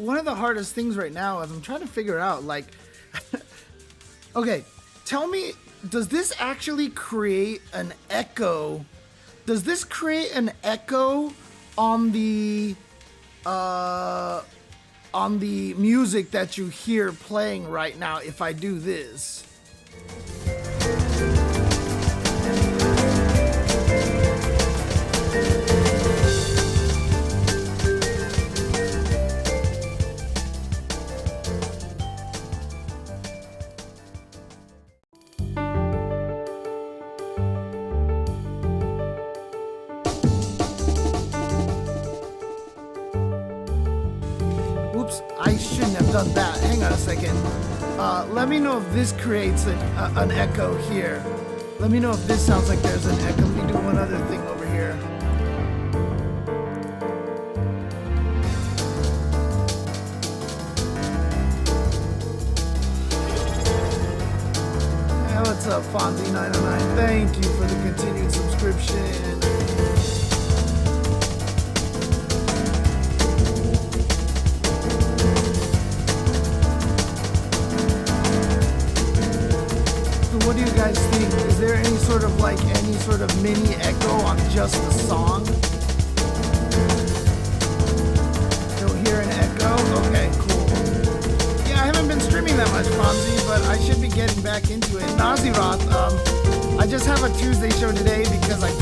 one of the hardest things right now is I'm trying to figure out like, okay, tell me, does this actually create an echo? Does this create an echo on the uh on the music that you hear playing right now if I do this? Oops, I shouldn't have done that. Hang on a second. Let me know if this creates an echo here. Let me know if this sounds like there's an echo. Let me do one other thing over here. Hey, what's up, Fonzie909? Thank you for the continued subscription. What do you guys think? Is there any sort of mini echo on just the song? Still hear an echo? Okay, cool. Yeah, I haven't been streaming that much, Fonzie, but I should be getting back into it. Naziroth, I just have a Tuesday show today because I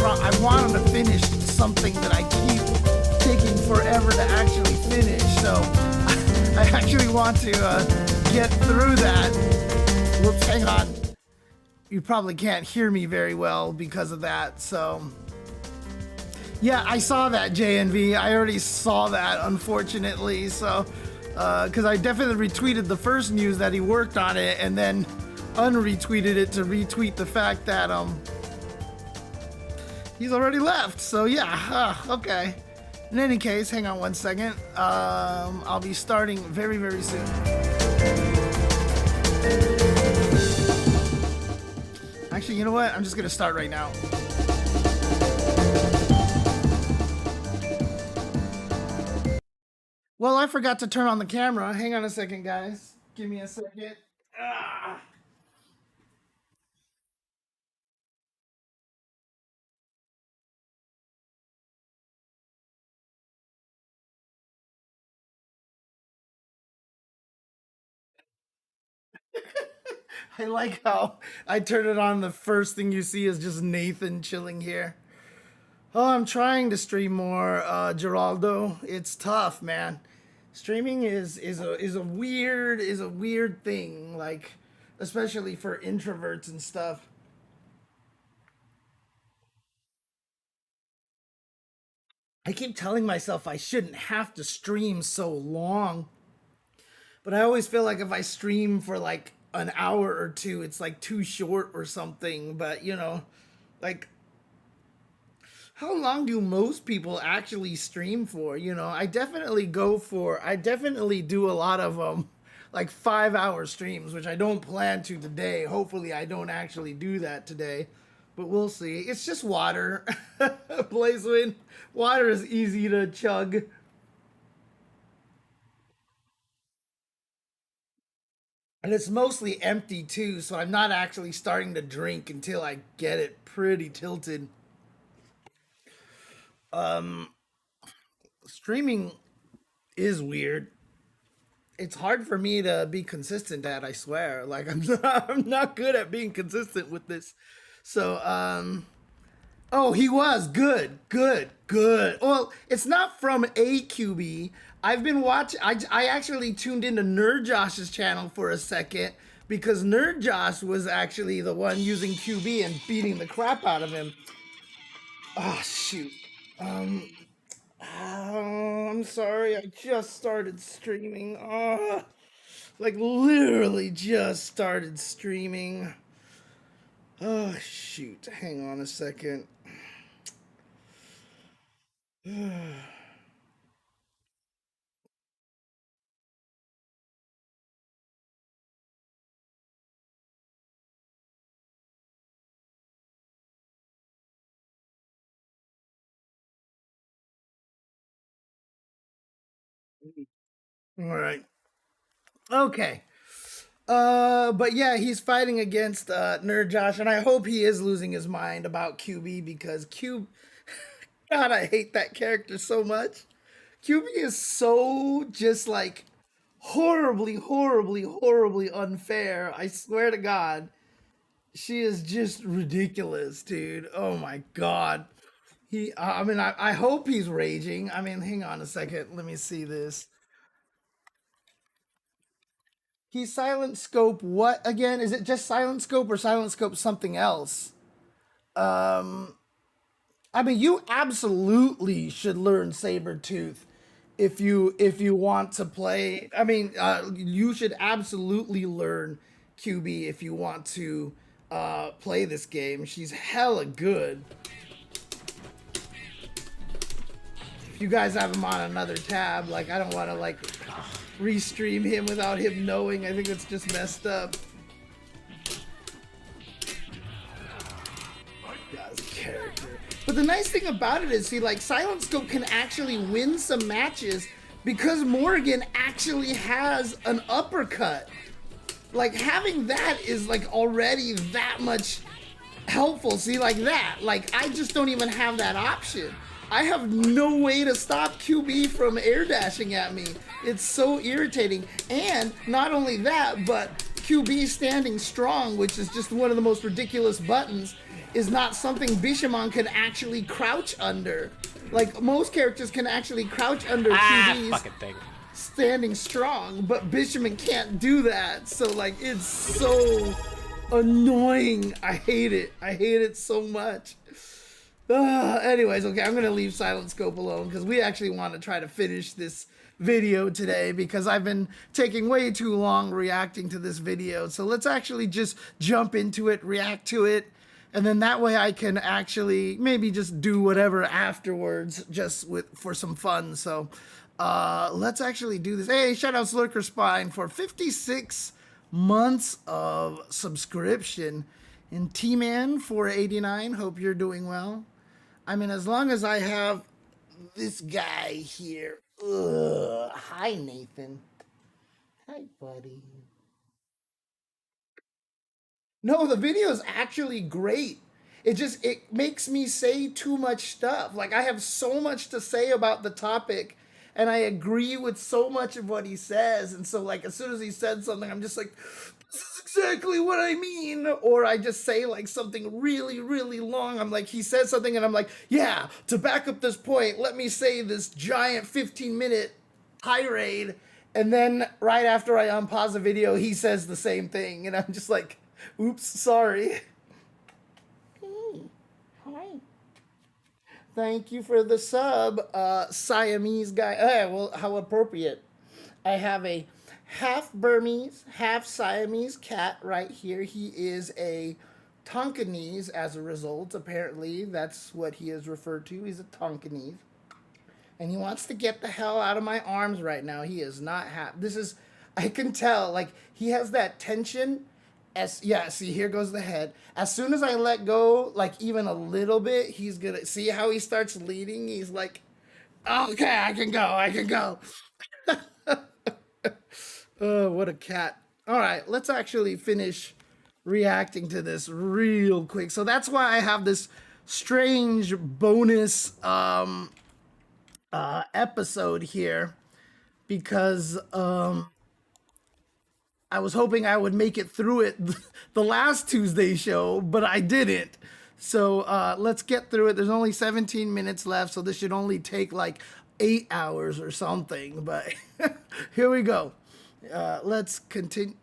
wanted to finish something that I keep taking forever to actually finish. So I actually want to get through that. Whoops, hang on. You probably can't hear me very well because of that. So yeah, I saw that, JNV. I already saw that, unfortunately. So because I definitely retweeted the first news that he worked on it and then unretweeted it to retweet the fact that he's already left. So yeah, okay. In any case, hang on one second. I'll be starting very, very soon. Actually, you know what? I'm just gonna start right now. Well, I forgot to turn on the camera. Hang on a second, guys. Give me a second. Ah. I like how I turn it on. The first thing you see is just Nathan chilling here. Oh, I'm trying to stream more, Geraldo. It's tough, man. Streaming is a weird thing, like especially for introverts and stuff. I keep telling myself I shouldn't have to stream so long, but I always feel like if I stream for like an hour or two, it's like too short or something. But like how long do most people actually stream for? I definitely do a lot of like 5 hour streams, which I don't plan to today. Hopefully, I don't actually do that today, but we'll see. It's just water. Blazewind. Water is easy to chug. And it's mostly empty too, so I'm not actually starting to drink until I get it pretty tilted. Streaming is weird. It's hard for me to be consistent at, I swear. Like I'm not good at being consistent with this. So oh, he was good, good, good. Well, it's not from AQB. I've been watching. I actually tuned into Nerd Josh's channel for a second because Nerd Josh was actually the one using QB and beating the crap out of him. Oh shoot. Um, I'm sorry. I just started streaming. Oh, like literally just started streaming. Oh shoot. Hang on a second. All right. Okay. But yeah, he's fighting against Nerd Josh, and I hope he is losing his mind about QB because God, I hate that character so much. QB is so just like horribly, horribly, horribly unfair. I swear to God, she is just ridiculous, dude. Oh my God. I mean, I hope he's raging. I mean, hang on a second. Let me see this. He's Silent Scope what again? Is it just Silent Scope or Silent Scope something else? Um, I mean, you absolutely should learn Sabretooth if you want to play. I mean, you should absolutely learn QB if you want to play this game. She's hella good. If you guys have him on another tab, like I don't want to like restream him without him knowing. I think it's just messed up. God's character. But the nice thing about it is, see, like Silent Scope can actually win some matches because Morgan actually has an uppercut. Like having that is like already that much helpful. See, like that. Like I just don't even have that option. I have no way to stop QB from air dashing at me. It's so irritating. And not only that, but QB standing strong, which is just one of the most ridiculous buttons, is not something Bishamon can actually crouch under. Like most characters can actually crouch under QB's fucking thing. standing strong, but Bishamon can't do that. So like it's so annoying. I hate it. I hate it so much. Anyways, okay, I'm gonna leave Silent Scope alone because we actually want to try to finish this video today because I've been taking way too long reacting to this video. So let's actually just jump into it, react to it, and then that way I can actually maybe just do whatever afterwards just for some fun. So let's actually do this. Hey, shout out Lurker Spine for 56 months of subscription. And T-Man 489, hope you're doing well. I mean, as long as I have this guy here. Ugh. Hi, Nathan. Hi, buddy. No, the video is actually great. It makes me say too much stuff. Like I have so much to say about the topic and I agree with so much of what he says. And so like as soon as he said something, I'm just like, this is exactly what I mean. Or I just say like something really, really long. I'm like, he says something and I'm like, yeah, to back up this point, let me say this giant 15-minute tirade. And then right after I unpause the video, he says the same thing. And I'm just like, oops, sorry. Hey, hi. Thank you for the sub, Siamese guy. Well, how appropriate. I have a half Burmese, half Siamese cat right here. He is a Tonkinese as a result. Apparently, that's what he is referred to. He's a Tonkinese. And he wants to get the hell out of my arms right now. He is not happy. This is, I can tell, like, he has that tension. Yeah, see, here goes the head. As soon as I let go, like, even a little bit, he's gonna, see how he starts leading? He's like, okay, I can go, I can go. Oh, what a cat. All right, let's actually finish reacting to this real quick. So that's why I have this strange bonus episode here because I was hoping I would make it through it the last Tuesday show, but I didn't. So let's get through it. There's only 17 minutes left, so this should only take like 8 hours or something. But here we go. Let's continue.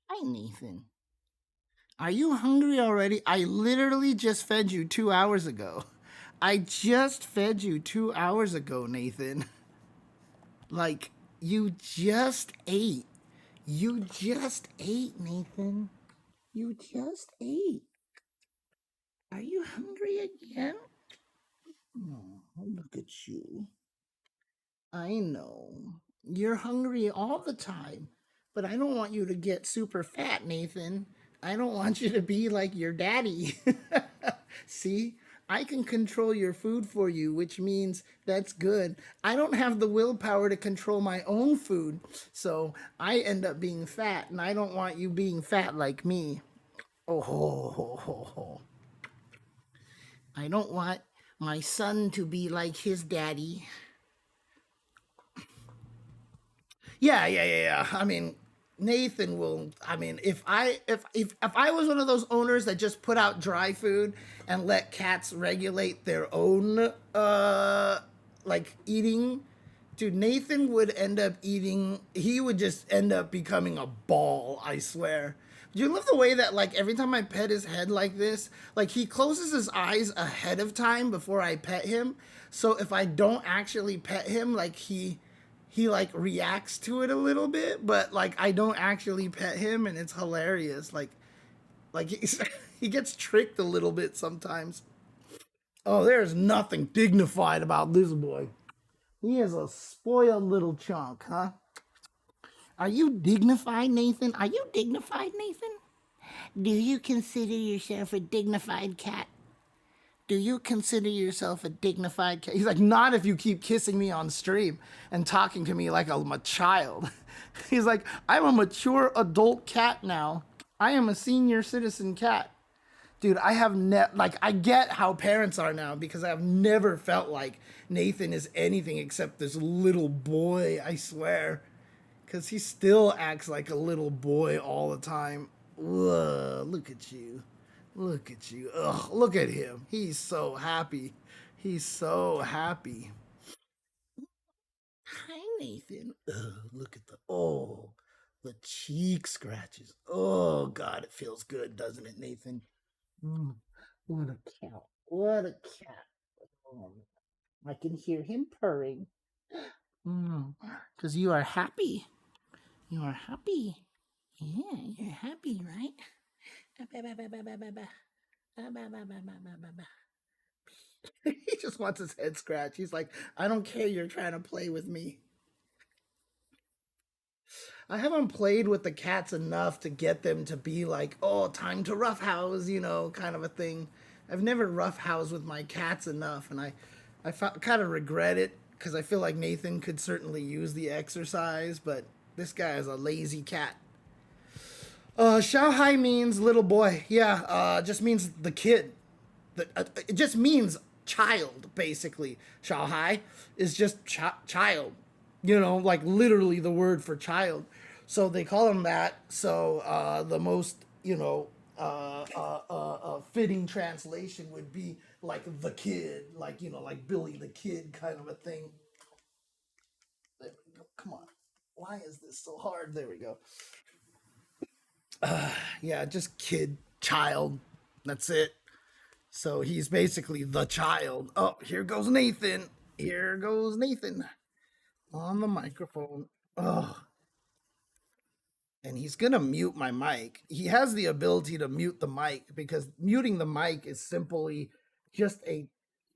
Hi, Nathan. Are you hungry already? I literally just fed you 2 hours ago. I just fed you 2 hours ago, Nathan. Like, you just ate. You just ate, Nathan. You just ate. Are you hungry again? Oh, look at you. I know. You're hungry all the time, but I don't want you to get super fat, Nathan. I don't want you to be like your daddy. See? I can control your food for you, which means that's good. I don't have the willpower to control my own food, so I end up being fat, and I don't want you being fat like me. Oh, ho, ho, ho, ho. I don't want my son to be like his daddy. Yeah. I mean, Nathan will. I mean, if I was one of those owners that just put out dry food and let cats regulate their own like eating, dude, Nathan would end up eating. He would just end up becoming a ball. I swear. Do you love the way that like every time I pet his head like this, like he closes his eyes ahead of time before I pet him. So if I don't actually pet him, like he like reacts to it a little bit, but like I don't actually pet him, and it's hilarious. Like he's, he gets tricked a little bit sometimes. Oh, there's nothing dignified about this boy. He is a spoiled little chunk, huh? Are you dignified, Nathan? Are you dignified, Nathan? Do you consider yourself a dignified cat? Do you consider yourself a dignified cat? He's like, not if you keep kissing me on stream and talking to me like I'm a child. He's like, I'm a mature adult cat now. I am a senior citizen cat. Dude, I have like I get how parents are now because I've never felt like Nathan is anything except this little boy, I swear. Cause he still acts like a little boy all the time. Ugh, look at you. Look at you. Ugh, look at him. He's so happy. He's so happy. Hi, Nathan. Ugh, look at the cheek scratches. Oh, God, it feels good, doesn't it, Nathan? Mm, what a cat. What a cat. Oh, I can hear him purring. Because you are happy. You are happy. Yeah, you're happy, right? He just wants his head scratched. He's like, I don't care. You're trying to play with me. I haven't played with the cats enough to get them to be like, oh, time to roughhouse, kind of a thing. I've never roughhoused with my cats enough, and I kind of regret it because I feel like Nathan could certainly use the exercise, but this guy is a lazy cat. Shao Hai means little boy. Yeah, just means the kid. It just means child, basically. Shao Hai is just child. Like literally the word for child. So they call him that. So the most, fitting translation would be like the kid, like, like Billy the Kid kind of a thing. There we go. Come on. Why is this so hard? There we go. Yeah, just kid, child. That's it. So he's basically the child. Oh, here goes Nathan. Here goes Nathan on the microphone. Oh, and he's gonna mute my mic. He has the ability to mute the mic because muting the mic is simply just a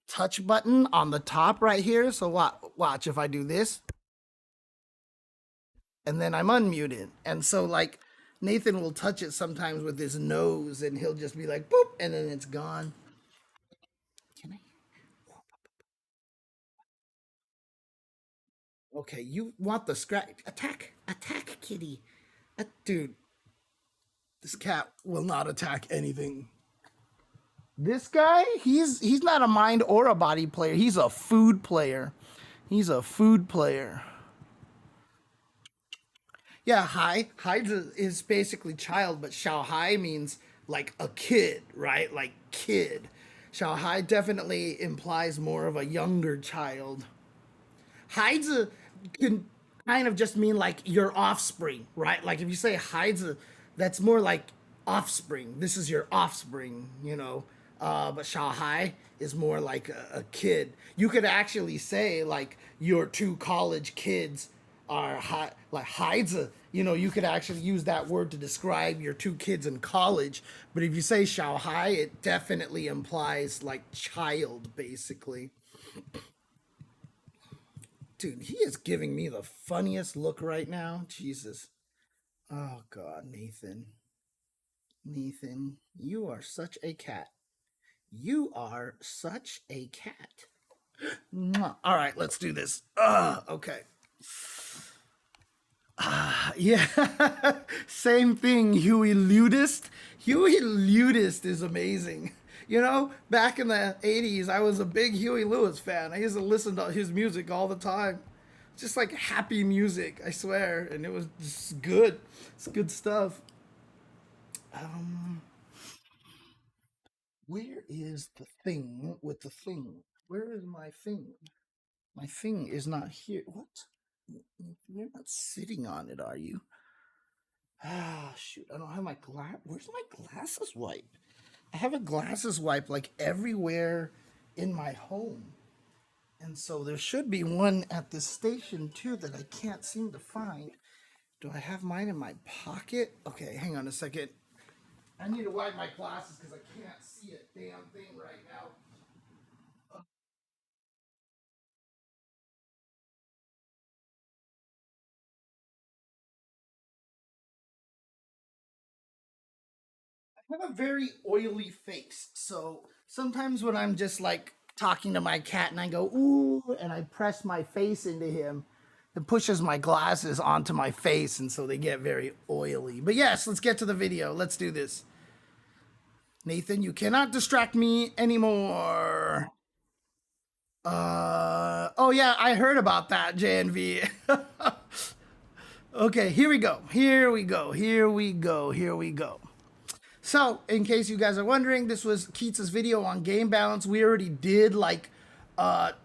touch button on the top right here. So watch if I do this, and then I'm unmuted. And so like Nathan will touch it sometimes with his nose, and he'll just be like boop, and then it's gone. Can I? Okay, you want the scratch? Attack, kitty. Dude, this cat will not attack anything. This guy, he's not a mind or a body player. He's a food player. He's a food player. Yeah, is basically child, but Xiao Hai means like a kid, right? Like kid. Xiao Hai definitely implies more of a younger child. Heize can kind of just mean like your offspring, right? Like if you say Heize, that's more like offspring. This is your offspring. But Shanghai is more like a kid. You could actually say like your two college kids are like Heize. You could actually use that word to describe your two kids in college. But if you say Shanghai, it definitely implies like child, basically. Dude, he is giving me the funniest look right now. Jesus. Oh, God, Nathan. Nathan, you are such a cat. You are such a cat. Mwah. All right, let's do this. Okay. Yeah, same thing. Huey Ludist. Huey Ludist is amazing. You know, back in the 80s, I was a big Huey Lewis fan. I used to listen to his music all the time. Just like happy music, I swear. And it was just good. It's good stuff. Um, where is the thing with the thing? Where is my thing? My thing is not here. What? You're not sitting on it, are you? Ah, shoot. I don't have my glass. Where's my glasses wipe? I have a glasses wipe like everywhere in my home. And so there should be one at this station too that I can't seem to find. Do I have mine in my pocket? Okay, hang on a second. I need to wipe my glasses because I can't see a damn thing right now. I have a very oily face. So sometimes when I'm just like talking to my cat and I go, ooh, and I press my face into him, it pushes my glasses onto my face. And so they get very oily. But yes, let's get to the video. Let's do this. Nathan, you cannot distract me anymore. Oh yeah, I heard about that, JNV. Okay, here we go. Here we go. Here we go. Here we go. So, in case you guys are wondering, this was Keats' video on game balance. We already did like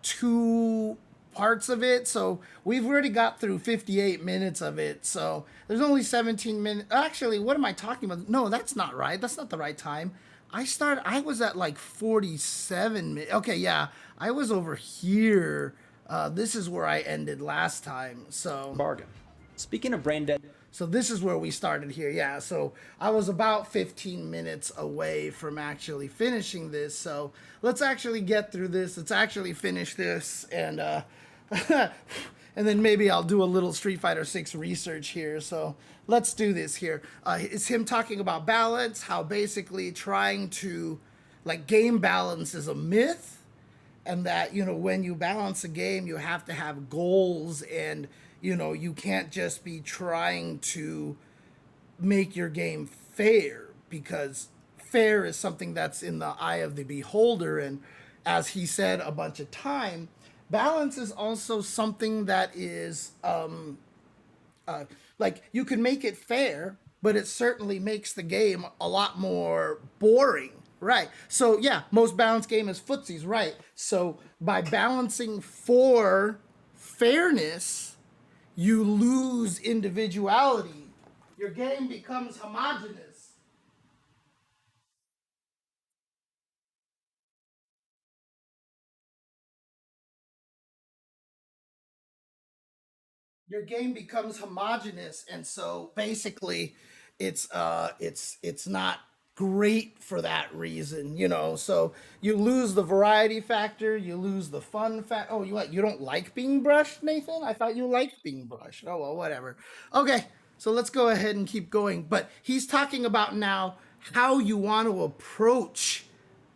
two parts of it. So, we've already got through 58 minutes of it. So, there's only 17 minutes. Actually, what am I talking about? No, that's not right. That's not the right time. I was at like 47 minutes. Okay, yeah. I was over here. This is where I ended last time. So, Bargain. Speaking of brain dead, so this is where we started here. Yeah. So I was about 15 minutes away from actually finishing this. So let's actually get through this. Let's actually finish this and and then maybe I'll do a little Street Fighter 6 research here. So let's do this here. It's him talking about balance, how basically trying to like game balance is a myth, and that when you balance a game you have to have goals, and you can't just be trying to make your game fair, because fair is something that's in the eye of the beholder. And as he said a bunch of time, balance is also something that is like you can make it fair, but it certainly makes the game a lot more boring. Right. So yeah, most balanced game is footsies, right? So by balancing for fairness, you lose individuality. Your game becomes homogenous. Your game becomes homogenous, and so basically it's not great for that reason, so you lose the variety factor, you lose the fun factor. Oh, you don't like being brushed, Nathan? I thought you liked being brushed. Oh well, whatever. Okay, so let's go ahead and keep going. But he's talking about now how you want to approach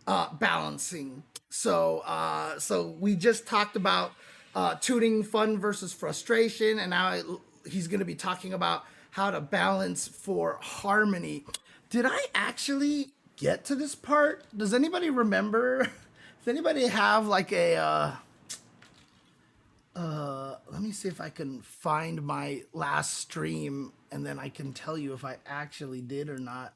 balancing. So we just talked about tuning fun versus frustration, and now he's going to be talking about how to balance for harmony. Did I actually get to this part? Does anybody remember? Does anybody have like a let me see if I can find my last stream and then I can tell you if I actually did or not.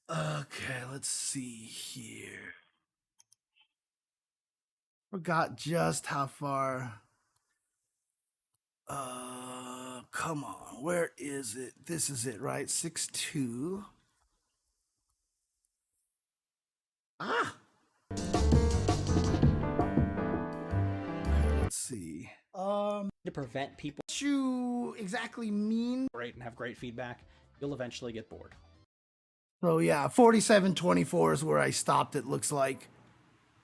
Okay, let's see here. Forgot just how far. Come on. Where is it? This is it, right? 6-2. Ah, let's see. to prevent people What you exactly mean? great and have great feedback, you'll eventually get bored. Oh yeah, 47-24 is where I stopped. It looks like.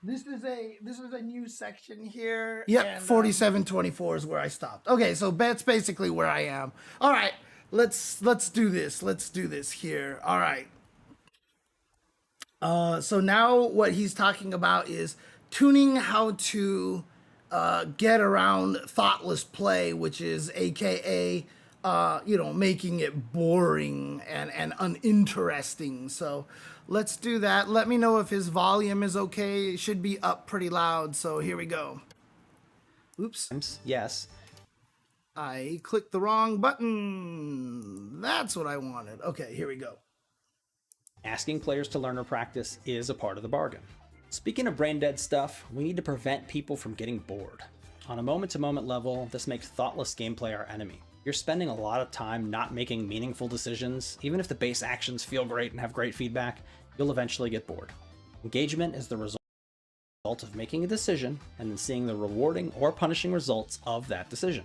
This is a new section here. Yep, 47-24 is where I stopped. Okay, so that's basically where I am. All right, let's do this. Let's do this here. All right. So now what he's talking about is tuning how to get around thoughtless play, which is AKA, making it boring and uninteresting. So let's do that. Let me know if his volume is okay. It should be up pretty loud. So here we go. Oops. Yes. I clicked the wrong button. That's what I wanted. Okay, here we go. Asking players to learn or practice is a part of the bargain. Speaking of brain dead stuff, we need to prevent people from getting bored. On a moment-to-moment level, this makes thoughtless gameplay our enemy. You're spending a lot of time not making meaningful decisions. Even if the base actions feel great and have great feedback, you'll eventually get bored. Engagement is the result of making a decision and then seeing the rewarding or punishing results of that decision.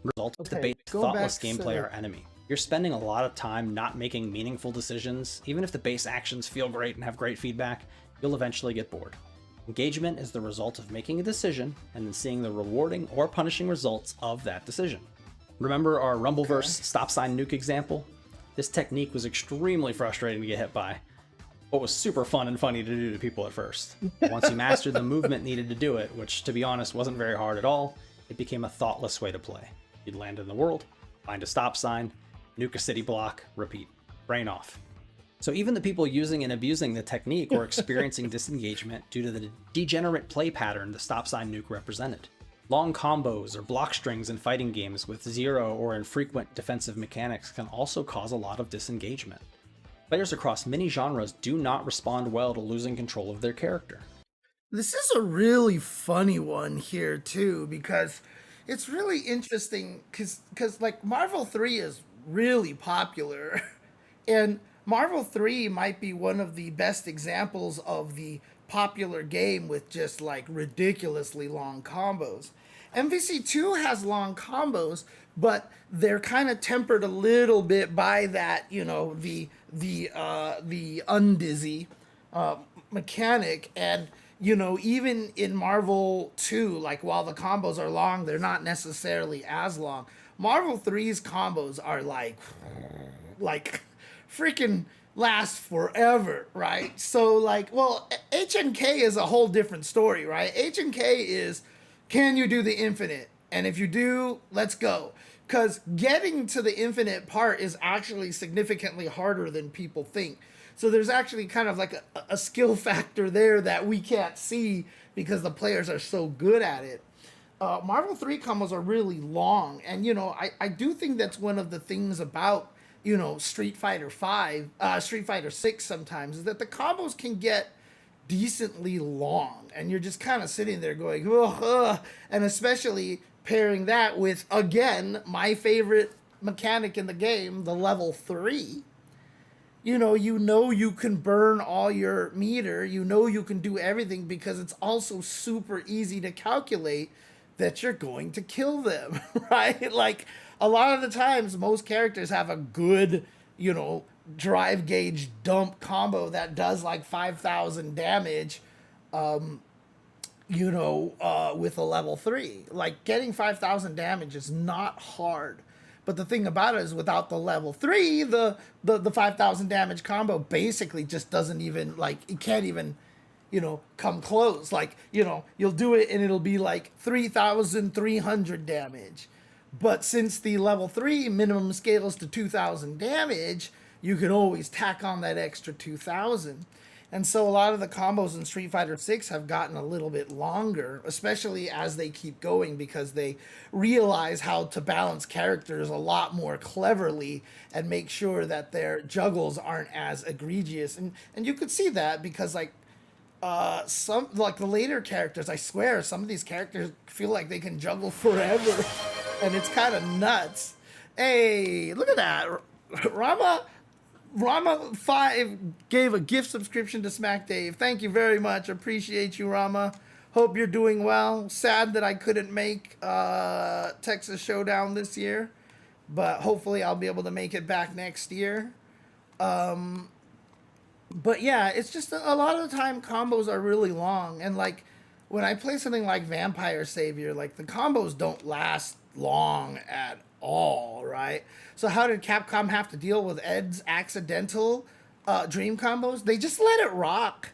Result of the base thoughtless gameplay our enemy. You're spending a lot of time not making meaningful decisions. Even if the base actions feel great and have great feedback, you'll eventually get bored. Engagement is the result of making a decision and then seeing the rewarding or punishing results of that decision. Remember our Rumbleverse stop sign nuke example? This technique was extremely frustrating to get hit by, but was super fun and funny to do to people at first. Once you mastered the movement needed to do it, which to be honest wasn't very hard at all, it became a thoughtless way to play. You'd land in the world, find a stop sign, nuke a city block, repeat. Brain off. So even the people using and abusing the technique were experiencing disengagement due to the degenerate play pattern the stop sign nuke represented. Long combos or block strings in fighting games with zero or infrequent defensive mechanics can also cause a lot of disengagement. Players across many genres do not respond well to losing control of their character. This is a really funny one here too, because it's really interesting because like Marvel 3 is really popular and Marvel 3 might be one of the best examples of the popular game with just like ridiculously long combos. MVC 2 has long combos, but they're kind of tempered a little bit by that, the undizzy mechanic. And even in Marvel 2, like while the combos are long, they're not necessarily as long. Marvel 3's combos are like freaking last forever, right? So like, well, HNK is a whole different story, right? HNK is, can you do the infinite? And if you do, let's go. Because getting to the infinite part is actually significantly harder than people think. So there's actually kind of like a skill factor there that we can't see because the players are so good at it. Marvel 3 combos are really long. And, I do think that's one of the things about, Street Fighter 5, Street Fighter 6 sometimes, is that the combos can get decently long. And you're just kind of sitting there going, ugh. And especially pairing that with, again, my favorite mechanic in the game, the level 3. You can burn all your meter, you can do everything because it's also super easy to calculate that you're going to kill them, right? Like a lot of the times most characters have a good, drive gauge dump combo that does like 5,000 damage, with a level 3. Like getting 5,000 damage is not hard. But the thing about it is without the level 3, the 5,000 damage combo basically just doesn't even, like, it can't even, come close. Like, you'll do it and it'll be like 3,300 damage. But since the level 3 minimum scales to 2,000 damage, you can always tack on that extra 2,000. And so a lot of the combos in Street Fighter 6 have gotten a little bit longer, especially as they keep going because they realize how to balance characters a lot more cleverly and make sure that their juggles aren't as egregious. And you could see that because some like the later characters, I swear some of these characters feel like they can juggle forever and it's kind of nuts. Hey, look at that. Rama 5 gave a gift subscription to Smack Dave. Thank you very much. Appreciate you, Rama. Hope you're doing well. Sad that I couldn't make Texas Showdown this year, but hopefully I'll be able to make it back next year. But yeah, it's just a lot of the time combos are really long. And like when I play something like Vampire Savior, like the combos don't last long at all, right? So how did Capcom have to deal with Ed's accidental dream combos, they just let it rock.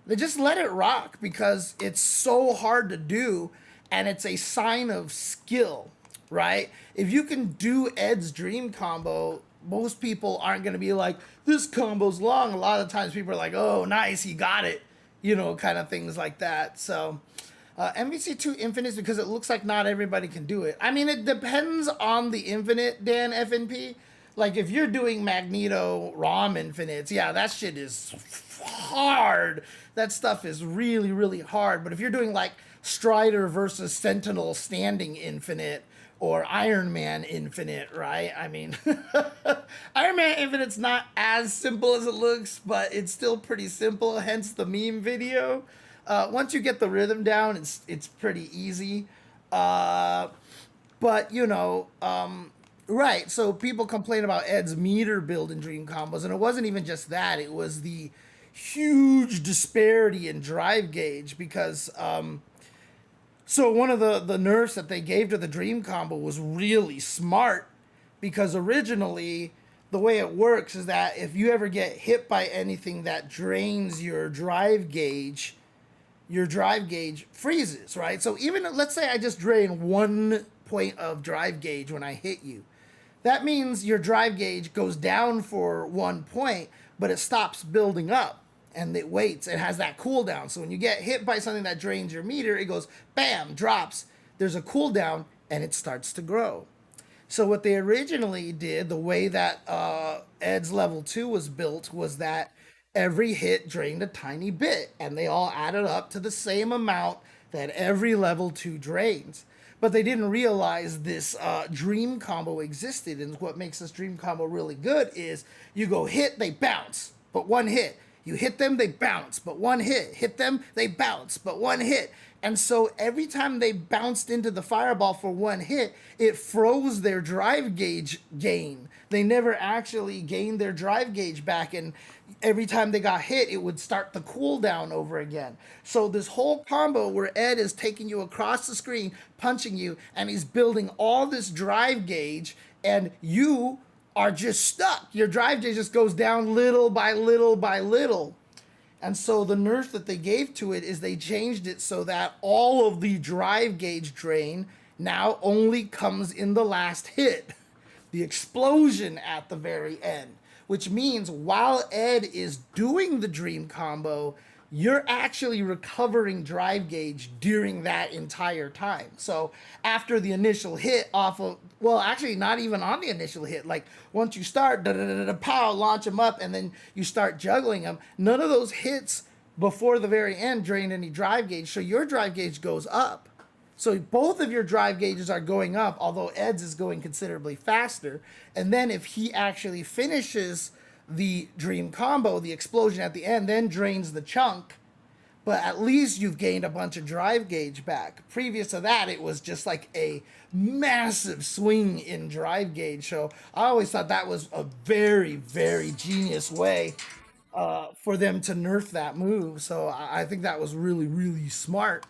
They just let it rock because it's so hard to do and it's a sign of skill, right? If you can do Ed's dream combo, most people aren't going to be like, this combo's long. A lot of times people are like, oh, nice, he got it, kind of things like that. So, MVC2 Infinite because it looks like not everybody can do it. I mean, it depends on the Infinite, Dan FNP. Like, if you're doing Magneto ROM Infinites, yeah, that shit is hard. That stuff is really, really hard. But if you're doing, like, Strider versus Sentinel Standing Infinite or Iron Man Infinite, right? I mean, Iron Man Infinite's not as simple as it looks, but it's still pretty simple, hence the meme video. Once you get the rhythm down, it's pretty easy. But, right, so people complain about Ed's meter build in Dream Combos, and it wasn't even just that. It was the huge disparity in drive gauge because so one of the nerfs that they gave to the Dream Combo was really smart because originally the way it works is that if you ever get hit by anything that drains your drive gauge freezes, right? So even let's say I just drain 1 point of drive gauge when I hit you. That means your drive gauge goes down for 1 point, but it stops building up and it waits. It has that cooldown. So when you get hit by something that drains your meter, it goes bam, drops. There's a cooldown and it starts to grow. So what they originally did, the way that Ed's level 2 was built, was that every hit drained a tiny bit, and they all added up to the same amount that every level 2 drains. But they didn't realize this dream combo existed, and what makes this dream combo really good is you go hit, they bounce, but one hit. You hit them, they bounce, but one hit. Hit them, they bounce, but one hit. And so every time they bounced into the fireball for one hit, it froze their drive gauge gain. They never actually gained their drive gauge back, and every time they got hit, it would start the cooldown over again. So this whole combo where Ed is taking you across the screen, punching you, and he's building all this drive gauge, and you are just stuck. Your drive gauge just goes down little by little by little. And so the nerf that they gave to it is they changed it so that all of the drive gauge drain now only comes in the last hit. The explosion at the very end. Which means while Ed is doing the dream combo, you're actually recovering drive gauge during that entire time. So after the initial hit off of, well, actually not even on the initial hit, like once you start, pow, launch them up, and then you start juggling them, none of those hits before the very end drain any drive gauge, so your drive gauge goes up. So both of your drive gauges are going up, although Ed's is going considerably faster. And then if he actually finishes the dream combo, the explosion at the end then drains the chunk, but at least you've gained a bunch of drive gauge back. Previous to that, it was just like a massive swing in drive gauge. So I always thought that was a very, very genius way for them to nerf that move. So I think that was really, really smart.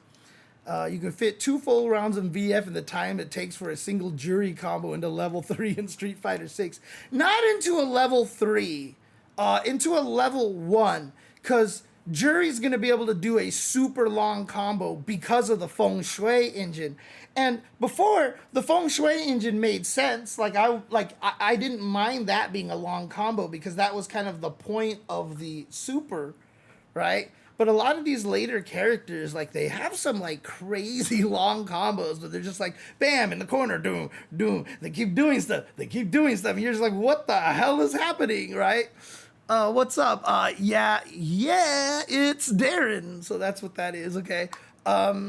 You can fit 2 full rounds of VF in the time it takes for a single jury combo into level 3 in Street Fighter 6. Not into a level 3, into a level 1, because jury's going to be able to do a super long combo because of the Feng Shui engine. And before, the Feng Shui engine made sense. I didn't mind that being a long combo because that was kind of the point of the super, right? But a lot of these later characters, like, they have some, like, crazy long combos, but they're just like, bam, in the corner, doom, doom. They keep doing stuff. And you're just like, what the hell is happening, right? What's up? Yeah, it's Darren. So that's what that is, okay? Oh,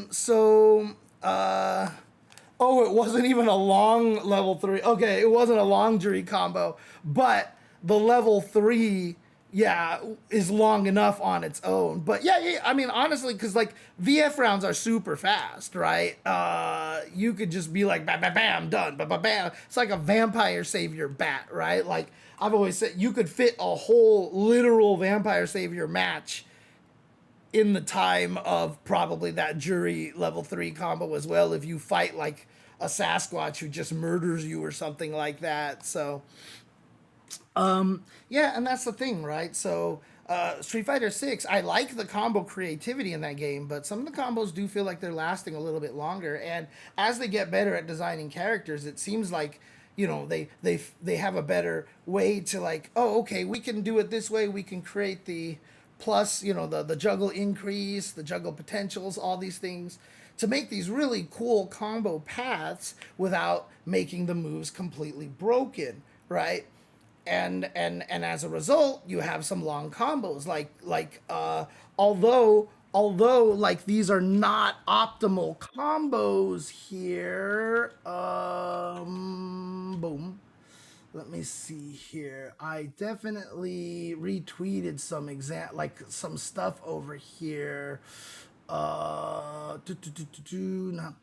it wasn't even a long level 3. Okay, it wasn't a long jury combo, but the level 3... yeah, is long enough on its own. But yeah, I mean, honestly, because like VF rounds are super fast, right? You could just be like, bam, bam, bam, done, bam, bam, bam. It's like a vampire savior bat, right? Like I've always said, you could fit a whole literal vampire savior match in the time of probably that jury level 3 combo as well if you fight like a Sasquatch who just murders you or something like that. So Yeah, and that's the thing, right? So, Street Fighter 6, I like the combo creativity in that game, but some of the combos do feel like they're lasting a little bit longer. And as they get better at designing characters, it seems like, they have a better way to, like, oh, okay, we can do it this way. We can create the plus, the juggle increase, the juggle potentials, all these things to make these really cool combo paths without making the moves completely broken, right? And as a result you have some long combos, although like these are not optimal combos here. Boom, let me see here. I definitely retweeted like some stuff over here. Not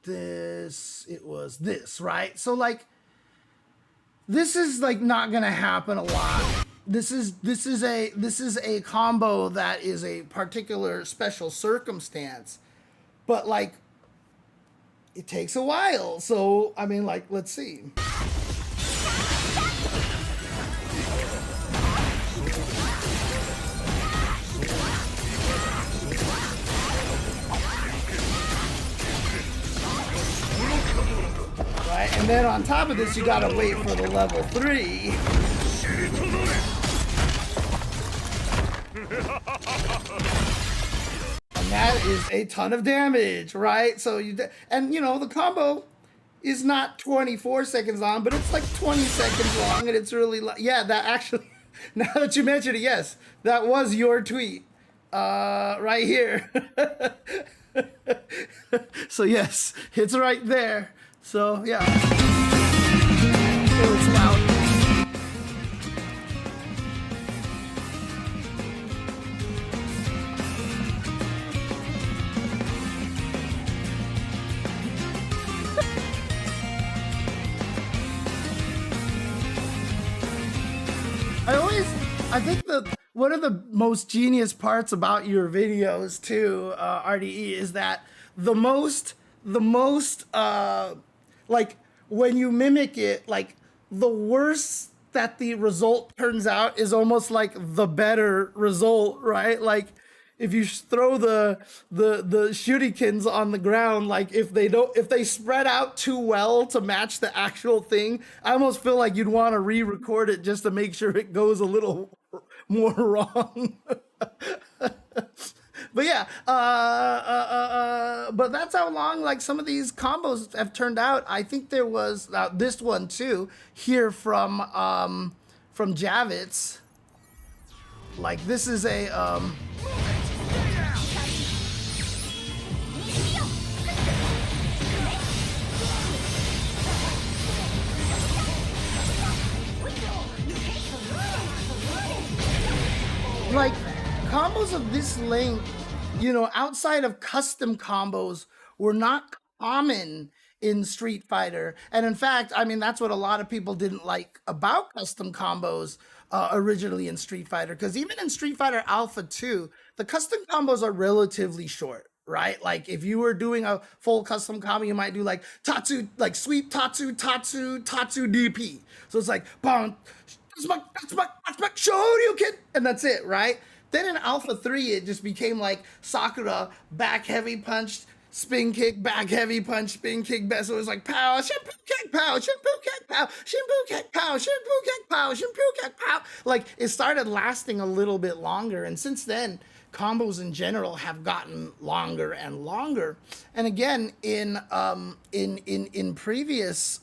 this, it was this, right? So like this is like not gonna happen a lot. This is a combo that is a particular special circumstance, but like it takes a while. So I mean, like, let's see. Right, and then on top of this, you gotta wait for the level 3. And that is a ton of damage, right? So the combo is not 24 seconds long, but it's like 20 seconds long, and it's really yeah. That actually, now that you mention it, yes, that was your tweet, right here. So yes, it's right there. So yeah, so it's loud. I think one of the most genius parts about your videos too, RDE, is that the most like when you mimic it, like the worse that the result turns out is almost like the better result, right? Like if you throw the shurikens on the ground, like if they spread out too well to match the actual thing, I almost feel like you'd want to re-record it just to make sure it goes a little more wrong. But yeah, but that's how long like some of these combos have turned out. I think there was this one too here from Javits. Like this is a like combos of this length, outside of custom combos, were not common in Street Fighter. And in fact, I mean, that's what a lot of people didn't like about custom combos originally in Street Fighter. Because even in Street Fighter Alpha 2, the custom combos are relatively short. Right, like if you were doing a full custom combo, you might do like Tatsu, like sweep Tatsu, Tatsu, Tatsu DP. So it's like, boom, that's my Shoryuken, and that's it, right? Then in Alpha 3, it just became like Sakura, back heavy punch, spin kick, back heavy punch, spin kick, back. So it was like pow, shampoo kick, pow, shampoo kick, pow, shampoo kick, pow, shampoo kick, pow, shampoo kick, pow. Like it started lasting a little bit longer, and since then, combos in general have gotten longer and longer. And again, in previous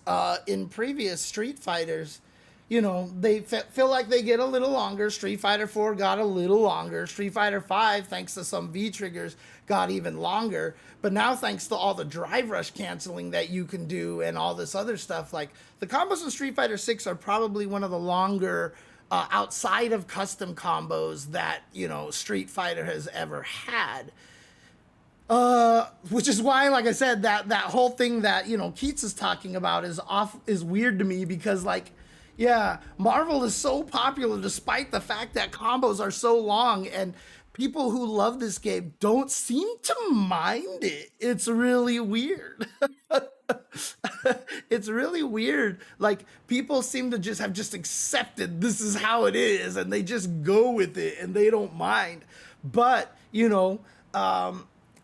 Street Fighters, they feel like they get a little longer. Street Fighter 4 got a little longer. Street Fighter 5, thanks to some V triggers, got even longer. But now, thanks to all the drive rush canceling that you can do and all this other stuff, like the combos in Street Fighter 6 are probably one of the longer outside of custom combos that Street Fighter has ever had. Which is why, like I said, that whole thing that Keits is talking about is weird to me, because like, yeah, Marvel is so popular despite the fact that combos are so long, and people who love this game don't seem to mind it. It's really weird. It's really weird. Like people seem to just have just accepted this is how it is, and they just go with it, and they don't mind. But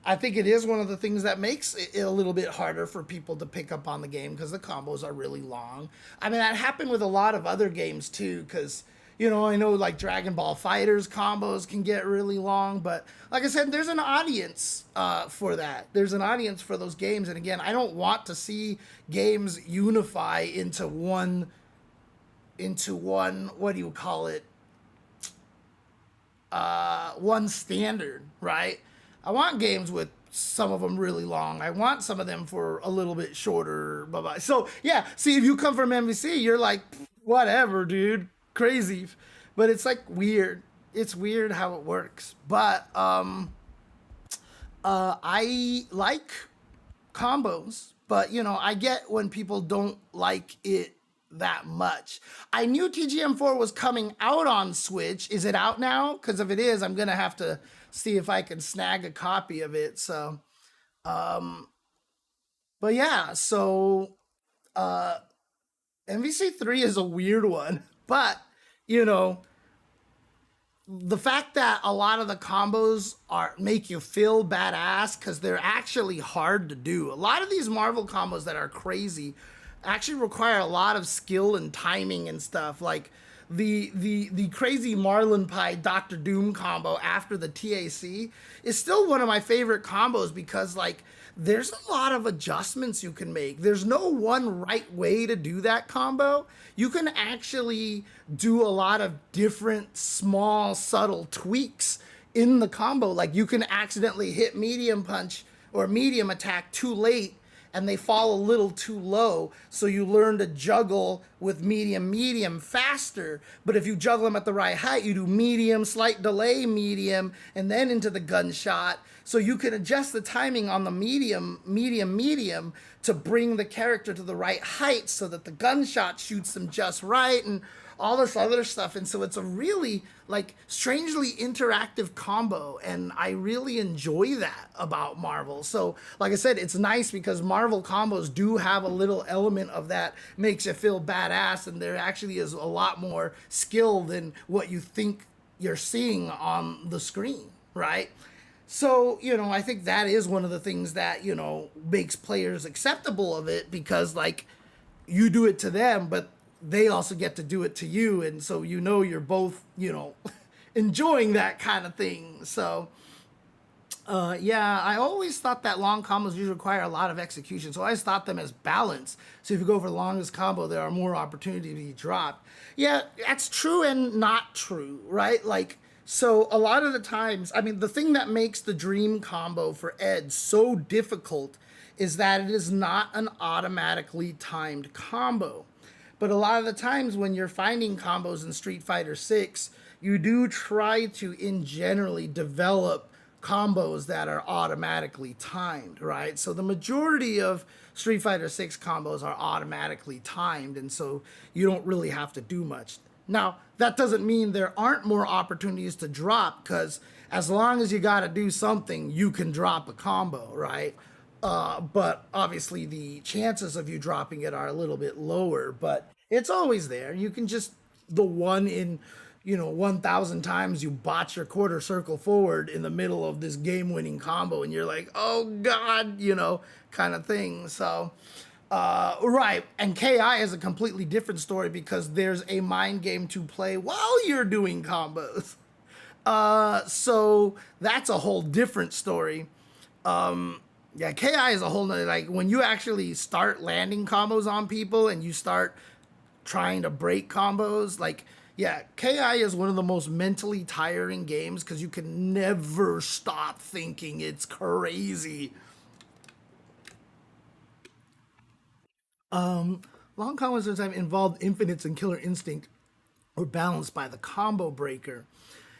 I think it is one of the things that makes it a little bit harder for people to pick up on the game because the combos are really long. I mean, that happened with a lot of other games too, because I know like Dragon Ball Fighters combos can get really long, but like I said, there's an audience for that. There's an audience for those games, and again, I don't want to see games unify into one. What do you call it? One standard, right? I want games with some of them really long. I want some of them for a little bit shorter. Blah blah. So yeah, see if you come from MVC, you're like, whatever, dude, crazy. But it's like weird. It's weird how it works. But I like combos, but I get when people don't like it that much. I knew TGM4 was coming out on Switch. Is it out now? Because if it is, I'm gonna have to see if I can snag a copy of it. So, but yeah, so MVC3 is a weird one, but you know, the fact that a lot of the combos are make you feel badass because they're actually hard to do. A lot of these Marvel combos that are crazy actually require a lot of skill and timing and stuff. Like the crazy Marlin Pie Doctor Doom combo after the TAC is still one of my favorite combos because like there's a lot of adjustments you can make. There's no one right way to do that combo. You can actually do a lot of different small subtle tweaks in the combo. Like you can accidentally hit medium punch or medium attack too late and they fall a little too low. So you learn to juggle with medium faster. But if you juggle them at the right height, you do medium, slight delay, medium, and then into the gunshot. So you can adjust the timing on the medium to bring the character to the right height so that the gunshot shoots them just right and all this other stuff. And so it's a really like strangely interactive combo, and I really enjoy that about Marvel. So like I said, it's nice because Marvel combos do have a little element of that makes you feel badass, and there actually is a lot more skill than what you think you're seeing on the screen, right? So, I think that is one of the things that, makes players acceptable of it because, like, you do it to them, but they also get to do it to you. And so, you're both, enjoying that kind of thing. So, yeah, I always thought that long combos usually require a lot of execution. So I always thought them as balance. So if you go for the longest combo, there are more opportunities to be dropped. Yeah, that's true and not true, right? Like, so a lot of the times, I mean, the thing that makes the dream combo for Ed so difficult is that it is not an automatically timed combo. But a lot of the times when you're finding combos in Street Fighter 6, you do try to in generally develop combos that are automatically timed, right? So the majority of Street Fighter 6 combos are automatically timed, and so you don't really have to do much. Now, that doesn't mean there aren't more opportunities to drop, because as long as you got to do something, you can drop a combo, right? But obviously, the chances of you dropping it are a little bit lower, but it's always there. You can just, the one in, 1,000 times you botch your quarter circle forward in the middle of this game winning combo, and you're like, oh God, kind of thing. So, right. And KI is a completely different story because there's a mind game to play while you're doing combos. So that's a whole different story. Yeah, KI is a whole nother, like when you actually start landing combos on people and you start trying to break combos, like, yeah, KI is one of the most mentally tiring games because you can never stop thinking. It's crazy. Long combos sometimes involved infinites and killer instinct were balanced by the combo breaker.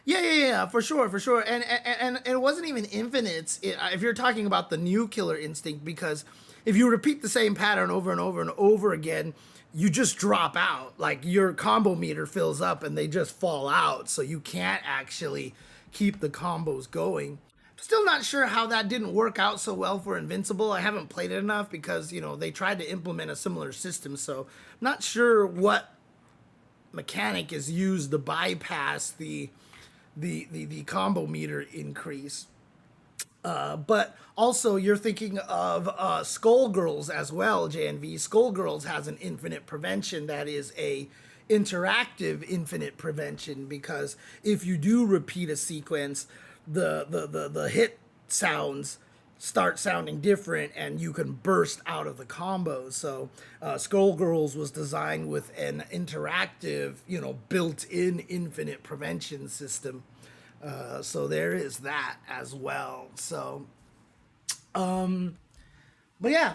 Yeah, for sure, for sure. And it wasn't even infinites if you're talking about the new killer instinct, because if you repeat the same pattern over and over and over again, you just drop out. Like your combo meter fills up and they just fall out. So you can't actually keep the combos going. Still not sure how that didn't work out so well for Invincible. I haven't played it enough because, they tried to implement a similar system. So I'm not sure what mechanic is used to bypass the combo meter increase. But also, you're thinking of Skullgirls as well, JNV. Skullgirls has an infinite prevention that is a interactive infinite prevention, because if you do repeat a sequence, the hit sounds start sounding different and you can burst out of the combos. So Skullgirls was designed with an interactive, built-in infinite prevention system. So there is that as well. So, but yeah,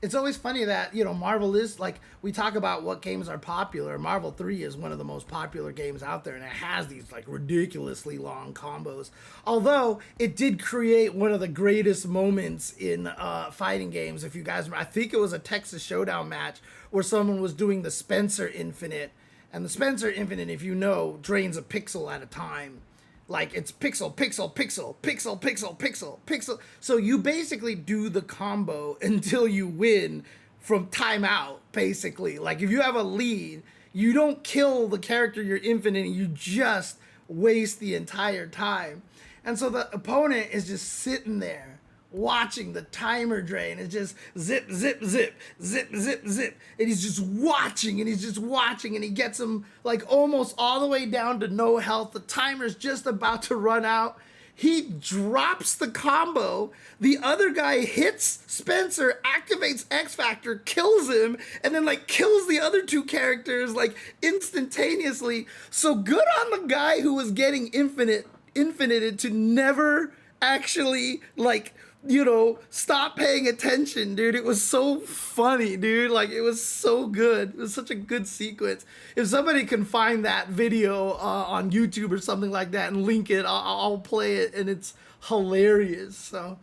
it's always funny that, Marvel is like, we talk about what games are popular. Marvel 3 is one of the most popular games out there, and it has these like ridiculously long combos. Although it did create one of the greatest moments in fighting games. If you guys remember, I think it was a Texas Showdown match where someone was doing the Spencer Infinite. And the Spencer Infinite, if you know, drains a pixel at a time. Like it's pixel, pixel, pixel, pixel, pixel, pixel, pixel. So you basically do the combo until you win from timeout, basically. Like if you have a lead, you don't kill the character you're infinite, you just waste the entire time. And so the opponent is just sitting there watching the timer drain. It's just zip, zip, zip, zip, zip, zip. And he's just watching and he's just watching, and he gets him like almost all the way down to no health. The timer's just about to run out. He drops the combo. The other guy hits Spencer, activates X Factor, kills him, and then like kills the other two characters like instantaneously. So good on the guy who was getting infinited to never actually like stop paying attention, dude. It was so funny, dude. Like, it was so good. It was such a good sequence. If somebody can find that video on YouTube or something like that and link it, I'll play it, and it's hilarious. So,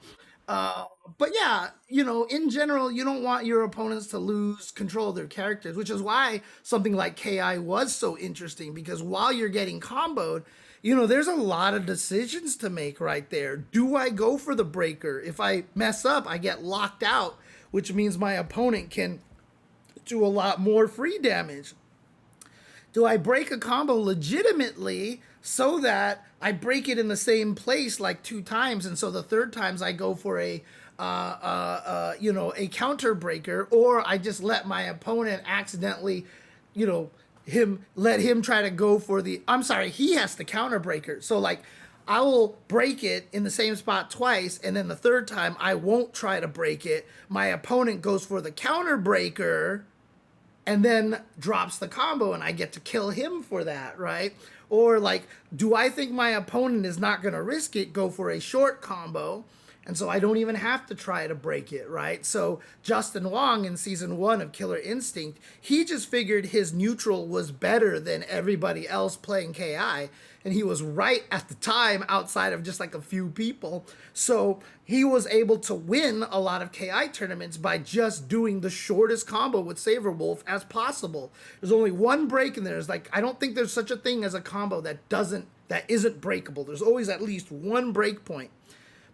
but yeah, in general, you don't want your opponents to lose control of their characters, which is why something like KI was so interesting, because while you're getting comboed, there's a lot of decisions to make right there. Do I go for the breaker? If I mess up, I get locked out, which means my opponent can do a lot more free damage. Do I break a combo legitimately so that I break it in the same place like 2 times, and so the third times I go for a counter breaker, or I just let my opponent accidentally, let him try to go for he has the counter breaker. So like I will break it in the same spot twice, and then the third time I won't try to break it. My opponent goes for the counter breaker and then drops the combo, and I get to kill him for that, right? Or like, do I think my opponent is not going to risk it, go for a short combo, and so I don't even have to try to break it, right? So Justin Wong in season 1 of Killer Instinct, he just figured his neutral was better than everybody else playing KI. And he was right at the time outside of just like a few people. So he was able to win a lot of KI tournaments by just doing the shortest combo with Saberwolf as possible. There's only one break in there. It's like, I don't think there's such a thing as a combo that isn't breakable. There's always at least one break point.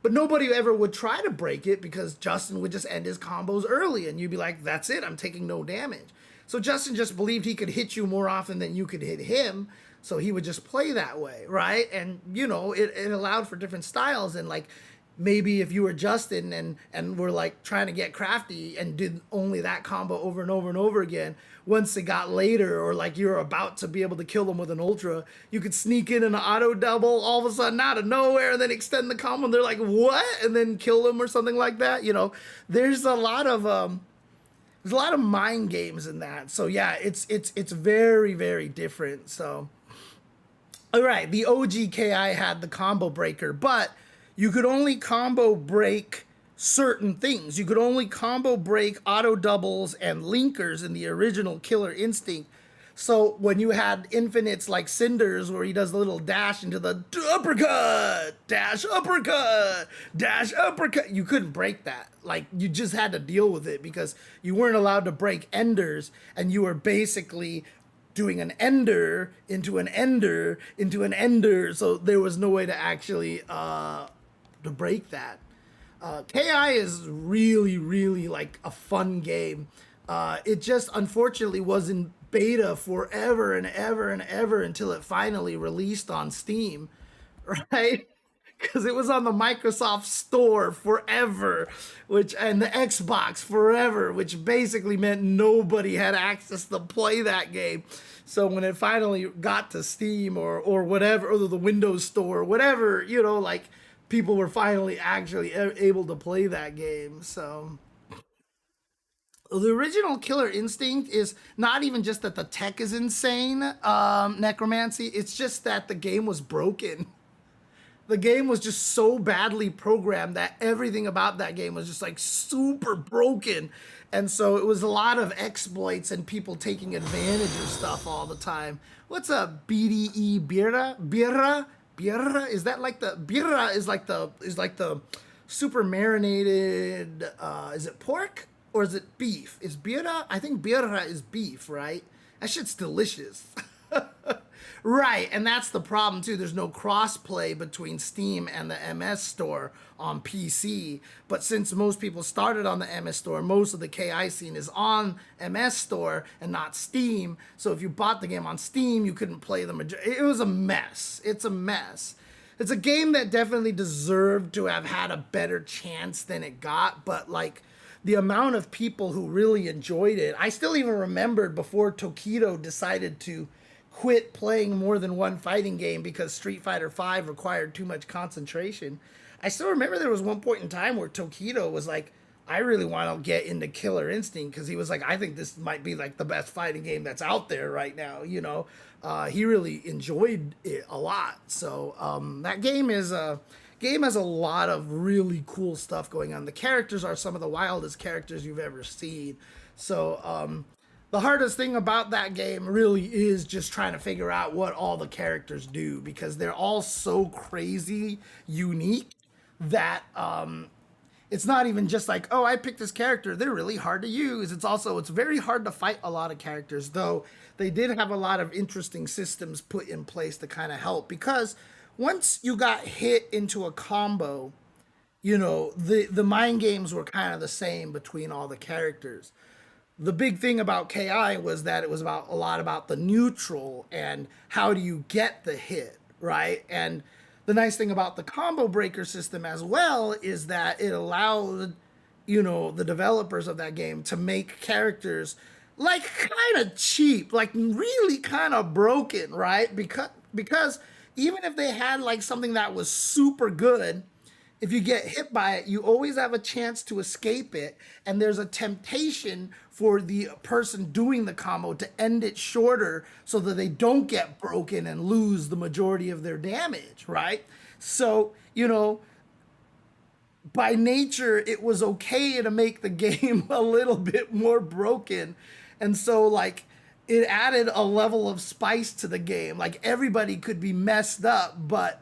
But nobody ever would try to break it because Justin would just end his combos early, and you'd be like, that's it, I'm taking no damage. So Justin just believed he could hit you more often than you could hit him, so he would just play that way, right? And, it allowed for different styles, and like, maybe if you were Justin and were like trying to get crafty and did only that combo over and over and over again, once it got later, or like you're about to be able to kill them with an ultra, you could sneak in an auto double all of a sudden out of nowhere and then extend the combo, and they're like, what? And then kill them or something like that. There's a lot of mind games in that. So yeah, it's very, very different. So all right, the OG KI had the combo breaker, but you could only combo break certain things. You could only combo break auto doubles and linkers in the original Killer Instinct. So when you had infinites like Cinders, where he does the little dash into the uppercut, dash uppercut, dash uppercut, you couldn't break that. Like, you just had to deal with it because you weren't allowed to break enders, and you were basically doing an ender into an ender into an ender. So there was no way to actually to break that. KI is really, really like a fun game. It just unfortunately was in beta forever and ever and ever until it finally released on Steam, right? Because it was on the Microsoft Store forever, which and the Xbox forever, which basically meant nobody had access to play that game. So when it finally got to Steam or whatever, or the Windows Store, whatever, like people were finally actually able to play that game. So the original Killer Instinct is not even just that the tech is insane, necromancy. It's just that the game was broken. The game was just so badly programmed that everything about that game was just like super broken. And so it was a lot of exploits and people taking advantage of stuff all the time. What's a BDE birra? Birra? Is that like the birra is like the super marinated is it pork or is it beef? Is birra? I think birra is beef, right? That shit's delicious. Right, and that's the problem too. There's no cross-play between Steam and the MS Store on PC. But since most people started on the MS Store, most of the KI scene is on MS Store and not Steam. So if you bought the game on Steam, you couldn't play the majority. It was a mess. It's a mess. It's a game that definitely deserved to have had a better chance than it got, but like the amount of people who really enjoyed it, I still even remembered before Tokido decided to quit playing more than one fighting game because Street Fighter V required too much concentration. I still remember there was one point in time where Tokido was like, I really want to get into Killer Instinct because he was like, I think this might be like the best fighting game that's out there right now. He really enjoyed it a lot. So that game is a game has a lot of really cool stuff going on. The characters are some of the wildest characters you've ever seen. So the hardest thing about that game really is just trying to figure out what all the characters do because they're all so crazy unique that it's not even just like, oh, I picked this character. They're really hard to use. It's very hard to fight a lot of characters, though they did have a lot of interesting systems put in place to kind of help because once you got hit into a combo, the mind games were kind of the same between all the characters. The big thing about KI was that it was about a lot about the neutral and how do you get the hit, right? And the nice thing about the combo breaker system as well is that it allowed, the developers of that game to make characters like kind of cheap, like really kind of broken, right? Because even if they had like something that was super good, if you get hit by it, you always have a chance to escape it. And there's a temptation for the person doing the combo to end it shorter so that they don't get broken and lose the majority of their damage, right? So, by nature, it was okay to make the game a little bit more broken. And so, like, it added a level of spice to the game. Like, everybody could be messed up, but,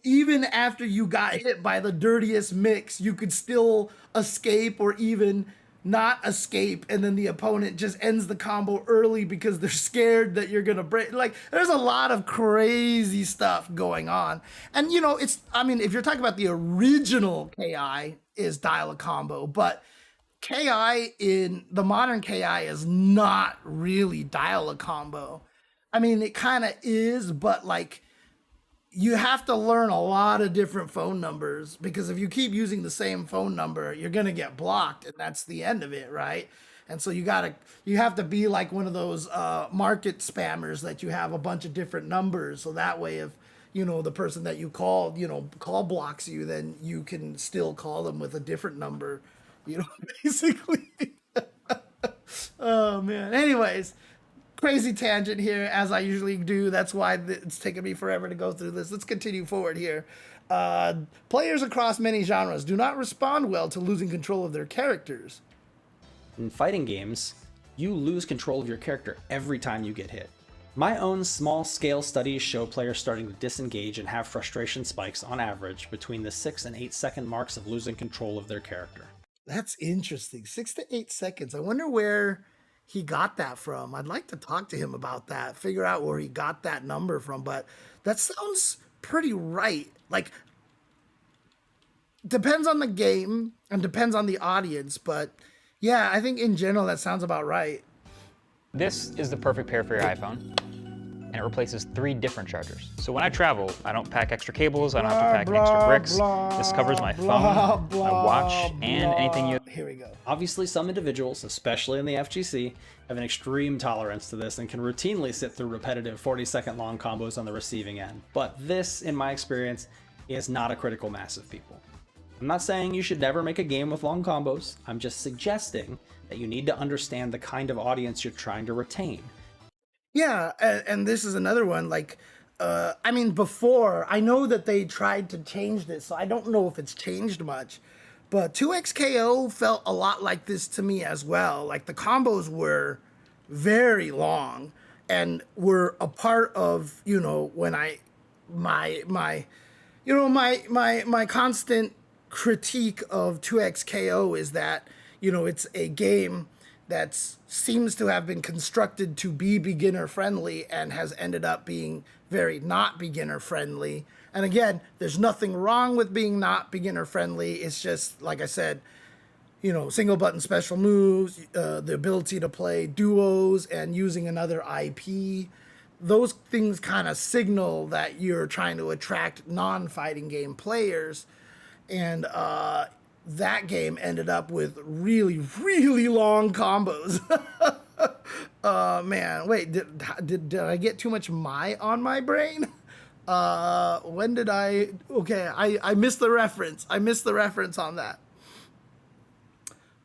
even after you got hit by the dirtiest mix, you could still escape or even not escape, and then the opponent just ends the combo early because they're scared that you're gonna break. Like, there's a lot of crazy stuff going on, and if you're talking about the original KI is dial a combo, but KI in the modern KI is not really dial a combo. I mean, it kind of is, but like you have to learn a lot of different phone numbers because if you keep using the same phone number, you're going to get blocked and that's the end of it, right? And so you have to be like one of those market spammers that you have a bunch of different numbers so that way if the person that you called, call blocks you, then you can still call them with a different number, basically. Oh man. Anyways, crazy tangent here, as I usually do. That's why it's taken me forever to go through this. Let's continue forward here. Players across many genres do not respond well to losing control of their characters. In fighting games, you lose control of your character every time you get hit. My own small-scale studies show players starting to disengage and have frustration spikes on average between the 6 and 8 second marks of losing control of their character. That's interesting. 6 to 8 seconds. I wonder where he got that from. I'd like to talk to him about that, figure out where he got that number from. But that sounds pretty right. Like, depends on the game and depends on the audience, but yeah, I think in general that sounds about right. This is the perfect pair for your iPhone, and it replaces 3 different chargers. So when I travel, I don't pack extra cables, I don't have to pack extra bricks. This covers my phone, my watch, and anything you... Here we go. Obviously, some individuals, especially in the FGC, have an extreme tolerance to this and can routinely sit through repetitive 40-second long combos on the receiving end. But this, in my experience, is not a critical mass of people. I'm not saying you should never make a game with long combos. I'm just suggesting that you need to understand the kind of audience you're trying to retain. Yeah, and this is another one, like, I mean, before, I know that they tried to change this, so I don't know if it's changed much, but 2XKO felt a lot like this to me as well. Like, the combos were very long and were a part of, you know, when my constant critique of 2XKO is that, you know, it's a game that seems to have been constructed to be beginner friendly and has ended up being very not beginner friendly. And again, there's nothing wrong with being not beginner friendly. It's just, like I said, you know, single button special moves, the ability to play duos and using another IP. Those things kind of signal that you're trying to attract non-fighting game players. And that game ended up with really, really long combos. Man, wait, did I get too much on my brain? When did I? Okay, I missed the reference. I missed the reference on that.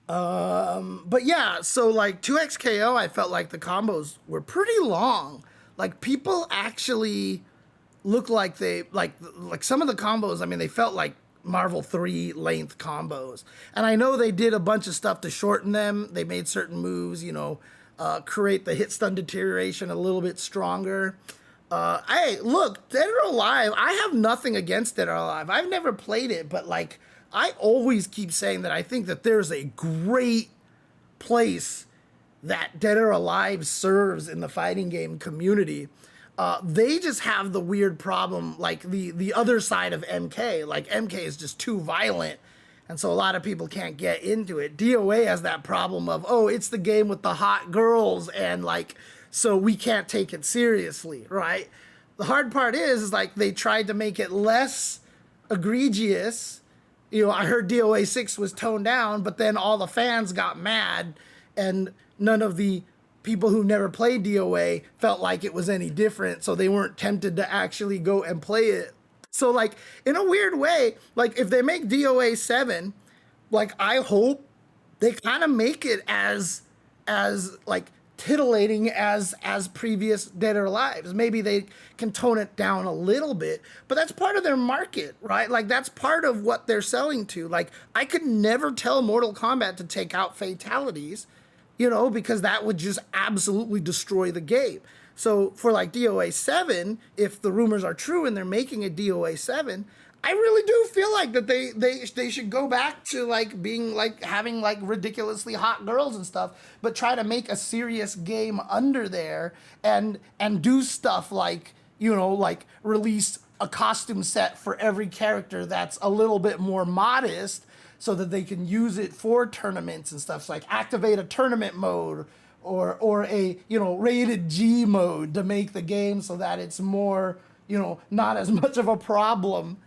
But yeah, so like 2XKO, I felt like the combos were pretty long. Like, people actually look like they like some of the combos. I mean, they felt like Marvel 3 length combos. And I know they did a bunch of stuff to shorten them. They made certain moves, you know, create the hit stun deterioration a little bit stronger. Hey, look, Dead or Alive, I have nothing against Dead or Alive. I've never played it, but like, I always keep saying that I think that there's a great place that Dead or Alive serves in the fighting game community. They just have the weird problem, like the other side of MK. Like, MK is just too violent, and so a lot of people can't get into it. DOA has that problem of, oh, it's the game with the hot girls, and like, so we can't take it seriously, right? The hard part is like, they tried to make it less egregious. You know, I heard DOA 6 was toned down, but then all the fans got mad, and none of the people who never played DOA felt like it was any different, so they weren't tempted to actually go and play it. So like, in a weird way, like, if they make DOA 7, like, I hope they kind of make it as like titillating as previous Dead or Alive. Maybe they can tone it down a little bit, but that's part of their market, right? Like, that's part of what they're selling to. Like, I could never tell Mortal Kombat to take out fatalities, you know, because that would just absolutely destroy the game. So for like DOA 7, if the rumors are true and they're making a DOA 7, I really do feel like that they should go back to like being like having like ridiculously hot girls and stuff, but try to make a serious game under there and do stuff like, you know, like release a costume set for every character that's a little bit more modest, so that they can use it for tournaments and stuff. So like, activate a tournament mode or a, you know, rated G mode to make the game so that it's more, you know, not as much of a problem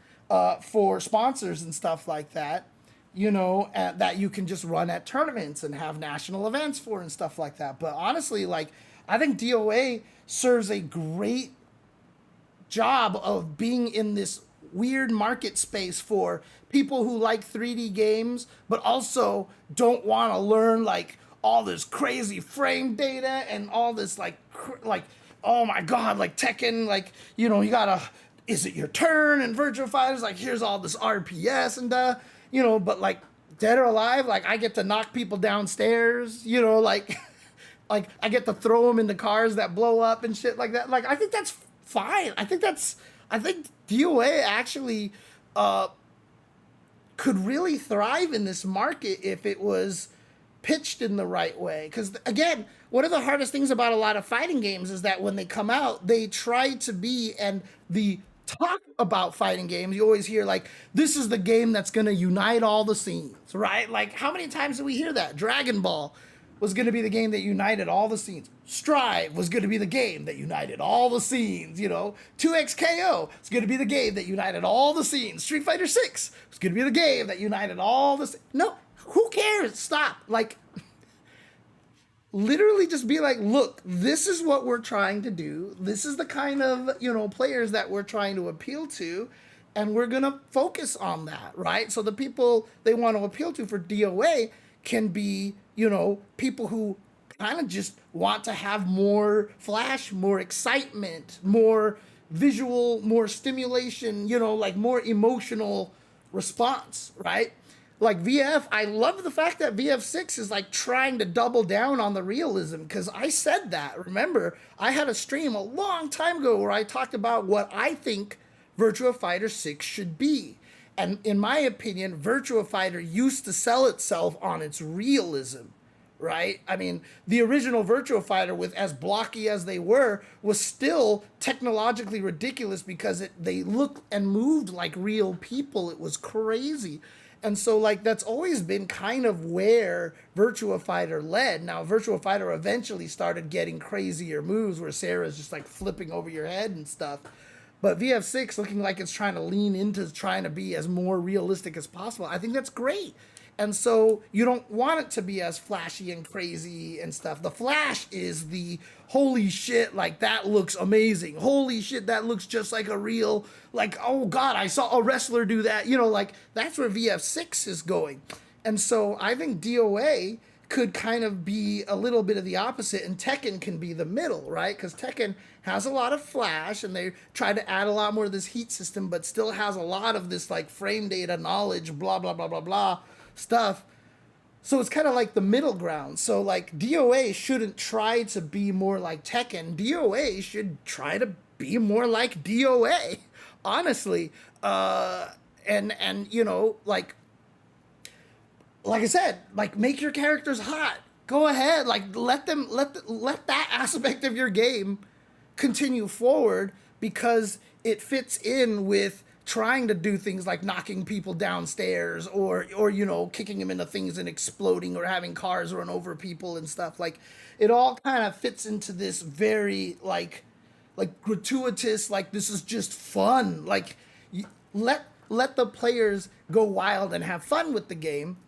for sponsors and stuff like that, you know, that you can just run at tournaments and have national events for and stuff like that. But honestly, like, I think DOA serves a great job of being in this weird market space for people who like 3D games, but also don't want to learn like all this crazy frame data and all this like oh my god, like Tekken, like, you know, you gotta, is it your turn? And Virtua Fighters, like, here's all this RPS and you know, but like Dead or Alive, like, I get to knock people downstairs, you know, like like I get to throw them into cars that blow up and shit like that. Like, I think that's fine. I think DOA actually could really thrive in this market if it was pitched in the right way. Because again, one of the hardest things about a lot of fighting games is that when they come out, they try to be, and the talk about fighting games, you always hear like, this is the game that's going to unite all the scenes, right? Like, how many times do we hear that? Dragon Ball was going to be the game that united all the scenes. Strive was going to be the game that united all the scenes, 2XKO is going to be the game that united all the scenes. Street Fighter 6 was going to be the game that united all the No, who cares? Stop. Like, literally just be like, look, this is what we're trying to do. This is the kind of, players that we're trying to appeal to. And we're going to focus on that, right? So the people they want to appeal to for DOA can be, people who kind of just want to have more flash, more excitement, more visual, more stimulation, like more emotional response, right? Like VF, I love the fact that VF6 is like trying to double down on the realism, because I said that. Remember, I had a stream a long time ago where I talked about what I think Virtua Fighter 6 should be. And in my opinion, Virtua Fighter used to sell itself on its realism, right? I mean, the original Virtua Fighter, with as blocky as they were, was still technologically ridiculous because they looked and moved like real people. It was crazy. And so, like, that's always been kind of where Virtua Fighter led. Now, Virtua Fighter eventually started getting crazier moves where Sarah's just, like, flipping over your head and stuff. But VF6 looking like it's trying to lean into trying to be as more realistic as possible. I think that's great. And so you don't want it to be as flashy and crazy and stuff. The flash is the holy shit, like that looks amazing. Holy shit, that looks just like a real, like, oh God, I saw a wrestler do that. Like that's where VF6 is going. And so I think DOA could kind of be a little bit of the opposite, and Tekken can be the middle, right? Because Tekken has a lot of flash, and they try to add a lot more of this heat system, but still has a lot of this like frame data knowledge, blah, blah, blah, blah, blah stuff. So it's kind of like the middle ground. So like DOA shouldn't try to be more like Tekken. DOA should try to be more like DOA, honestly. And like I said, like make your characters hot. Go ahead, like let that aspect of your game continue forward, because it fits in with trying to do things like knocking people downstairs or kicking them into things and exploding, or having cars run over people and stuff. Like it all kind of fits into this very like gratuitous, like this is just fun. Like let the players go wild and have fun with the game.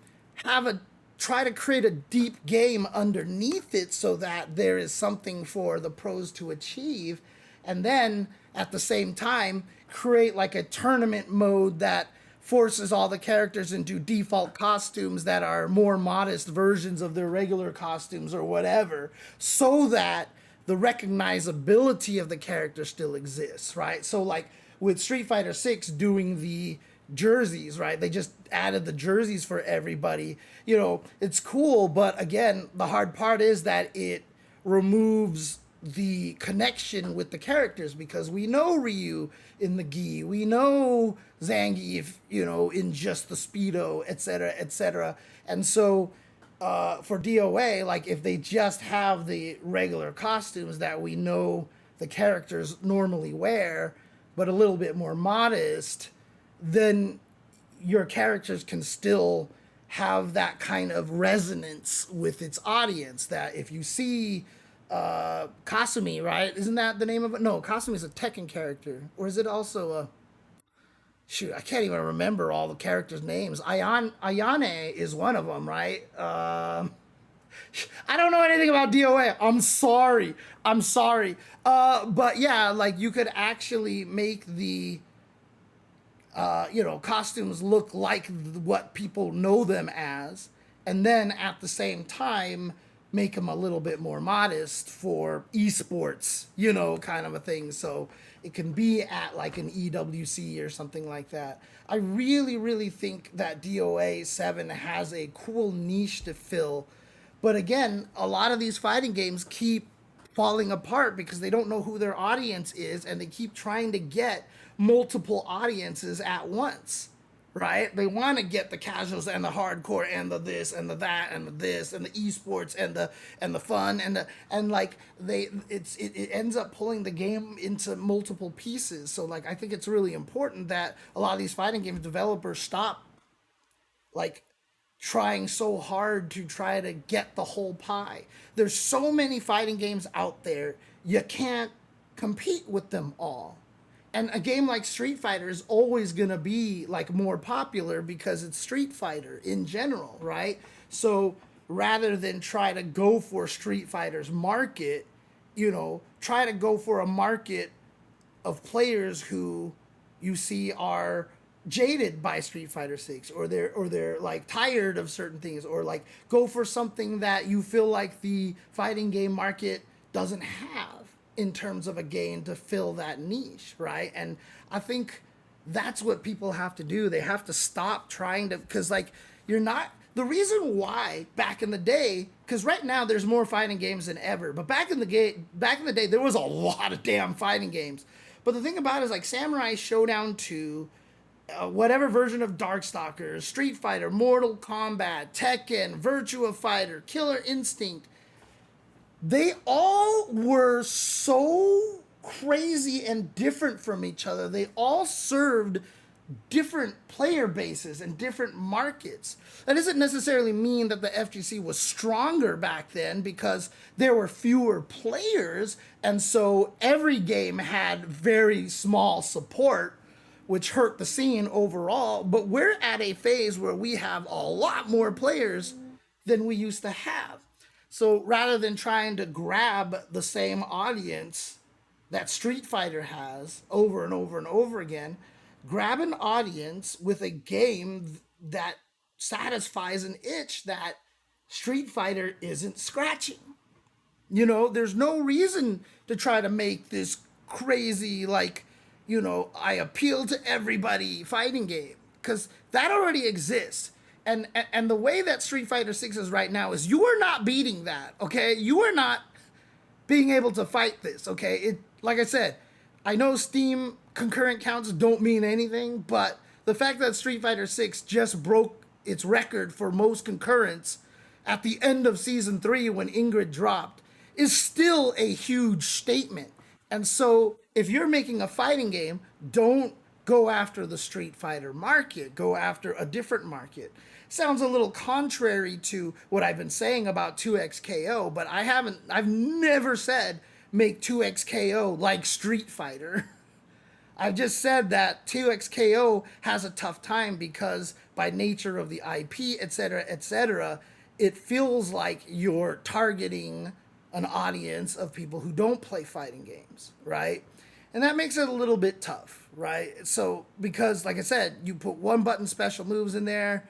Try to create a deep game underneath it so that there is something for the pros to achieve, and then at the same time create like a tournament mode that forces all the characters into default costumes that are more modest versions of their regular costumes or whatever, so that the recognizability of the character still exists, right? So like with Street Fighter 6 doing the jerseys, right? They just added the jerseys for everybody. It's cool, but again, the hard part is that it removes the connection with the characters, because we know Ryu in the gi, we know Zangief, in just the Speedo, etc., etc. And so for DOA, like if they just have the regular costumes that we know the characters normally wear, but a little bit more modest, then your characters can still have that kind of resonance with its audience. That if you see Kasumi, right? Isn't that the name of it? No, Kasumi is a Tekken character. Or is it also a... Shoot, I can't even remember all the characters' names. Ayane is one of them, right? I don't know anything about DOA. I'm sorry. But yeah, like you could actually make the costumes look like what people know them as, and then at the same time make them a little bit more modest for esports, kind of a thing. So it can be at like an EWC or something like that. I really, really think that DOA 7 has a cool niche to fill. But again, a lot of these fighting games keep falling apart because they don't know who their audience is, and they keep trying to get multiple audiences at once, right? They want to get the casuals and the hardcore and the this and the that and the this and the esports and the fun and like it ends up pulling the game into multiple pieces. So like I think it's really important that a lot of these fighting game developers stop like trying so hard to try to get the whole pie. There's so many fighting games out there, you can't compete with them all. And a game like Street Fighter is always going to be like more popular because it's Street Fighter in general, right? So rather than try to go for Street Fighter's market, try to go for a market of players who you see are jaded by Street Fighter 6 or they're like tired of certain things, or like go for something that you feel like the fighting game market doesn't have in terms of a game to fill that niche, right? And I think that's what people have to do. They have to stop trying to, because like you're not, the reason why back in the day, because right now there's more fighting games than ever, but back in the day there was a lot of damn fighting games. But the thing about it is like Samurai Showdown 2, whatever version of Darkstalkers, Street Fighter, Mortal Kombat, Tekken, Virtua Fighter, Killer Instinct, they all were so crazy and different from each other. They all served different player bases and different markets. That doesn't necessarily mean that the FGC was stronger back then because there were fewer players, and so every game had very small support, which hurt the scene overall. But we're at a phase where we have a lot more players than we used to have. So rather than trying to grab the same audience that Street Fighter has over and over and over again, grab an audience with a game that satisfies an itch that Street Fighter isn't scratching. There's no reason to try to make this crazy, like, I appeal to everybody fighting game, because that already exists. And the way that Street Fighter 6 is right now is you are not beating that, okay? You are not being able to fight this, okay? Like I said, I know Steam concurrent counts don't mean anything, but the fact that Street Fighter 6 just broke its record for most concurrents at the end of Season 3 when Ingrid dropped is still a huge statement. And so if you're making a fighting game, don't go after the Street Fighter market. Go after a different market. Sounds a little contrary to what I've been saying about 2XKO, but I've never said make 2XKO like Street Fighter. I've just said that 2XKO has a tough time because by nature of the IP, etc., it feels like you're targeting an audience of people who don't play fighting games, right? And that makes it a little bit tough, right? So, because like I said, you put one button special moves in there,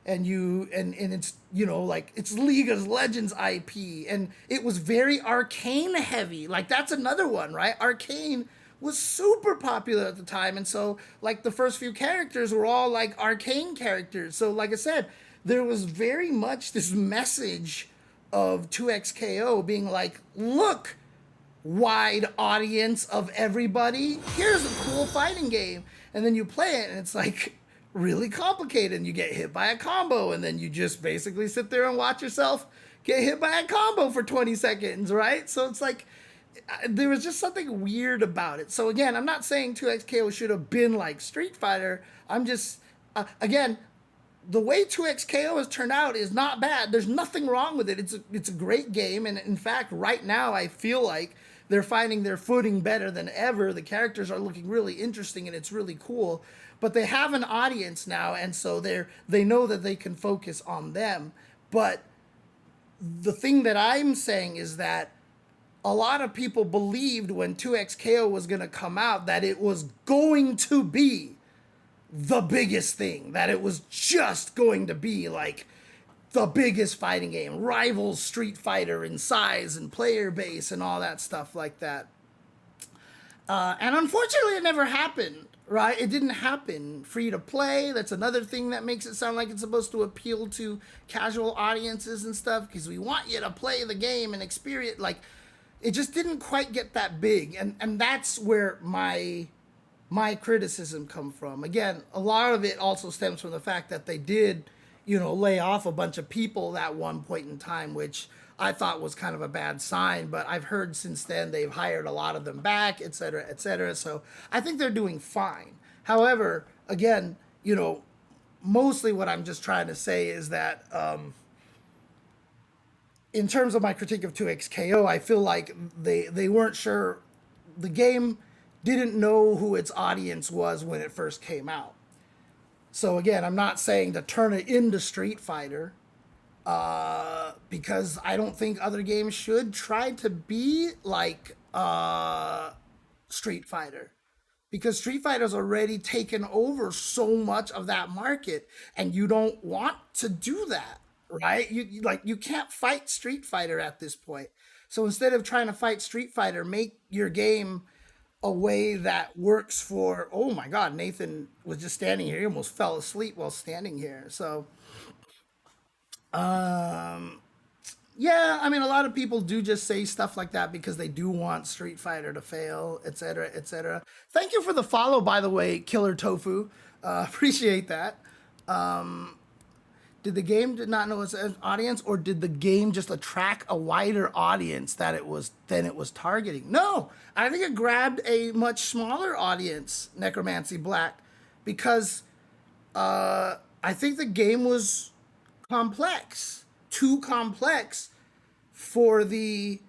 and it's, like it's League of Legends IP, and it was very arcane heavy. Like that's another one, right? Arcane was super popular at the time, and so like the first few characters were all like arcane characters. So like I said, there was very much this message of 2XKO being like, look, wide audience of everybody, here's a cool fighting game. And then you play it and it's like really complicated, and you get hit by a combo, and then you just basically sit there and watch yourself get hit by a combo for 20 seconds, right? So it's like there was just something weird about it. So again, I'm not saying 2XKO should have been like Street Fighter. I'm just again, the way 2XKO has turned out is not bad. There's nothing wrong with it. It's a great game, and in fact, right now I feel like they're finding their footing better than ever. The characters are looking really interesting, and it's really cool. But they have an audience now, and so they know that they can focus on them. But the thing that I'm saying is that a lot of people believed when 2XKO was going to come out that it was going to be the biggest thing, that it was just going to be like the biggest fighting game, rivals Street Fighter in size and player base and all that stuff like that. And unfortunately, it never happened, right? It didn't happen. Free to play, that's another thing that makes it sound like it's supposed to appeal to casual audiences and stuff, because we want you to play the game and experience, like, it just didn't quite get that big. And that's where my my criticism come from. Again, a lot of it also stems from the fact that they did, lay off a bunch of people at one point in time, which I thought was kind of a bad sign. But I've heard since then they've hired a lot of them back, et cetera, et cetera. So I think they're doing fine. However, again, mostly what I'm just trying to say is that in terms of my critique of 2XKO, I feel like they weren't sure. The game didn't know who its audience was when it first came out. So again, I'm not saying to turn it into Street Fighter, because I don't think other games should try to be like Street Fighter. Because Street Fighter's already taken over so much of that market, and you don't want to do that, right? You can't fight Street Fighter at this point. So instead of trying to fight Street Fighter, make your game a way that works for. Oh my God, Nathan was just standing here. He almost fell asleep while standing here. So, yeah, I mean, a lot of people do just say stuff like that because they do want Street Fighter to fail, et cetera, et cetera. Thank you for the follow, by the way, Killer Tofu. Appreciate that. Did the game did not know its audience, or did the game just attract a wider audience than it was targeting? No, I think it grabbed a much smaller audience, Necromancy Black, because I think the game was complex, too complex for the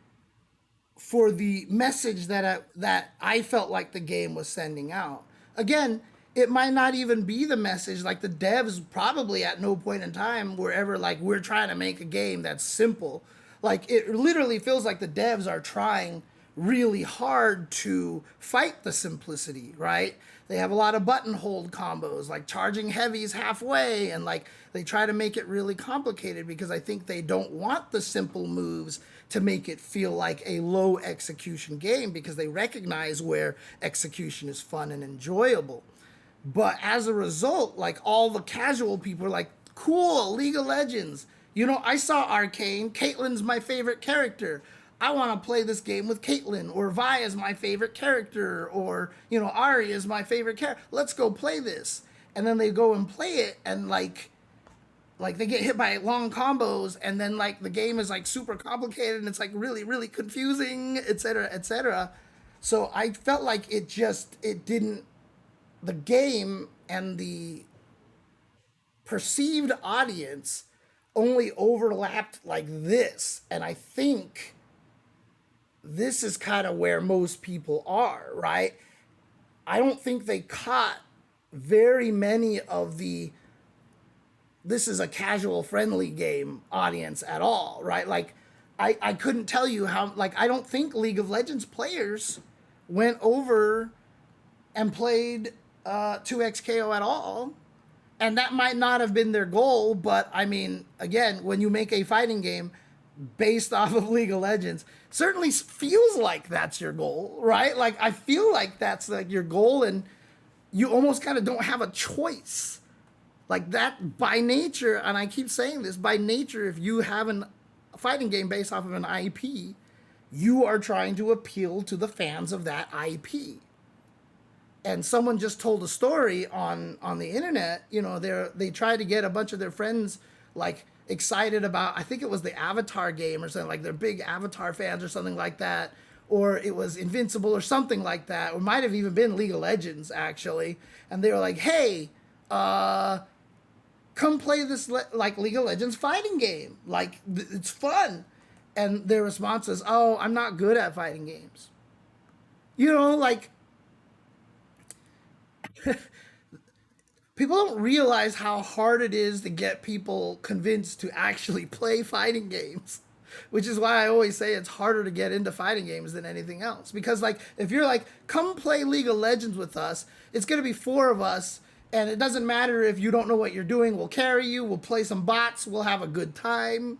message that I felt like the game was sending out. Again, it might not even be the message. Like, the devs probably at no point in time were ever like, we're trying to make a game that's simple. Like, it literally feels like the devs are trying really hard to fight the simplicity, right? They have a lot of button hold combos, like charging heavies halfway, and like they try to make it really complicated because I think they don't want the simple moves to make it feel like a low execution game, because they recognize where execution is fun and enjoyable. But as a result, like, all the casual people are like, cool, League of Legends. I saw Arcane. Caitlyn's my favorite character. I want to play this game with Caitlyn, or Vi is my favorite character, or, Ari is my favorite character. Let's go play this. And then they go and play it, and like they get hit by long combos, and then like the game is like super complicated, and it's like really, really confusing, et cetera, et cetera. So I felt like it didn't, the game and the perceived audience only overlapped like this. And I think this is kind of where most people are, right? I don't think they caught very many of the, this is a casual friendly game audience at all, right? Like, I couldn't tell you how, like, I don't think League of Legends players went over and played 2XKO at all. And that might not have been their goal, but I mean, again, when you make a fighting game based off of League of Legends, certainly feels like that's your goal, right? Like, I feel like that's like your goal, and you almost kind of don't have a choice. Like, that by nature, and I keep saying this, by nature, if you have a fighting game based off of an IP, you are trying to appeal to the fans of that IP. And someone just told a story on the internet. They tried to get a bunch of their friends like excited about, I think it was the Avatar game or something, like they're big Avatar fans or something like that, or it was Invincible or something like that, or might have even been League of Legends actually. And they were like, hey, come play this like League of Legends fighting game. Like, it's fun. And their response is, oh, I'm not good at fighting games. Like, people don't realize how hard it is to get people convinced to actually play fighting games, which is why I always say it's harder to get into fighting games than anything else. Because, like, if you're like, come play League of Legends with us, it's going to be 4 of us, and it doesn't matter if you don't know what you're doing. We'll carry you, we'll play some bots, we'll have a good time.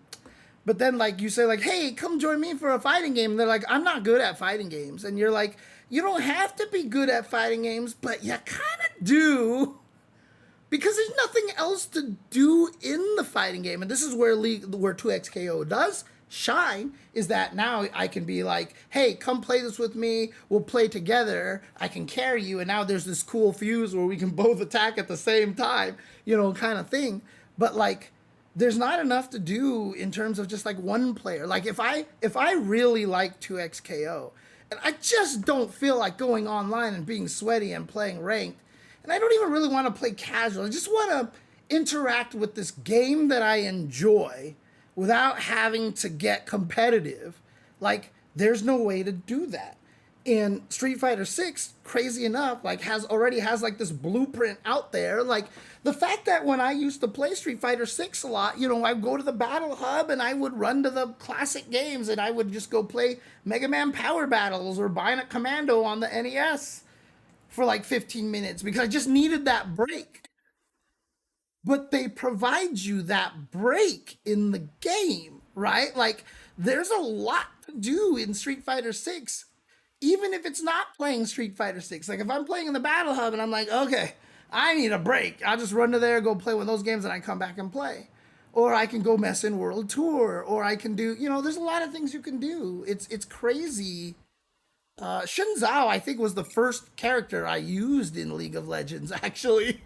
But then, like, you say, like, hey, come join me for a fighting game. And they're like, I'm not good at fighting games. And you're like, you don't have to be good at fighting games, but you kind of do. Because there's nothing else to do in the fighting game. And this is where 2XKO does shine is that now I can be like, hey, come play this with me. We'll play together. I can carry you. And now there's this cool fuse where we can both attack at the same time, kind of thing. But like, there's not enough to do in terms of just like one player. Like if I really like 2xKO and I just don't feel like going online and being sweaty and playing ranked, and I don't even really want to play casual. I just want to interact with this game that I enjoy without having to get competitive. Like there's no way to do that. And Street Fighter 6, crazy enough, like already has like this blueprint out there. Like the fact that when I used to play Street Fighter 6 a lot, I'd go to the Battle Hub and I would run to the classic games and I would just go play Mega Man Power Battles or Bionic Commando on the NES for like 15 minutes because I just needed that break. But they provide you that break in the game, right? Like there's a lot to do in Street Fighter 6, even if it's not playing Street Fighter 6. Like if I'm playing in the Battle Hub and I'm like, okay, I need a break. I'll just run to there, go play one of those games, and I come back and play. Or I can go mess in World Tour, or I can do, there's a lot of things you can do. It's crazy. Shun Zhao, I think, was the first character I used in League of Legends, actually.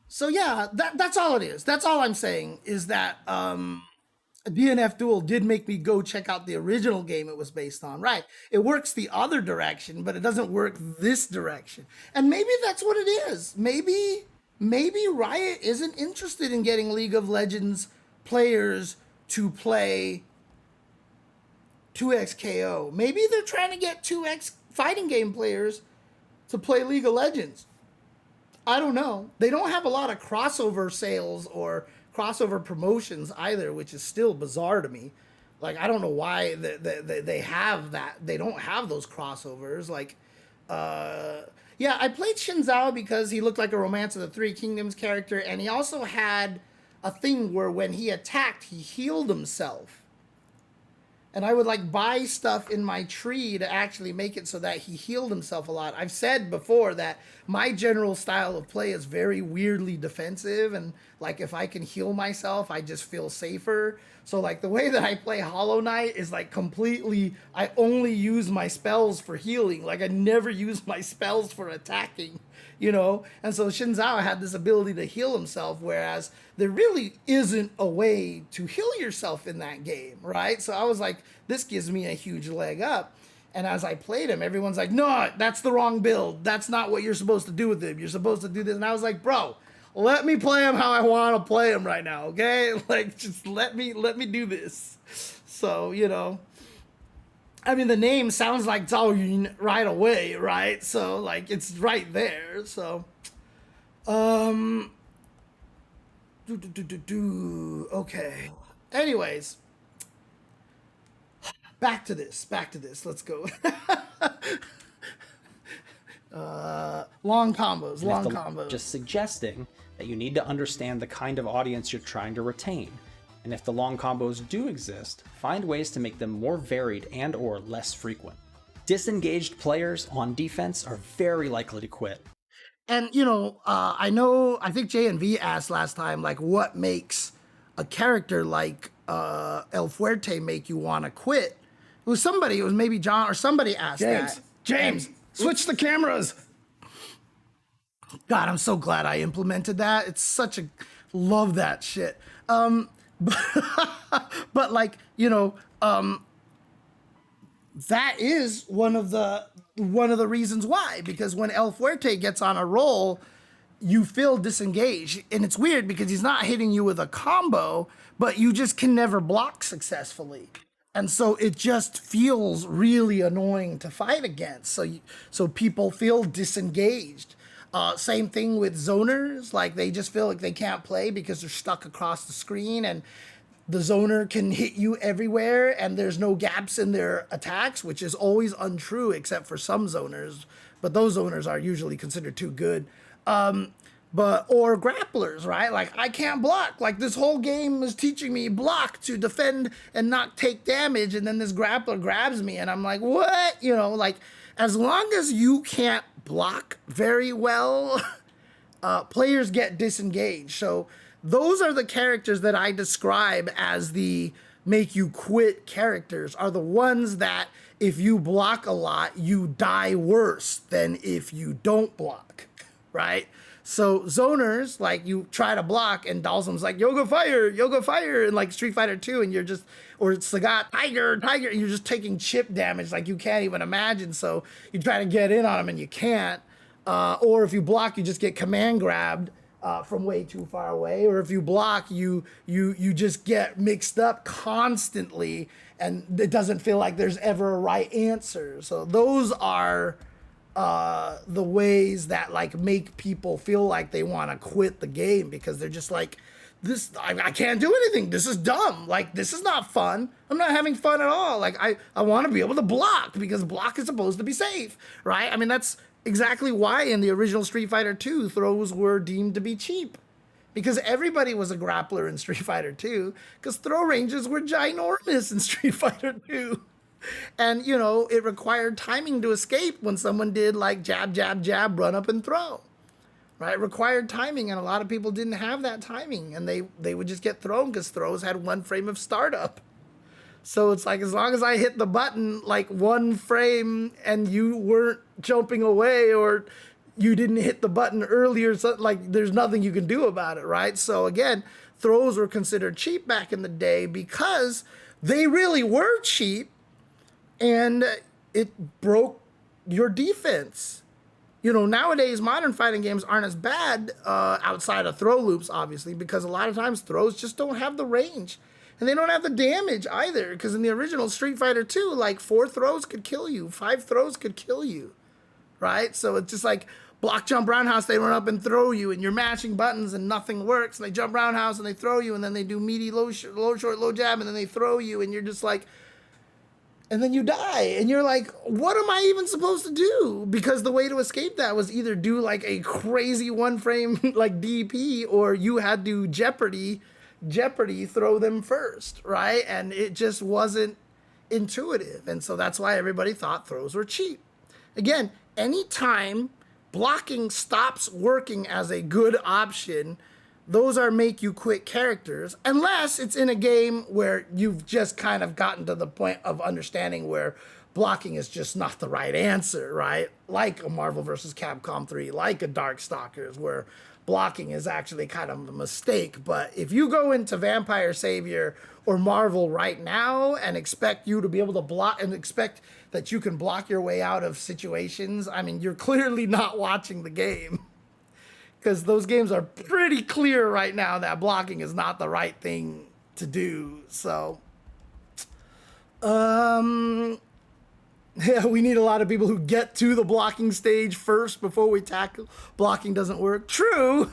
So yeah, that's all it is. That's all I'm saying is that DNF Duel did make me go check out the original game it was based on. Right. It works the other direction, but it doesn't work this direction. And maybe that's what it is. Maybe Riot isn't interested in getting League of Legends players to play 2xKO. Maybe they're trying to get 2x fighting game players to play League of Legends. I don't know. They don't have a lot of crossover sales or crossover promotions either, which is still bizarre to me. Like, I don't know why they have that. They don't have those crossovers. Like, yeah, I played Shin Zhao because he looked like a Romance of the Three Kingdoms character, and he also had a thing where when he attacked, he healed himself. And I would like buy stuff in my tree to actually make it so that he healed himself a lot. I've said before that my general style of play is very weirdly defensive. And like if I can heal myself, I just feel safer. So like the way that I play Hollow Knight is like completely, I only use my spells for healing. Like I never use my spells for attacking, And so Shin Zhao had this ability to heal himself, whereas there really isn't a way to heal yourself in that game, right? So I was like, this gives me a huge leg up. And as I played him, everyone's like, no, that's the wrong build. That's not what you're supposed to do with him. You're supposed to do this. And I was like, bro, let me play him how I want to play him right now, okay? Like, just let me do this. So, I mean, the name sounds like Zhao Yun right away, right? So, like, it's right there. So, okay. Anyways, back to this. Let's go. Long combos. Just suggesting that you need to understand the kind of audience you're trying to retain. And if the long combos do exist, find ways to make them more varied and or less frequent. Disengaged players on defense are very likely to quit. And, I think J and V asked last time, like, what makes a character like El Fuerte make you want to quit? It was maybe John or somebody asked that. James, switch the cameras. God, I'm so glad I implemented that. It's love that shit. But like, that is one of the reasons why, because when El Fuerte gets on a roll, you feel disengaged. And it's weird because he's not hitting you with a combo, but you just can never block successfully. And so it just feels really annoying to fight against. So people feel disengaged. Same thing with zoners. Like they just feel like they can't play because they're stuck across the screen, and the zoner can hit you everywhere and there's no gaps in their attacks, which is always untrue except for some zoners. But those zoners are usually considered too good. Or grapplers, right? Like I can't block. Like this whole game is teaching me block to defend and not take damage. And then this grappler grabs me and I'm like, what? Like as long as you can't block very well, players get disengaged. So those are the characters that I describe as the make you quit characters, are the ones that if you block a lot, you die worse than if you don't block, right? So zoners, like you try to block and Dalsum's like, yoga fire, and like Street Fighter 2, and you're just, or Sagat, tiger, and you're just taking chip damage like you can't even imagine. So you try to get in on him and you can't. Or if you block, you just get command grabbed from way too far away. Or if you block, you just get mixed up constantly, and it doesn't feel like there's ever a right answer. So those are the ways that like make people feel like they want to quit the game, because they're just like, this, I can't do anything. This is dumb. Like, this is not fun. I'm not having fun at all. Like, I want to be able to block, because block is supposed to be safe, right? I mean, that's exactly why in the original Street Fighter 2, throws were deemed to be cheap. Because everybody was a grappler in Street Fighter 2, because throw ranges were ginormous in Street Fighter 2. And, you know, it required timing to escape when someone did like jab, jab, jab, run up and throw. Right? It required timing, and a lot of people didn't have that timing, and they would just get thrown because throws had one frame of startup. So it's like, as long as I hit the button like one frame and you weren't jumping away, or you didn't hit the button earlier, so like there's nothing you can do about it, right? So again, throws were considered cheap back in the day because they really were cheap, and it broke your defense. You know, nowadays, modern fighting games aren't as bad outside of throw loops, obviously, because a lot of times throws just don't have the range. And they don't have the damage either, because in the original Street Fighter 2, like 4 throws could kill you, 5 throws could kill you, right? So it's just like block, jump, roundhouse, they run up and throw you, and you're mashing buttons and nothing works. And they jump roundhouse and they throw you, and then they do meaty, low, short, low jab, and then they throw you, and you're just like, and then you die, and you're like, what am I even supposed to do? Because the way to escape that was either do like a crazy one frame like DP, or you had to Jeopardy throw them first, right? And it just wasn't intuitive. And so that's why everybody thought throws were cheap. Again, anytime blocking stops working as a good option, those are make you quit characters, unless it's in a game where you've just kind of gotten to the point of understanding where blocking is just not the right answer, right? Like a Marvel vs. Capcom 3, like a Darkstalkers, where blocking is actually kind of a mistake. But if you go into Vampire Savior or Marvel right now and expect you to be able to block, and expect that you can block your way out of situations, I mean, you're clearly not watching the game. Because those games are pretty clear right now that blocking is not the right thing to do. So, yeah, we need a lot of people who get to the blocking stage first before we tackle blocking doesn't work. True,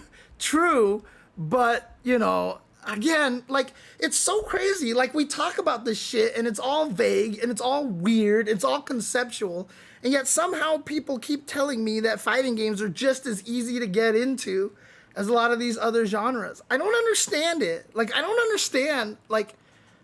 but, you know, again, like, it's so crazy. Like, we talk about this shit, and it's all vague, and it's all weird, it's all conceptual, and yet somehow people keep telling me that fighting games are just as easy to get into as a lot of these other genres. I don't understand it. Like, I don't understand, like,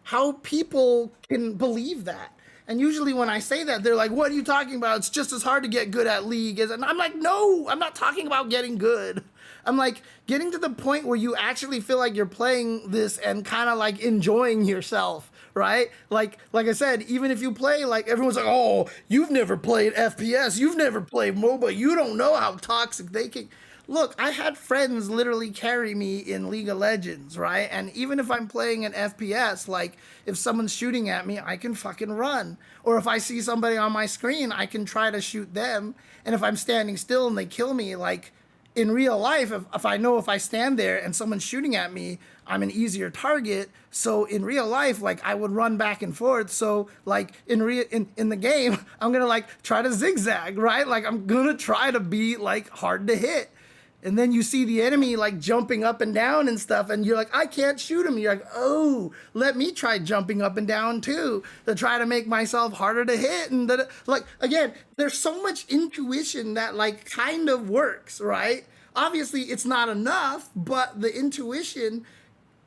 how people can believe that. And usually when I say that, they're like, what are you talking about? It's just as hard to get good at League as... And I'm like, no, I'm not talking about getting good. I'm like, getting to the point where you actually feel like you're playing this and kind of like enjoying yourself, right? Like I said, even if you play, like, everyone's like, oh, you've never played FPS, you've never played MOBA, you don't know how toxic they can... Look, I had friends literally carry me in League of Legends, right? And even if I'm playing an FPS, like, if someone's shooting at me, I can fucking run. Or if I see somebody on my screen, I can try to shoot them. And if I'm standing still and they kill me, like, in real life, if I know if I stand there and someone's shooting at me, I'm an easier target. So in real life, like, I would run back and forth. So like in the game, I'm gonna like try to zigzag, right? Like, I'm gonna try to be like hard to hit. And then you see the enemy like jumping up and down and stuff, and you're like, I can't shoot him. You're like, oh, let me try jumping up and down too, to try to make myself harder to hit. And like, again, there's so much intuition that like kind of works, right? Obviously it's not enough, but the intuition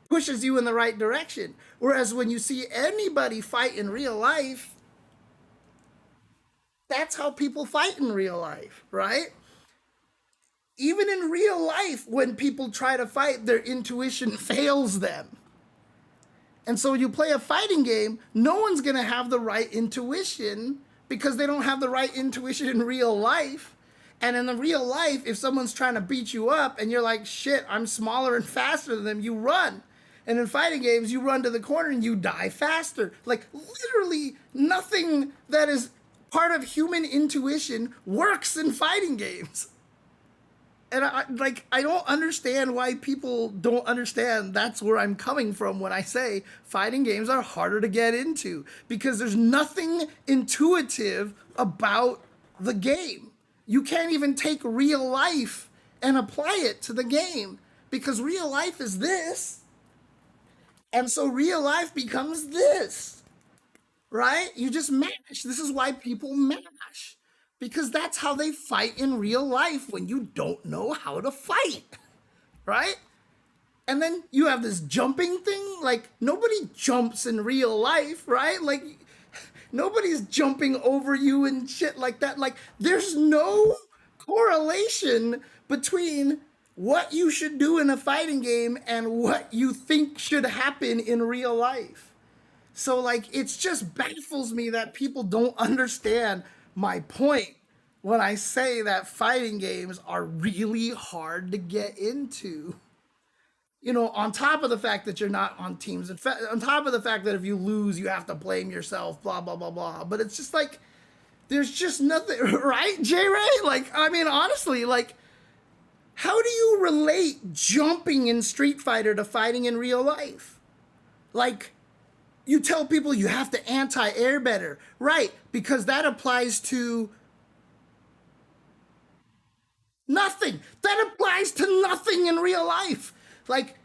pushes you in the right direction. Whereas when you see anybody fight in real life, that's how people fight in real life, right? even in real life, when people try to fight, their intuition fails them. And so when you play a fighting game, no one's going to have the right intuition because they don't have the right intuition in real life. And in the real life, if someone's trying to beat you up and you're like, shit, I'm smaller and faster than them, you run. And in fighting games, you run to the corner and you die faster. Like, literally nothing that is part of human intuition works in fighting games. And I don't understand why people don't understand that's where I'm coming from when I say fighting games are harder to get into, because there's nothing intuitive about the game. You can't even take real life and apply it to the game, because real life is this. And so real life becomes this, right? You just mash. This is why people mash, because that's how they fight in real life when you don't know how to fight, right? And then you have this jumping thing. Like, nobody jumps in real life, right? Like, nobody's jumping over you and shit like that. Like, there's no correlation between what you should do in a fighting game and what you think should happen in real life. So, like, it's just baffles me that people don't understand my point when I say that fighting games are really hard to get into. You know, on top of the fact that you're not on teams, on top of the fact that if you lose, you have to blame yourself, blah, blah, blah, blah. But it's just like, there's just nothing, right, J Ray? Like, I mean, honestly, like, how do you relate jumping in Street Fighter to fighting in real life? Like, you tell people you have to anti-air better, right? Because that applies to nothing. That applies to nothing in real life. Like,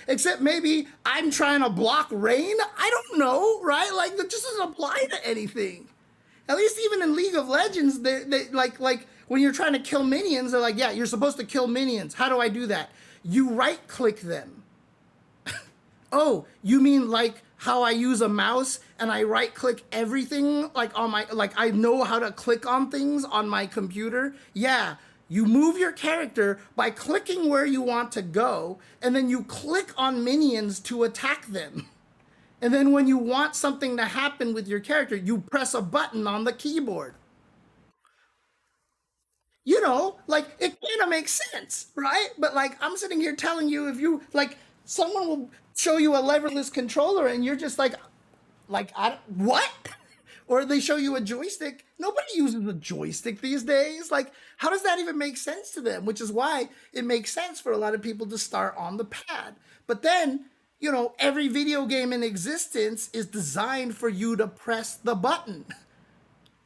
except maybe I'm trying to block rain. I don't know, right? Like, that just doesn't apply to anything. At least even in League of Legends, they like when you're trying to kill minions, they're like, yeah, you're supposed to kill minions. How do I do that? You right click them. Oh, you mean like how I use a mouse and I right click everything like on my, like I know how to click on things on my computer? Yeah. You move your character by clicking where you want to go, and then you click on minions to attack them. And then when you want something to happen with your character, you press a button on the keyboard. You know, like, it kind of makes sense, right? But like, I'm sitting here telling you, if you like, someone will show you a leverless controller and you're just like, what? Or they show you a joystick. Nobody uses a joystick these days. Like, how does that even make sense to them? Which is why it makes sense for a lot of people to start on the pad. But then, you know, every video game in existence is designed for you to press the button,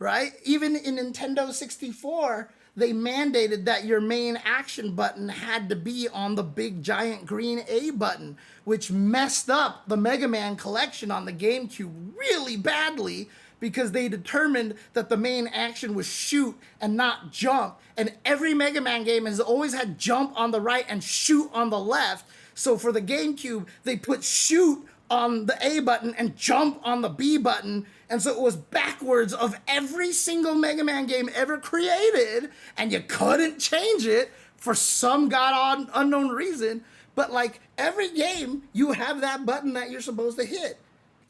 right? Even in Nintendo 64, they mandated that your main action button had to be on the big giant green A button, which messed up the Mega Man collection on the GameCube really badly, because they determined that the main action was shoot and not jump. And every Mega Man game has always had jump on the right and shoot on the left. So for the GameCube, they put shoot on the A button and jump on the B button. And so it was backwards of every single Mega Man game ever created. And you couldn't change it for some god unknown reason. But like, every game, you have that button that you're supposed to hit.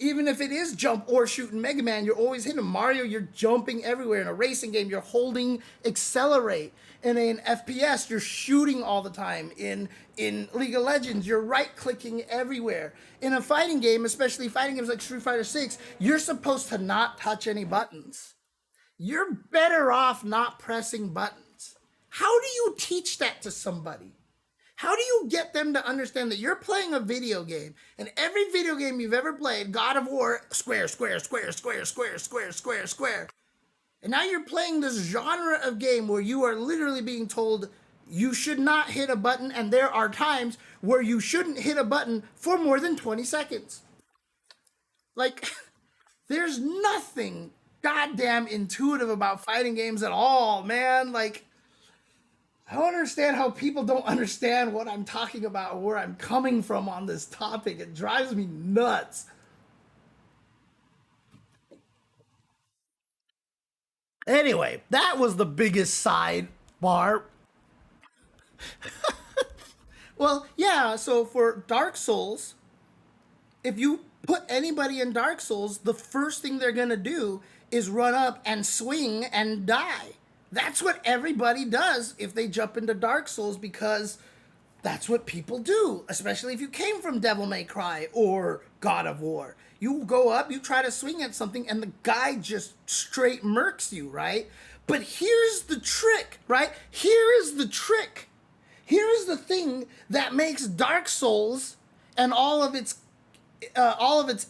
Even if it is jump or shoot in Mega Man, you're always hitting. Mario, you're jumping everywhere. In a racing game, you're holding accelerate. In an FPS, you're shooting all the time. In League of Legends, you're right-clicking everywhere. In a fighting game, especially fighting games like Street Fighter 6, you're supposed to not touch any buttons. You're better off not pressing buttons. How do you teach that to somebody? How do you get them to understand that you're playing a video game, and every video game you've ever played, God of War, square, square, square, square, square, square, square, square. And now you're playing this genre of game where you are literally being told you should not hit a button, and there are times where you shouldn't hit a button for more than 20 seconds. Like, there's nothing goddamn intuitive about fighting games at all, man. Like, I don't understand how people don't understand what I'm talking about, where I'm coming from on this topic. It drives me nuts. Anyway, that was the biggest sidebar. Well, yeah, so for Dark Souls, if you put anybody in Dark Souls, the first thing they're gonna do is run up and swing and die. That's what everybody does if they jump into Dark Souls because that's what people do, especially if you came from Devil May Cry or God of War. You go up, you try to swing at something, and the guy just straight murks you, right? But here's the trick, right? Here is the trick. Here is the thing that makes Dark Souls and all of its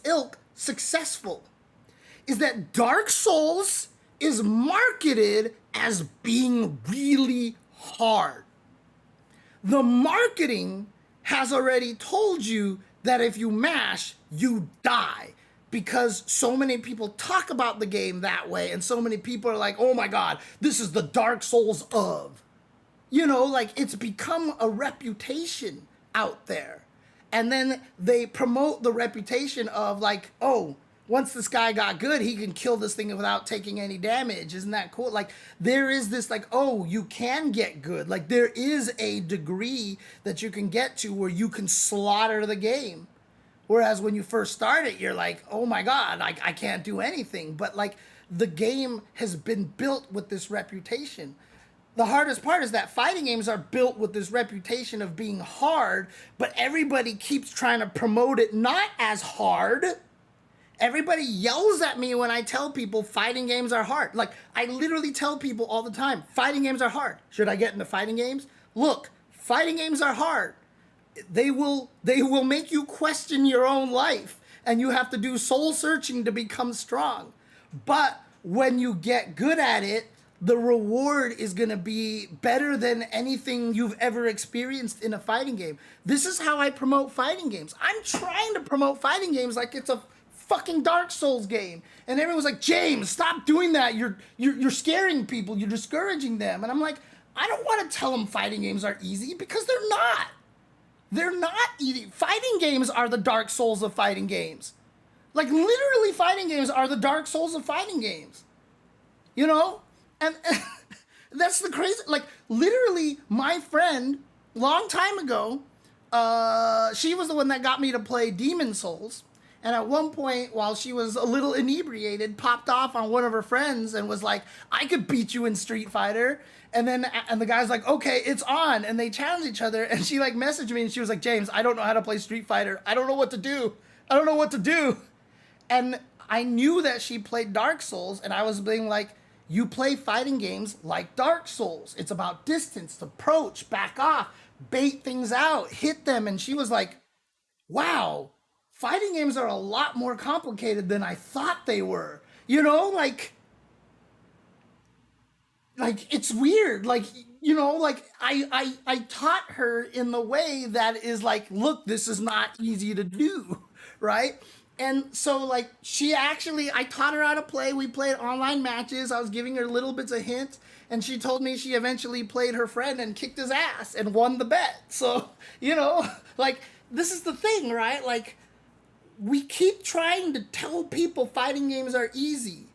ilk successful is that Dark Souls is marketed as being really hard. The marketing has already told you that if you mash, you die. Because so many people talk about the game that way, and so many people are like, oh my god, this is the Dark Souls of. You know, like it's become a reputation out there. And then they promote the reputation of like, oh, once this guy got good, he can kill this thing without taking any damage. Isn't that cool? Like there is this like, oh, you can get good. Like there is a degree that you can get to where you can slaughter the game. Whereas when you first start it, you're like, oh my God, I can't do anything. But like the game has been built with this reputation. The hardest part is that fighting games are built with this reputation of being hard, but everybody keeps trying to promote it not as hard. Everybody yells at me when I tell people fighting games are hard. Like, I literally tell people all the time, fighting games are hard. Should I get into fighting games? Look, fighting games are hard. They will make you question your own life, and you have to do soul searching to become strong. But when you get good at it, the reward is going to be better than anything you've ever experienced in a fighting game. This is how I promote fighting games. I'm trying to promote fighting games like it's a fucking Dark Souls game. And everyone's like, James, stop doing that. You're scaring people. You're discouraging them. And I'm like, I don't want to tell them fighting games are easy because they're not. They're not easy. Fighting games are the Dark Souls of fighting games. Like literally fighting games are the Dark Souls of fighting games. You know? And that's the crazy, like literally my friend long time ago, she was the one that got me to play Demon Souls. And at one point, while she was a little inebriated, popped off on one of her friends and was like, I could beat you in Street Fighter. And the guy's like, okay, it's on. And they challenged each other. And she like messaged me and she was like, James, I don't know how to play Street Fighter. I don't know what to do. I don't know what to do. And I knew that she played Dark Souls. And I was being like, you play fighting games like Dark Souls. It's about distance, approach, back off, bait things out, hit them. And she was like, wow, fighting games are a lot more complicated than I thought they were. You know, like it's weird. Like, you know, like I taught her in the way that is like, look, this is not easy to do, right? And so, like, I taught her how to play. We played online matches. I was giving her little bits of hints. And she told me she eventually played her friend and kicked his ass and won the bet. So, you know, like, this is the thing, right? Like, we keep trying to tell people fighting games are easy.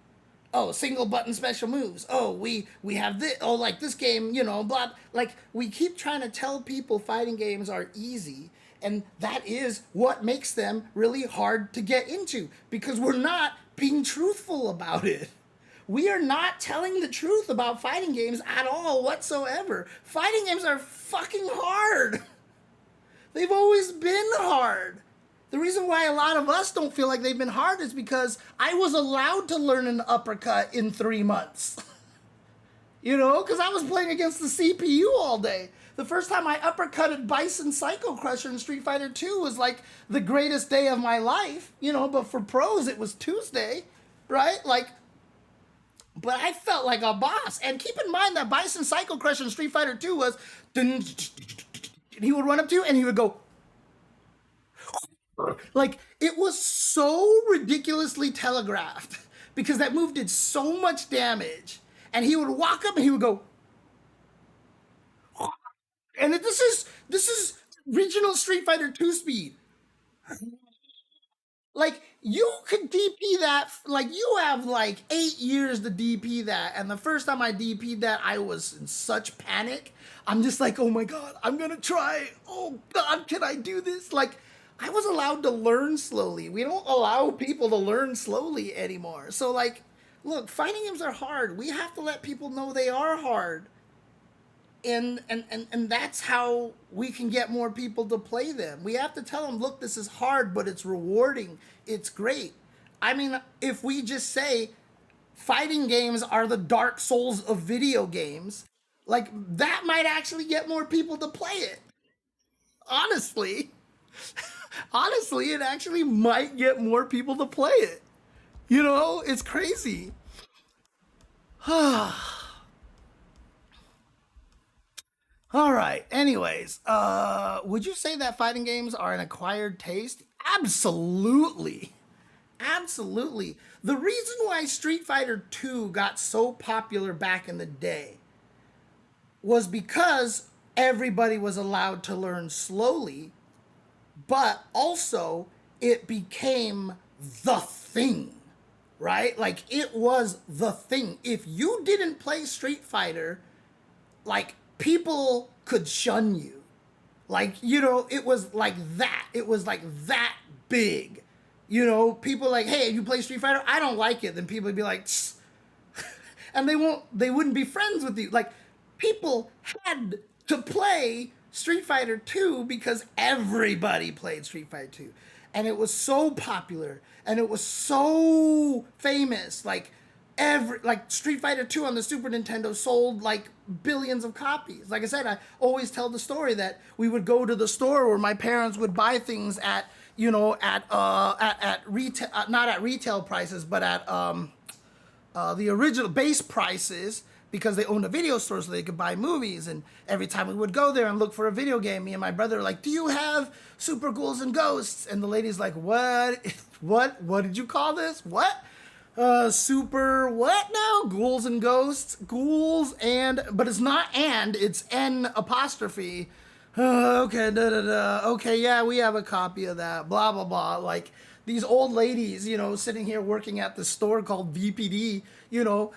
Oh, single button special moves. Oh, we have this. Oh, like this game, you know, blah. Like, we keep trying to tell people fighting games are easy. And that is what makes them really hard to get into because we're not being truthful about it. We are not telling the truth about fighting games at all whatsoever. Fighting games are fucking hard. They've always been hard. The reason why a lot of us don't feel like they've been hard is because I was allowed to learn an uppercut in 3 months. You know, because I was playing against the CPU all day. The first time I uppercutted Bison Psycho Crusher in Street Fighter 2 was like the greatest day of my life, you know, but for pros it was Tuesday, right? Like, but I felt like a boss. And keep in mind that Bison Psycho Crusher in Street Fighter 2 was, he would run up to you and he would go, like, it was so ridiculously telegraphed because that move did so much damage. And he would walk up and he would go, and this is regional Street Fighter 2 speed. Like, You could DP that, like, you have like 8 years to DP that. And the first time I DP'd that, I was in such panic. I'm just like, oh my God, I'm gonna try. Oh God, can I do this? Like, I was allowed to learn slowly. We don't allow people to learn slowly anymore. So, like, look, fighting games are hard. We have to let people know they are hard. And that's how we can get more people to play them. We have to tell them, look, this is hard, but it's rewarding. It's great. I mean, if we just say fighting games are the Dark Souls of video games, like, that might actually get more people to play it. Honestly. Honestly, it actually might get more people to play it. You know, it's crazy. All right. Anyways, would you say that fighting games are an acquired taste? Absolutely. Absolutely. The reason why Street Fighter 2 got so popular back in the day was because everybody was allowed to learn slowly, but also it became the thing, right? Like, it was the thing. If you didn't play Street Fighter, like, people could shun you. Like, you know, it was like that. It was like that big. You know, people like, hey, you play Street Fighter? I don't like it. Then people would be like, tss. And they wouldn't be friends with you. Like, people had to play Street Fighter 2 because everybody played Street Fighter 2. And it was so popular and it was so famous. Like Street Fighter 2 on the Super Nintendo sold like billions of copies. Like I said, I always tell the story that we would go to the store where my parents would buy things at, you know, at retail, not at retail prices, but at the original base prices, because they owned a video store so they could buy movies. And every time we would go there and look for a video game, me and my brother were like, do you have Super Ghouls and Ghosts? And the lady's like, what? What did you call this? What? Super what now? Ghouls and Ghosts? Ghouls and, but it's not and, it's N apostrophe. Okay, da da da. Okay, yeah, we have a copy of that. Blah, blah, blah. Like, these old ladies, you know, sitting here working at the store called VPD, you know,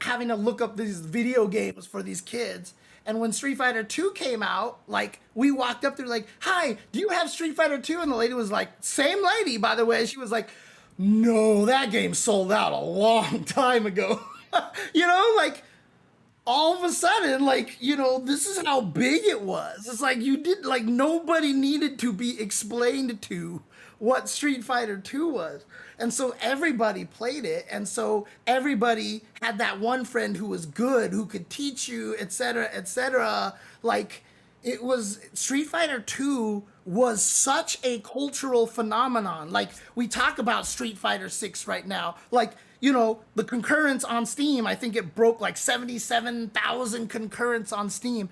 having to look up these video games for these kids. And when Street Fighter 2 came out, like, we walked up there like, hi, do you have Street Fighter 2? And the lady was like, same lady, by the way. She was like, no, that game sold out a long time ago. You know, like, all of a sudden, like, you know, this is how big it was. It's like like, nobody needed to be explained to what Street Fighter 2 was. And so everybody played it. And so everybody had that one friend who was good, who could teach you, etc., etc. Like, it was, Street Fighter 2 was such a cultural phenomenon. Like, we talk about Street Fighter 6 right now. Like, you know, the concurrence on Steam, I think it broke like 77,000 concurrence on Steam.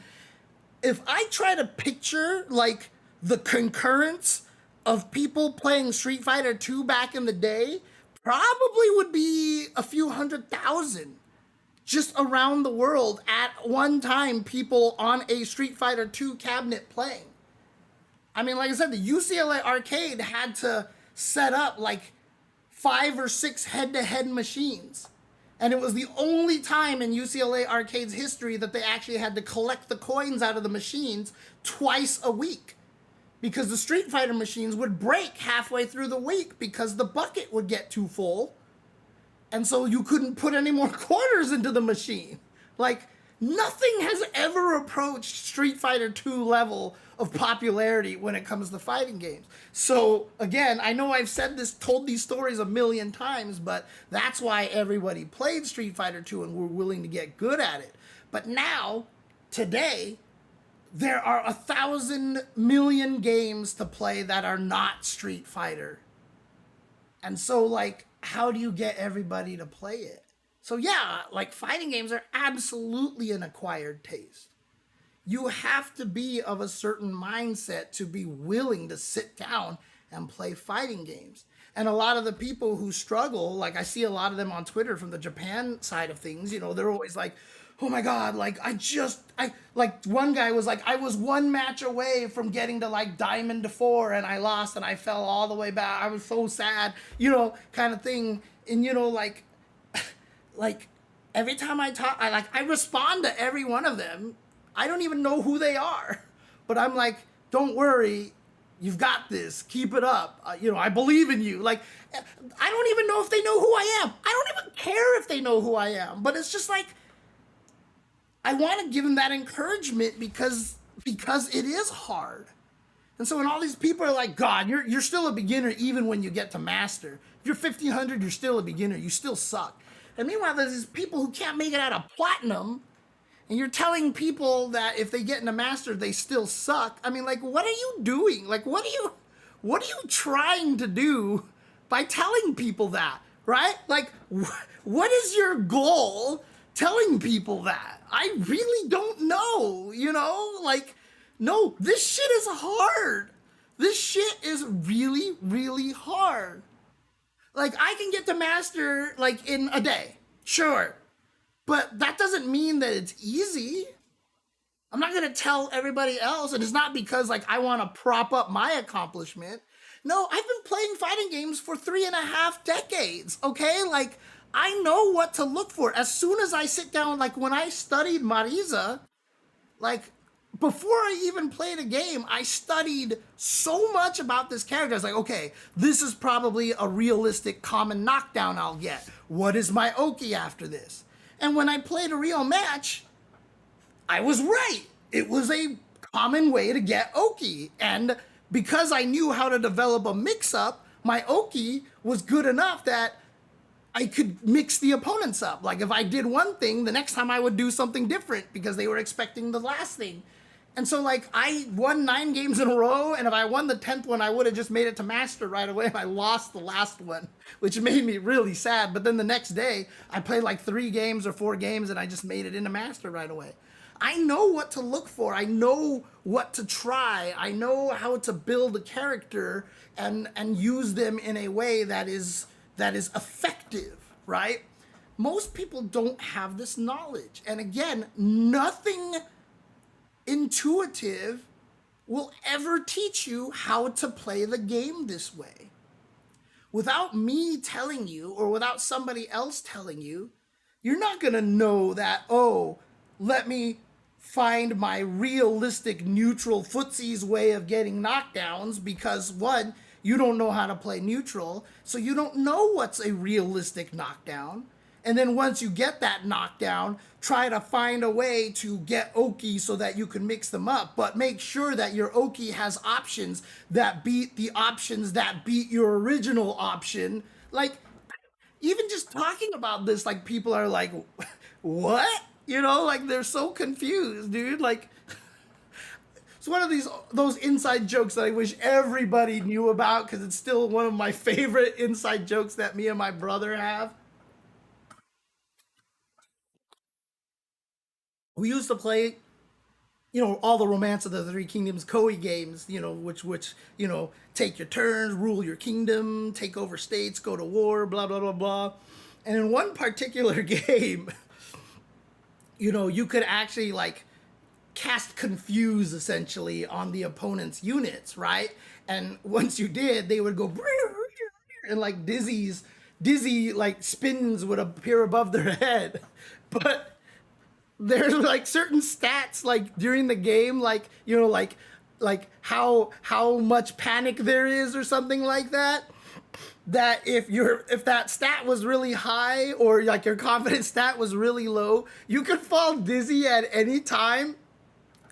If I try to picture like the concurrence of people playing Street Fighter 2 back in the day, probably would be a few 100,000 just around the world at one time, people on a Street Fighter 2 cabinet playing. I mean, like I said, the UCLA arcade had to set up like 5 or 6 head-to-head machines. And it was the only time in UCLA arcade's history that they actually had to collect the coins out of the machines twice a week. Because the Street Fighter machines would break halfway through the week because the bucket would get too full. And so you couldn't put any more quarters into the machine. Like, nothing has ever approached Street Fighter 2 level of popularity when it comes to fighting games. So, again, I know I've said this, told these stories a million times, but that's why everybody played Street Fighter 2 and were willing to get good at it. But now, today, there are 1,000 million games to play that are not Street Fighter. And so, like, how do you get everybody to play it? So yeah, like, fighting games are absolutely an acquired taste. You have to be of a certain mindset to be willing to sit down and play fighting games. And a lot of the people who struggle, like, I see a lot of them on Twitter from the Japan side of things, you know, they're always like, oh my god, like I like one guy was like, I was one match away from getting to like Diamond to 4 and I lost and I fell all the way back. I was so sad, kind of thing. And like every time I talk, I respond to every one of them. I don't even know who they are, but I'm like, don't worry, you've got this. Keep it up. I believe in you. Like, I don't even know if they know who I am. I don't even care if they know who I am. But it's just like, I want to give them that encouragement because it is hard. And so when all these people are like, God, you're still a beginner even when you get to master. If you're 1500, you're still a beginner. You still suck. And meanwhile, there's these people who can't make it out of platinum. And you're telling people that if they get into master, they still suck. I mean, like, what are you doing? Like, what are you trying to do by telling people that, right? Like, what is your goal telling people that? I really don't know, Like, no, this shit is hard. This shit is really, really hard. Like, I can get to master, like, in a day. Sure. But that doesn't mean that it's easy. I'm not going to tell everybody else, and it's not because, like, I want to prop up my accomplishment. No, I've been playing fighting games for 3.5 decades, okay? Like, I know what to look for. As soon as I sit down, like, when I studied Marisa, like, before I even played a game, I studied so much about this character. I was like, okay, this is probably a realistic common knockdown I'll get. What is my Oki after this? And when I played a real match, I was right. It was a common way to get Oki. And because I knew how to develop a mix-up, my Oki was good enough that I could mix the opponents up. Like, if I did one thing, the next time I would do something different because they were expecting the last thing. And so, like, I won 9 games in a row, and if I won the 10th one, I would have just made it to master right away, and I lost the last one, which made me really sad. But then the next day, I played like 3 games or 4 games, and I just made it into master right away. I know what to look for. I know what to try. I know how to build a character and use them in a way that is effective, right? Most people don't have this knowledge. And again, nothing intuitive will ever teach you how to play the game this way. Without me telling you or without somebody else telling you, you're not going to know that, oh, let me find my realistic neutral footsies way of getting knockdowns because, one, you don't know how to play neutral, so you don't know what's a realistic knockdown. And then once you get that knockdown, try to find a way to get Oki so that you can mix them up. But make sure that your Oki has options that beat the options that beat your original option. Like, even just talking about this, like, people are like, what? Like, they're so confused, dude. Like, it's one of those inside jokes that I wish everybody knew about because it's still one of my favorite inside jokes that me and my brother have. We used to play, all the Romance of the Three Kingdoms Koei games, which, take your turns, rule your kingdom, take over states, go to war, blah, blah, blah, blah. And in one particular game, you could actually, like, cast Confuse, essentially, on the opponent's units, right? And once you did, they would go, and, like, dizzy, like, spins would appear above their head. But there's like certain stats like during the game, like like how much panic there is or something like that, that if that stat was really high or like your confidence stat was really low, you could fall dizzy at any time.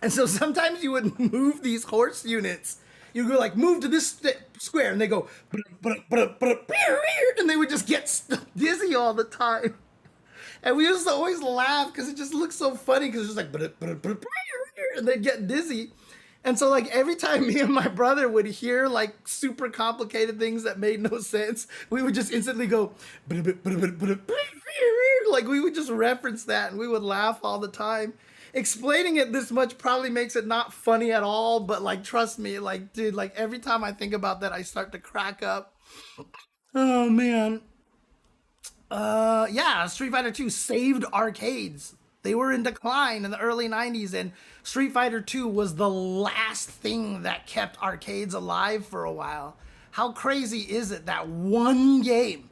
And so sometimes you would move these horse units. You go like, move to this square, and they go and they would just get dizzy all the time. And we used to always laugh because it just looked so funny because it's just like, and they'd get dizzy. And so, like, every time me and my brother would hear, like, super complicated things that made no sense, we would just instantly go, like, we would just reference that and we would laugh all the time. Explaining it this much probably makes it not funny at all, but, like, trust me, like, dude, like, every time I think about that, I start to crack up. Oh, man. Yeah, Street Fighter 2 saved arcades. They were in decline in the early 90s, and Street Fighter 2 was the last thing that kept arcades alive for a while. How crazy is it that one game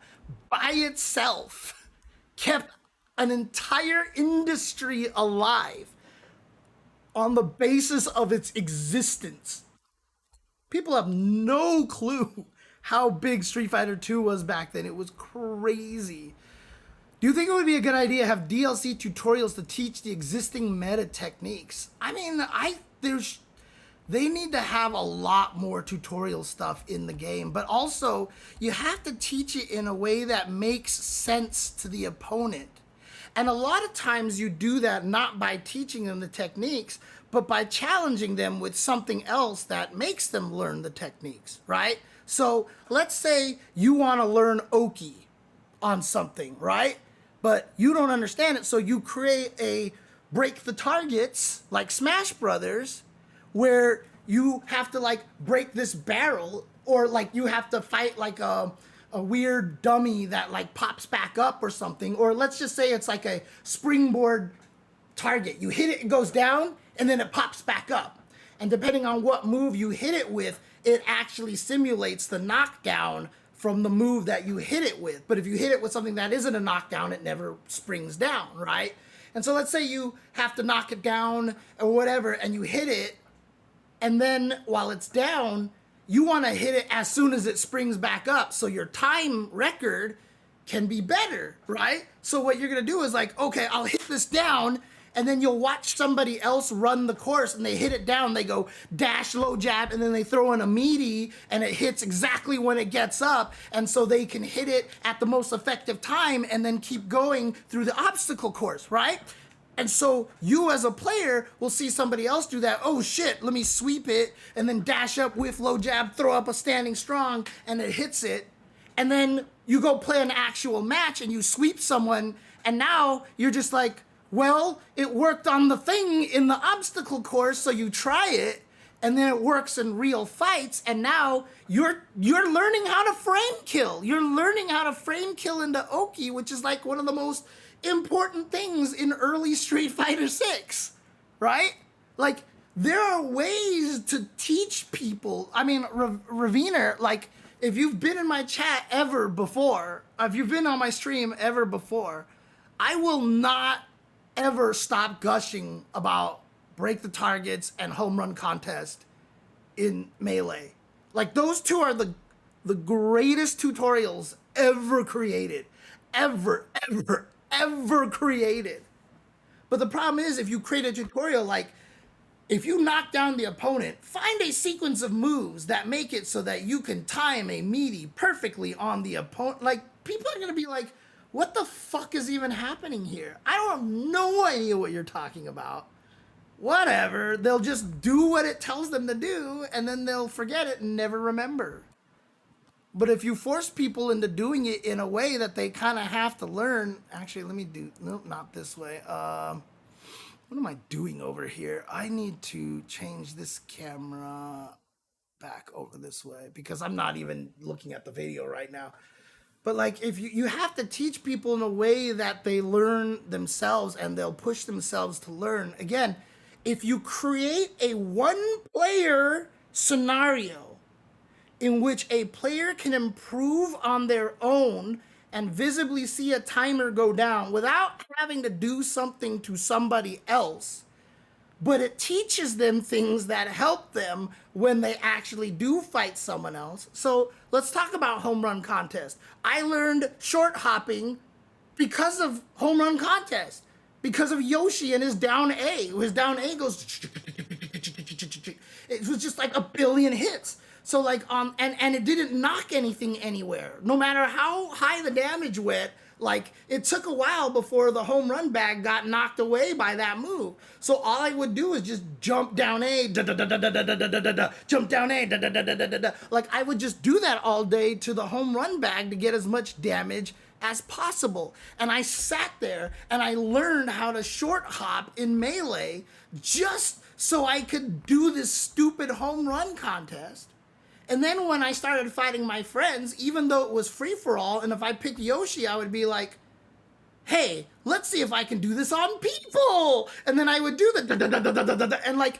by itself kept an entire industry alive on the basis of its existence? People have no clue how big Street Fighter 2 was back then. It was crazy. Do you think it would be a good idea to have DLC tutorials to teach the existing meta techniques? I mean, they need to have a lot more tutorial stuff in the game, but also you have to teach it in a way that makes sense to the opponent. And a lot of times you do that not by teaching them the techniques, but by challenging them with something else that makes them learn the techniques, right? So let's say you want to learn Oki on something, right? But you don't understand it, so you create a break the targets like Smash Brothers, where you have to like break this barrel, or like you have to fight like a weird dummy that like pops back up or something. Or let's just say it's like a springboard target. You hit it, it goes down, and then it pops back up. And depending on what move you hit it with, it actually simulates the knockdown from the move that you hit it with. But if you hit it with something that isn't a knockdown, it never springs down, right? And so let's say you have to knock it down or whatever, and you hit it, and then while it's down, you want to hit it as soon as it springs back up, so your time record can be better, right? So what you're gonna do is like, okay, I'll hit this down, and then you'll watch somebody else run the course, and they hit it down, they go dash, low jab, and then they throw in a meaty, and it hits exactly when it gets up, and so they can hit it at the most effective time, and then keep going through the obstacle course, right? And so you as a player will see somebody else do that. Oh shit, let me sweep it, and then dash up with low jab, throw up a standing strong, and it hits it. And then you go play an actual match, and you sweep someone, and now you're just like, well, it worked on the thing in the obstacle course, so you try it, and then it works in real fights, and now you're learning how to frame kill. You're learning how to frame kill into Oki, which is like one of the most important things in early Street Fighter 6, right? Like, there are ways to teach people. I mean, Raviner, like, if you've been in my chat ever before, if you've been on my stream ever before, I will not ever stop gushing about break the targets and home run contest in Melee. Like, those two are the greatest tutorials ever created. Ever created. But the problem is, if you create a tutorial, like, if you knock down the opponent, find a sequence of moves that make it so that you can time a meaty perfectly on the opponent. Like, people are gonna be like, what the fuck is even happening here? I don't have no idea what you're talking about. Whatever, they'll just do what it tells them to do, and then they'll forget it and never remember. But if you force people into doing it in a way that they kind of have to learn, actually, let me do, nope, not this way. What am I doing over here? I need to change this camera back over this way because I'm not even looking at the video right now. But like, if you have to teach people in a way that they learn themselves and they'll push themselves to learn. Again, if you create a one-player scenario in which a player can improve on their own and visibly see a timer go down without having to do something to somebody else, but it teaches them things that help them when they actually do fight someone else. So let's talk about home run contest. I learned short hopping because of home run contest, because of Yoshi and his down A. His down A goes, it was just like a billion hits. So like, and it didn't knock anything anywhere. No matter how high the damage went, like, it took a while before the home run bag got knocked away by that move. So all I would do is just jump down A, jump down A, Like, I would just do that all day to the home run bag to get as much damage as possible. And I sat there and I learned how to short hop in Melee just so I could do this stupid home run contest. And then when I started fighting my friends, even though it was free for all, and if I picked Yoshi, I would be like, hey, let's see if I can do this on people. And then I would do the and like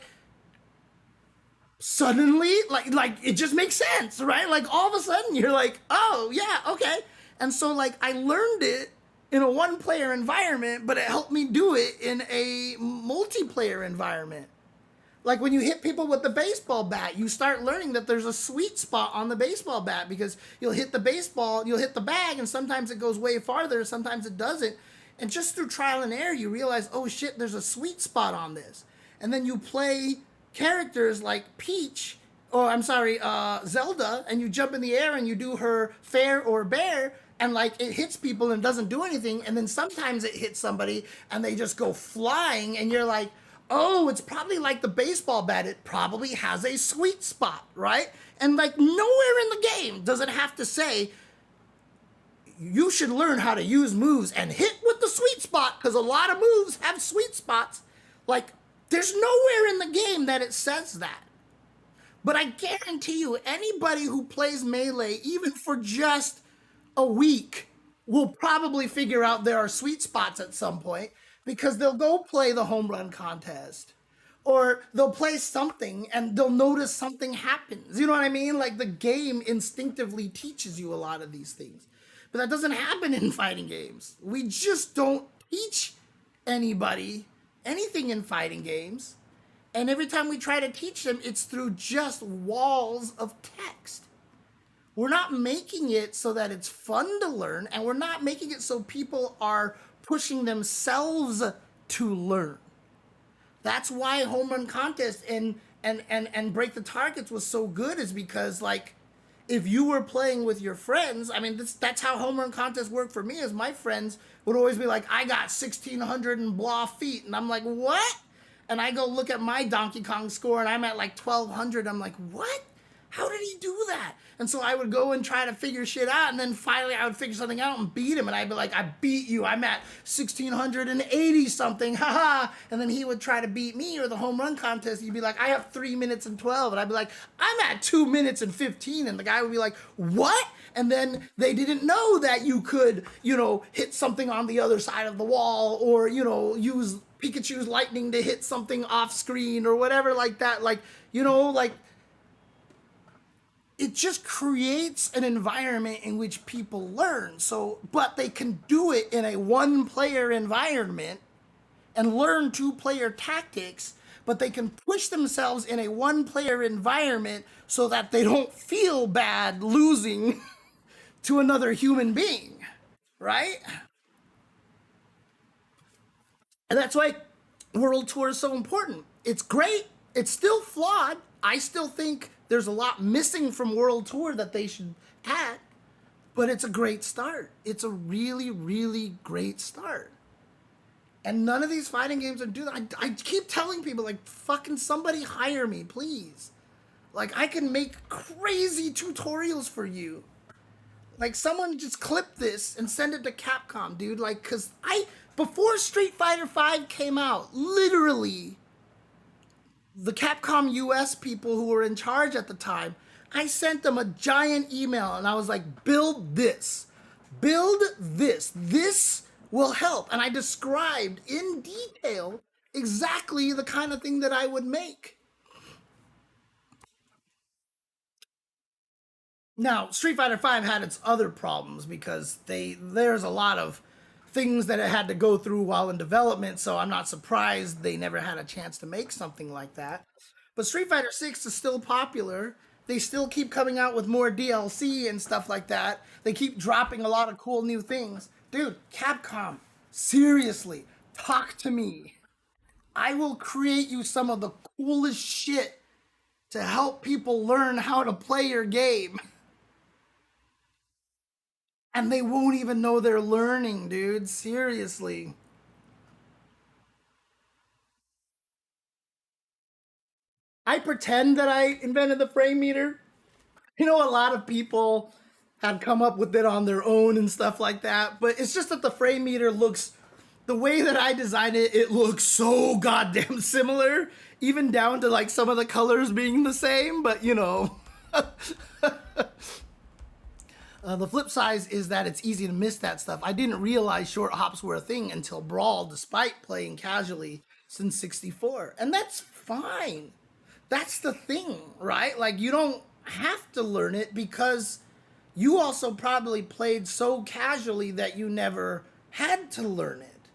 suddenly like it just makes sense, right? Like all of a sudden you're like, oh yeah, okay. And so like I learned it in a one player environment, but it helped me do it in a multiplayer environment. Like when you hit people with the baseball bat, you start learning that there's a sweet spot on the baseball bat, because you'll hit the baseball, you'll hit the bag, and sometimes it goes way farther, sometimes it doesn't. And just through trial and error, you realize, oh shit, there's a sweet spot on this. And then you play characters like Peach, or I'm sorry, Zelda, and you jump in the air and you do her fair or bear, and like it hits people and doesn't do anything. And then sometimes it hits somebody and they just go flying, and you're like, oh, it's probably like the baseball bat. It probably has a sweet spot, right? And like nowhere in the game does it have to say you should learn how to use moves and hit with the sweet spot, because a lot of moves have sweet spots. Like there's nowhere in the game that it says that. But I guarantee you, anybody who plays Melee, even for just a week, will probably figure out there are sweet spots at some point, because they'll go play the home run contest, or they'll play something and they'll notice something happens. You know what I mean? Like the game instinctively teaches you a lot of these things. But that doesn't happen in fighting games. We just don't teach anybody anything in fighting games. And every time we try to teach them, it's through just walls of text. We're not making it so that it's fun to learn, and we're not making it so people are pushing themselves to learn. That's why home run contest and break the targets was so good, is because like if you were playing with your friends, I mean that's how home run contests work for me, is my friends would always be like, I got 1,600 and blah feet, and I'm like, what? And I go look at my Donkey Kong score and I'm at like 1,200. I'm like, what? How did he do that? And so I would go and try to figure shit out, and then finally I would figure something out and beat him, and I'd be like, I beat you, I'm at 1,680 something, haha. And then he would try to beat me, or the home run contest, he'd be like, I have 3 minutes and 12, and I'd be like, I'm at 2 minutes and 15, and the guy would be like, what? And then they didn't know that you could, hit something on the other side of the wall, or, use Pikachu's lightning to hit something off screen or whatever like that. Like, it just creates an environment in which people learn. So, but they can do it in a one-player environment and learn two-player tactics, but they can push themselves in a one-player environment so that they don't feel bad losing to another human being, right? And that's why World Tour is so important. It's great. It's still flawed. I still think there's a lot missing from World Tour that they should add, but it's a great start. It's a really, really great start. And none of these fighting games are doing that. I keep telling people, like, fucking somebody hire me, please. Like, I can make crazy tutorials for you. Like, someone just clip this and send it to Capcom, dude. Like, because before Street Fighter V came out, literally, the Capcom US people who were in charge at the time, I sent them a giant email and I was like, build this. Build this. This will help. And I described in detail exactly the kind of thing that I would make. Now, Street Fighter V had its other problems because there's a lot of things that it had to go through while in development, so I'm not surprised they never had a chance to make something like that. But Street Fighter 6 is still popular. They still keep coming out with more DLC and stuff like that. They keep dropping a lot of cool new things. Dude, Capcom, seriously, talk to me. I will create you some of the coolest shit to help people learn how to play your game. And they won't even know they're learning, dude. Seriously. I pretend that I invented the frame meter. A lot of people have come up with it on their own and stuff like that. But it's just that the frame meter looks, the way that I designed it, it looks so goddamn similar. Even down to like some of the colors being the same. But The flip side is that it's easy to miss that stuff. I didn't realize short hops were a thing until Brawl, despite playing casually since 64. And that's fine. That's the thing, right? Like, you don't have to learn it because you also probably played so casually that you never had to learn it,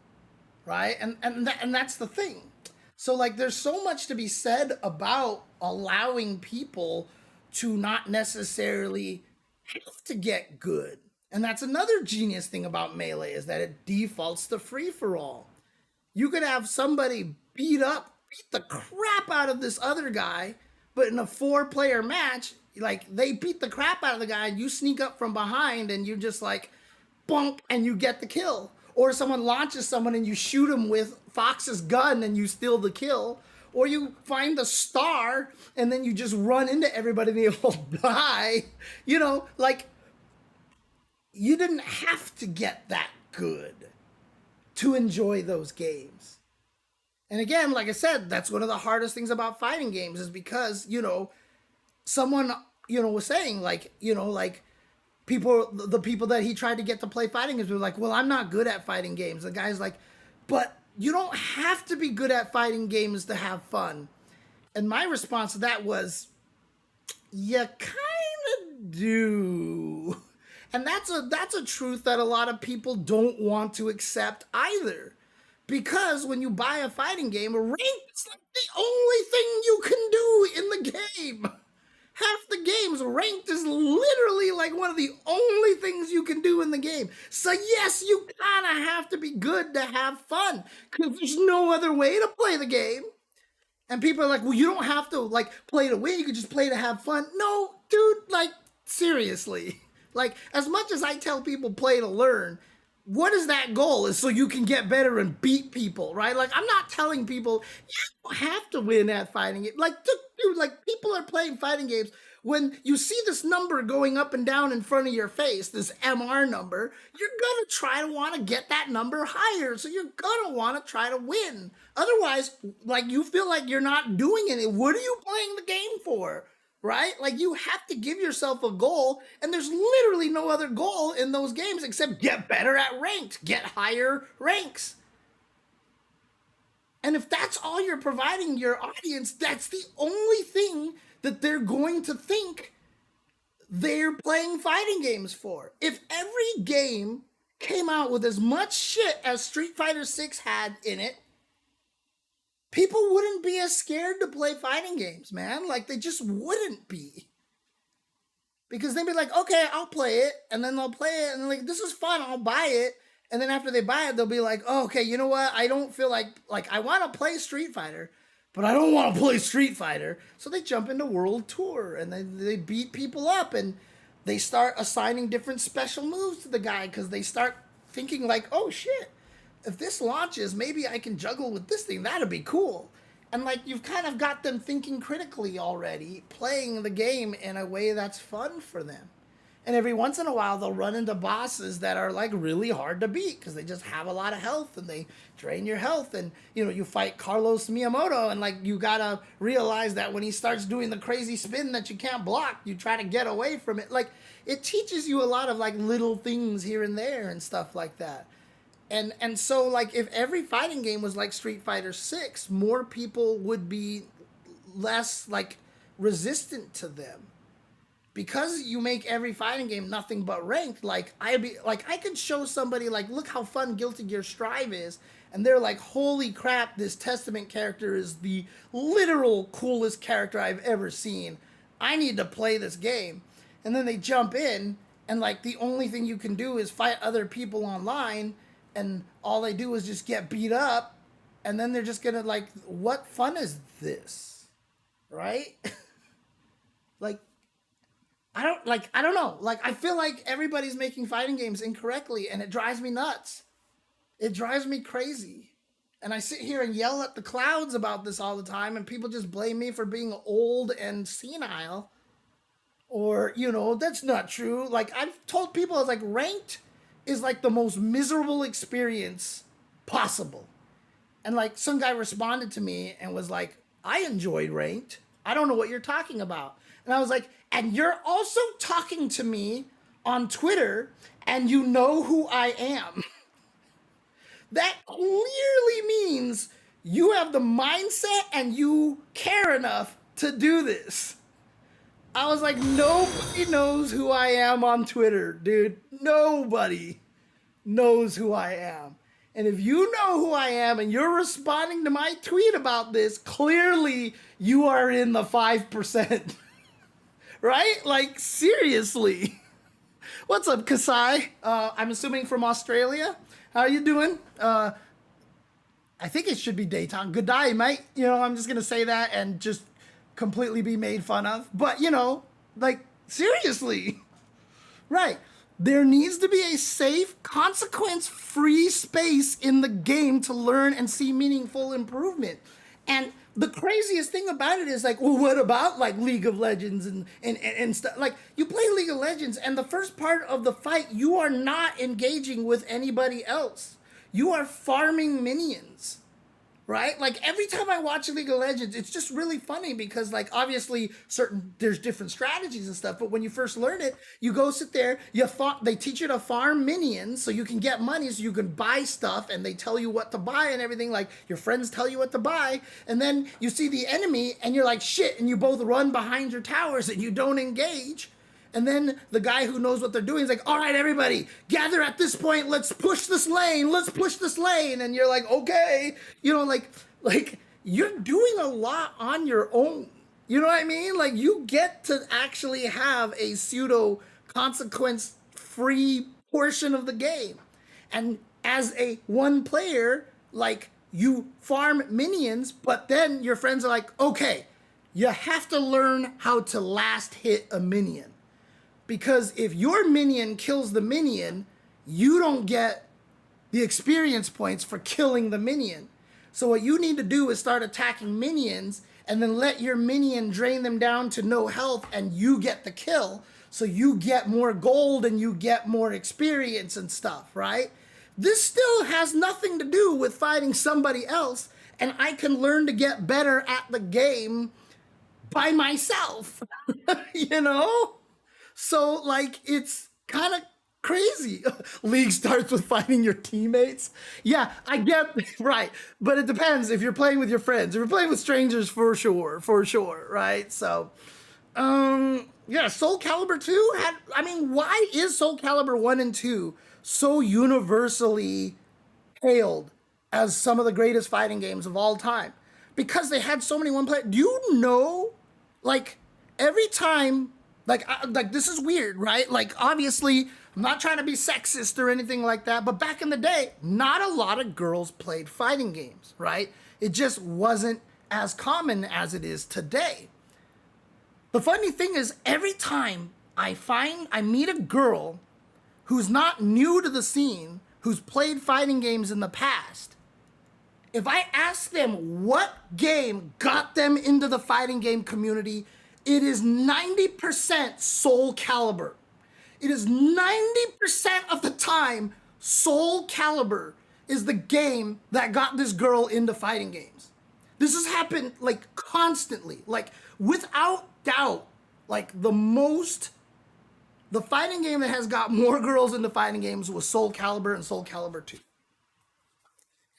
right? And that's the thing. So like there's so much to be said about allowing people to not necessarily have to get good. And that's another genius thing about Melee is that it defaults to free for all. You could have somebody beat the crap out of this other guy, but in a 4-player match, like they beat the crap out of the guy and you sneak up from behind and you just like bump and you get the kill. Or someone launches someone and you shoot him with Fox's gun and you steal the kill. Or you find the star and then you just run into everybody and they all die. You know, like, you didn't have to get that good to enjoy those games. And again, like I said, that's one of the hardest things about fighting games is because, you know, someone, you know, was saying like, you know, like, the people that he tried to get to play fighting games were like, well, I'm not good at fighting games. The guy's like, but you don't have to be good at fighting games to have fun. And my response to that was, you kind of do. And that's a truth that a lot of people don't want to accept either. Because when you buy a fighting game, ranked is like the only thing you can do in the game. Half the games ranked is literally like one of the only things you can do in the game. So yes, you kind of have to be good to have fun because there's no other way to play the game. And people are like, well, you don't have to like play to win. You can just play to have fun. No, dude, like seriously. Like as much as I tell people play to learn, what is that goal? Is so you can get better and beat people, right? Like I'm not telling people you don't have to win at fighting it. Like, dude, like people are playing fighting games when you see this number going up and down in front of your face, this MR number, you're gonna try to want to get that number higher. So you're gonna want to try to win. Otherwise, like you feel like you're not doing it. What are you playing the game for? Right? Like you have to give yourself a goal, and there's literally no other goal in those games except get better at ranked, get higher ranks. And if that's all you're providing your audience, that's the only thing that they're going to think they're playing fighting games for. If every game came out with as much shit as Street Fighter 6 had in it, people wouldn't be as scared to play fighting games, man. Like, they just wouldn't be. Because they'd be like, okay, I'll play it. And then they'll play it. And they're like, this is fun. I'll buy it. And then after they buy it, they'll be like, oh, okay, you know what? I don't feel like I want to play Street Fighter, but I don't want to play Street Fighter. So they jump into World Tour and they beat people up and they start assigning different special moves to the guy because they start thinking like, oh shit, if this launches, maybe I can juggle with this thing. That'd be cool. And like you've kind of got them thinking critically already, playing the game in a way that's fun for them. And every once in a while, they'll run into bosses that are like really hard to beat because they just have a lot of health and they drain your health. And, you know, you fight Carlos Miyamoto and like you gotta realize that when he starts doing the crazy spin that you can't block, you try to get away from it. Like it teaches you a lot of like little things here and there and stuff like that. And so like if every fighting game was like Street Fighter 6, more people would be less like resistant to them. Because you make every fighting game nothing but ranked, like I could show somebody like, look how fun Guilty Gear Strive is, and they're like, holy crap, this Testament character is the literal coolest character I've ever seen. I need to play this game. And then they jump in, and like the only thing you can do is fight other people online, and all they do is just get beat up, and then they're just gonna like, what fun is this? Right? Like, I don't know. Like, I feel like everybody's making fighting games incorrectly, and it drives me nuts. It drives me crazy. And I sit here and yell at the clouds about this all the time, and people just blame me for being old and senile. Or, you know, that's not true. Like, I've told people, I was like, ranked is like the most miserable experience possible. And like, some guy responded to me and was like, I enjoyed ranked. I don't know what you're talking about. And I was like, and you're also talking to me on Twitter and you know who I am, that clearly means you have the mindset and you care enough to do this. I was like, nobody knows who I am on Twitter, dude. Nobody knows who I am. And if you know who I am and you're responding to my tweet about this, clearly you are in the 5%. Right? Like, seriously. What's up, Kasai? I'm assuming from Australia. How are you doing? I think it should be daytime. Good day, mate. You know, I'm just going to say that and just completely be made fun of. But, you know, like, seriously. Right. There needs to be a safe, consequence-free space in the game to learn and see meaningful improvement. And the craziest thing about it is like, well, what about like League of Legends and stuff? Like, you play League of Legends, and the first part of the fight, you are not engaging with anybody else. You are farming minions. Right? Like, every time I watch League of Legends, it's just really funny because, like, obviously there's different strategies and stuff, but when you first learn it, you go sit there, they teach you to farm minions so you can get money, so you can buy stuff, and they tell you what to buy and everything, like, your friends tell you what to buy, and then you see the enemy, and you're like, shit, and you both run behind your towers and you don't engage. And then the guy who knows what they're doing is like, all right, everybody, gather at this point. Let's push this lane. Let's push this lane. And you're like, okay. You know, like you're doing a lot on your own. You know what I mean? Like, you get to actually have a pseudo consequence free portion of the game. And as a one player, like, you farm minions, but then your friends are like, okay, you have to learn how to last hit a minion. Because if your minion kills the minion, you don't get the experience points for killing the minion. So what you need to do is start attacking minions and then let your minion drain them down to no health and you get the kill. So you get more gold and you get more experience and stuff, right? This still has nothing to do with fighting somebody else, and I can learn to get better at the game by myself, you know? So, like, it's kind of crazy. League starts with fighting your teammates. Yeah, I get, right. But it depends if you're playing with your friends. If you're playing with strangers, for sure, right? So, yeah, Soul Calibur 2 why is Soul Calibur 1 and 2 so universally hailed as some of the greatest fighting games of all time? Because they had so many one player. Do you know, like, every time, like this is weird, right? Like, obviously, I'm not trying to be sexist or anything like that, but back in the day, not a lot of girls played fighting games, right? It just wasn't as common as it is today. The funny thing is, every time I meet a girl who's not new to the scene, who's played fighting games in the past, if I ask them what game got them into the fighting game community, it is 90% Soul Calibur. It is 90% of the time, Soul Calibur is the game that got this girl into fighting games. This has happened, like, constantly. Like, without doubt, like, the fighting game that has got more girls into fighting games was Soul Calibur and Soul Calibur 2.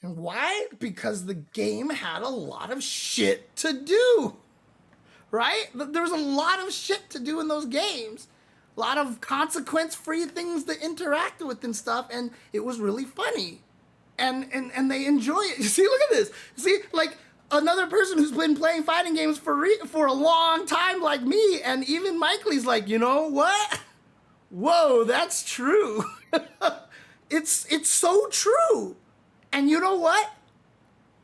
And why? Because the game had a lot of shit to do. Right? There was a lot of shit to do in those games. A lot of consequence-free things to interact with and stuff, and it was really funny. And they enjoy it. You see, look at this. See, like, another person who's been playing fighting games for a long time like me, and even Mike Lee's like, you know what? Whoa, that's true. It's so true. And you know what?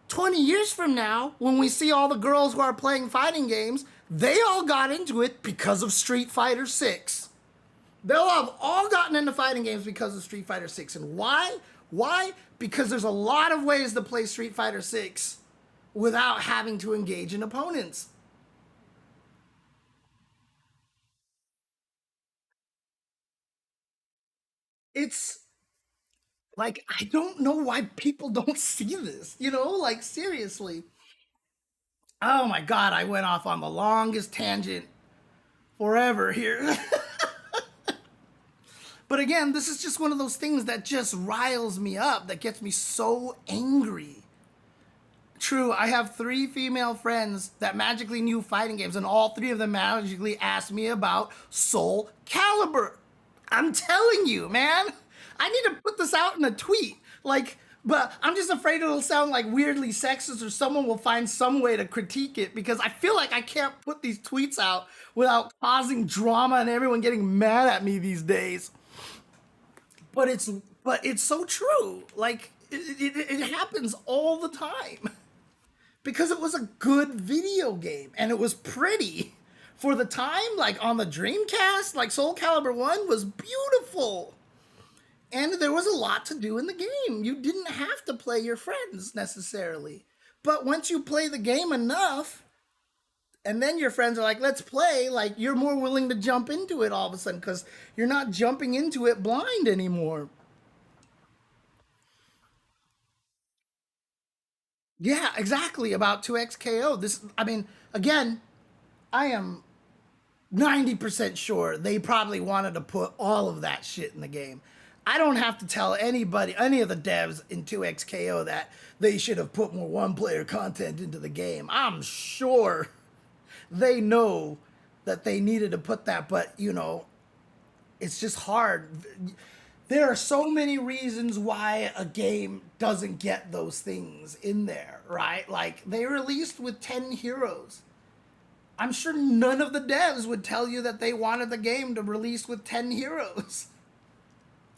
20 years from now, when we see all the girls who are playing fighting games, they all got into it because of Street Fighter 6. They'll have all gotten into fighting games because of Street Fighter 6. And why? Why? Because there's a lot of ways to play Street Fighter 6 without having to engage in opponents. It's like, I don't know why people don't see this, you know? Like, seriously. Oh my God, I went off on the longest tangent forever here. But again, this is just one of those things that just riles me up, that gets me so angry. True, I have 3 female friends that magically knew fighting games, and all 3 of them magically asked me about Soul Calibur. I'm telling you, man. I need to put this out in a tweet. Like, but I'm just afraid it'll sound like weirdly sexist, or someone will find some way to critique it, because I feel like I can't put these tweets out without causing drama and everyone getting mad at me these days. But it's so true. Like, it happens all the time. Because it was a good video game and it was pretty for the time. Like on the Dreamcast, like Soul Calibur 1 was beautiful, and there was a lot to do in the game. You didn't have to play your friends necessarily, but once you play the game enough and then your friends are like, let's play, like you're more willing to jump into it all of a sudden, because you're not jumping into it blind anymore. Yeah, exactly, about 2XKO. This, I mean, again, I am 90% sure they probably wanted to put all of that shit in the game. I don't have to tell anybody, any of the devs in 2XKO, that they should have put more one-player content into the game. I'm sure they know that they needed to put that, but, you know, it's just hard. There are so many reasons why a game doesn't get those things in there, right? Like, they released with 10 heroes. I'm sure none of the devs would tell you that they wanted the game to release with 10 heroes.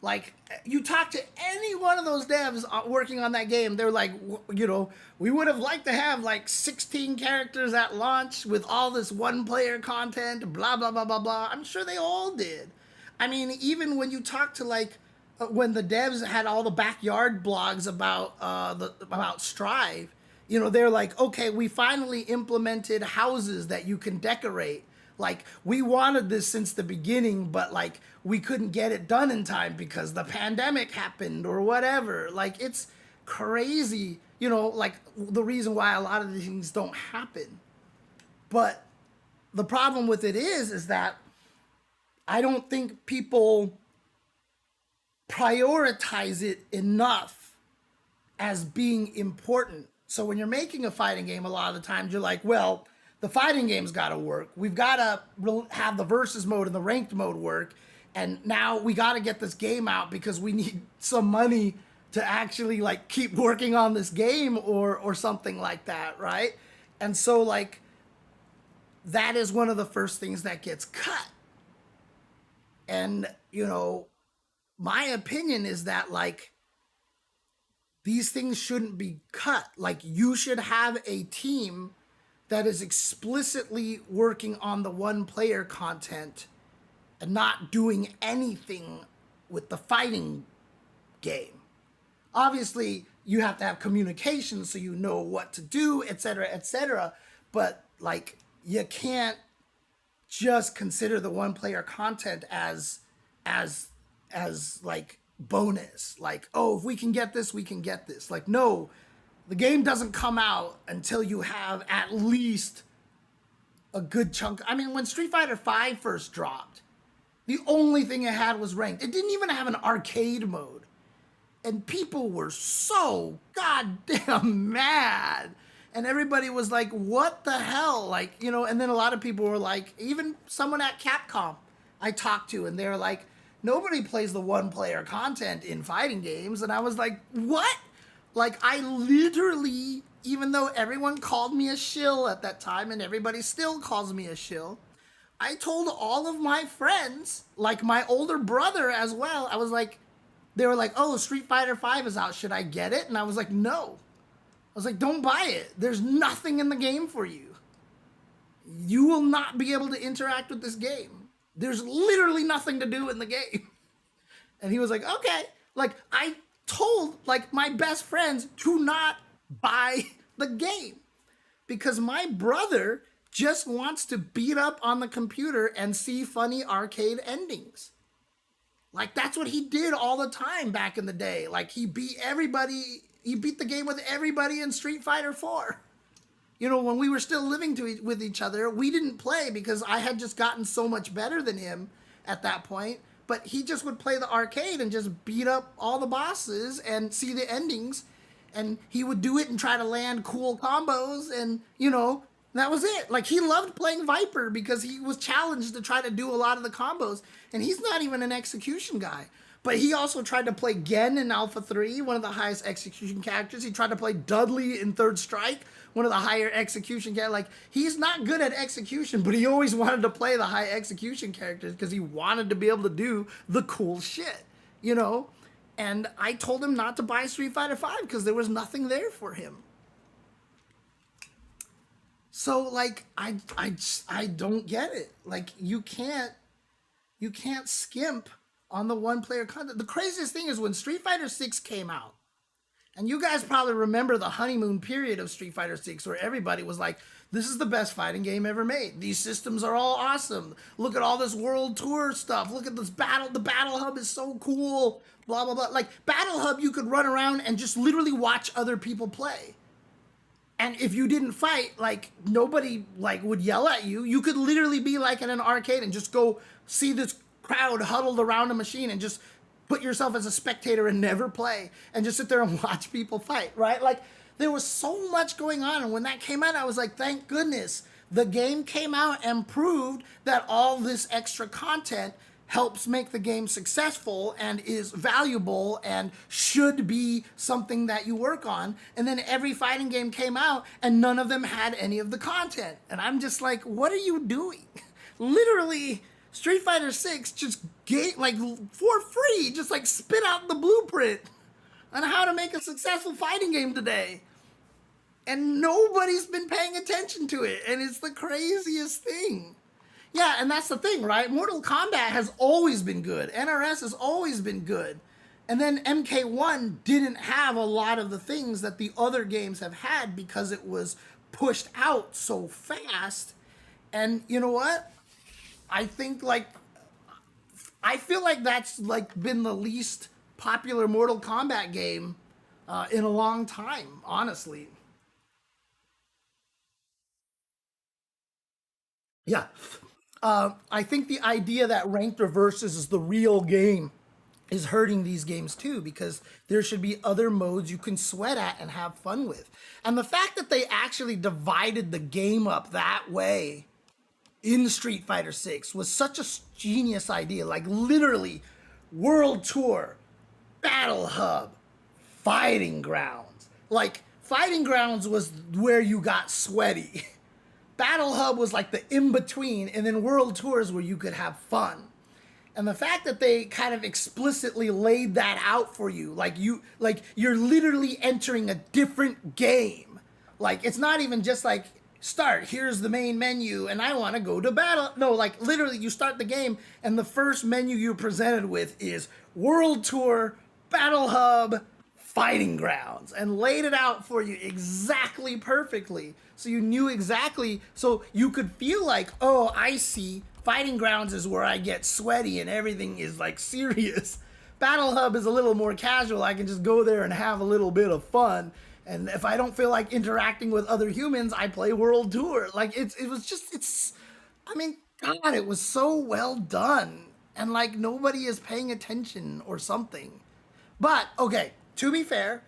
Like, you talk to any one of those devs working on that game, they're like, you know, we would have liked to have like 16 characters at launch with all this one-player content, blah, blah, blah, blah, blah. I'm sure they all did. I mean, even when you talk to like, when the devs had all the backyard blogs about about Strive, you know, they're like, okay, we finally implemented houses that you can decorate. Like, we wanted this since the beginning, but like we couldn't get it done in time because the pandemic happened or whatever. Like, it's crazy, you know, like the reason why a lot of these things don't happen. But the problem with it is that I don't think people prioritize it enough as being important. So when you're making a fighting game, a lot of the times you're like, well, the fighting game's got to work. We've got to have the versus mode and the ranked mode work. And now we got to get this game out because we need some money to actually like keep working on this game or something like that, right? And so like that is one of the first things that gets cut. And, you know, my opinion is that, like, these things shouldn't be cut. Like, you should have a team that is explicitly working on the one-player content and not doing anything with the fighting game. Obviously, you have to have communication so you know what to do, etc., etc. But, like, you can't just consider the one-player content as like bonus. Like, oh, if we can get this, we can get this. Like, no, the game doesn't come out until you have at least a good chunk. I mean, when Street Fighter V first dropped, the only thing it had was ranked. It didn't even have an arcade mode. And people were so goddamn mad. And everybody was like, what the hell? Like, you know, and then a lot of people were like, even someone at Capcom I talked to, and they were like, nobody plays the one-player content in fighting games. And I was like, what? Like, I literally, even though everyone called me a shill at that time, and everybody still calls me a shill, I told all of my friends, like my older brother as well, I was like, they were like, oh, Street Fighter V is out, should I get it? And I was like, no. I was like, don't buy it. There's nothing in the game for you. You will not be able to interact with this game. There's literally nothing to do in the game. And he was like, okay. Like, I told, like, my best friends to not buy the game. Because my brother just wants to beat up on the computer and see funny arcade endings. Like, that's what he did all the time back in the day. Like, he beat the game with everybody in Street Fighter 4. You know, when we were still living with each other, we didn't play because I had just gotten so much better than him at that point. but he just would play the arcade and just beat up all the bosses and see the endings. And he would do it and try to land cool combos, and that was it. Like, he loved playing Viper because he was challenged to try to do a lot of the combos, and he's not even an execution guy. But he also tried to play Gen in Alpha 3, one of the highest execution characters. He tried to play Dudley in Third Strike, one of the higher execution characters. Like, he's not good at execution, but he always wanted to play the high execution characters because he wanted to be able to do the cool shit, And I told him not to buy Street Fighter V because there was nothing there for him. So, like, I don't get it. Like, you can't skimp on the one-player content. The craziest thing is when Street Fighter 6 came out, and you guys probably remember the honeymoon period of Street Fighter 6 where everybody was like, this is the best fighting game ever made. These systems are all awesome. Look at all this world tour stuff. Look at this battle. The battle hub is so cool. Blah, blah, blah. Like, battle hub, you could run around and just literally watch other people play. And if you didn't fight, like, nobody, like, would yell at you. You could literally be, like, in an arcade and just go see this crowd huddled around a machine and just put yourself as a spectator and never play and just sit there and watch people fight, right? Like, there was so much going on. And when that came out, I was like, thank goodness the game came out and proved that all this extra content helps make the game successful and is valuable and should be something that you work on. And then every fighting game came out and none of them had any of the content. And I'm just like, what are you doing? Literally, Street Fighter 6 just gave, like, for free, just like spit out the blueprint on how to make a successful fighting game today. And nobody's been paying attention to it. And it's the craziest thing. Yeah, and that's the thing, right? Mortal Kombat has always been good. NRS has always been good. And then MK1 didn't have a lot of the things that the other games have had because it was pushed out so fast. And you know what? I think, like, I feel like that's, like, been the least popular Mortal Kombat game in a long time, honestly. Yeah. I think the idea that ranked reverses is the real game is hurting these games too, because there should be other modes you can sweat at and have fun with. And the fact that they actually divided the game up that way in Street Fighter 6 was such a genius idea. Like, literally, World Tour, Battle Hub, Fighting Grounds. Like, Fighting Grounds was where you got sweaty. Battle Hub was like the in-between, and then World Tours where you could have fun. And the fact that they kind of explicitly laid that out for you, you're literally entering a different game. Like, it's not even just like, start, here's the main menu, and I want to go to battle. No, like, literally, you start the game, and the first menu you're presented with is World Tour, Battle Hub, Fighting Grounds, and laid it out for you exactly perfectly. So you knew exactly, so you could feel like, oh, I see, Fighting Grounds is where I get sweaty and everything is, like, serious. Battle Hub is a little more casual. I can just go there and have a little bit of fun. And if I don't feel like interacting with other humans, I play World Tour. Like, I mean, God, it was so well done. And, like, nobody is paying attention or something. But, okay, to be fair,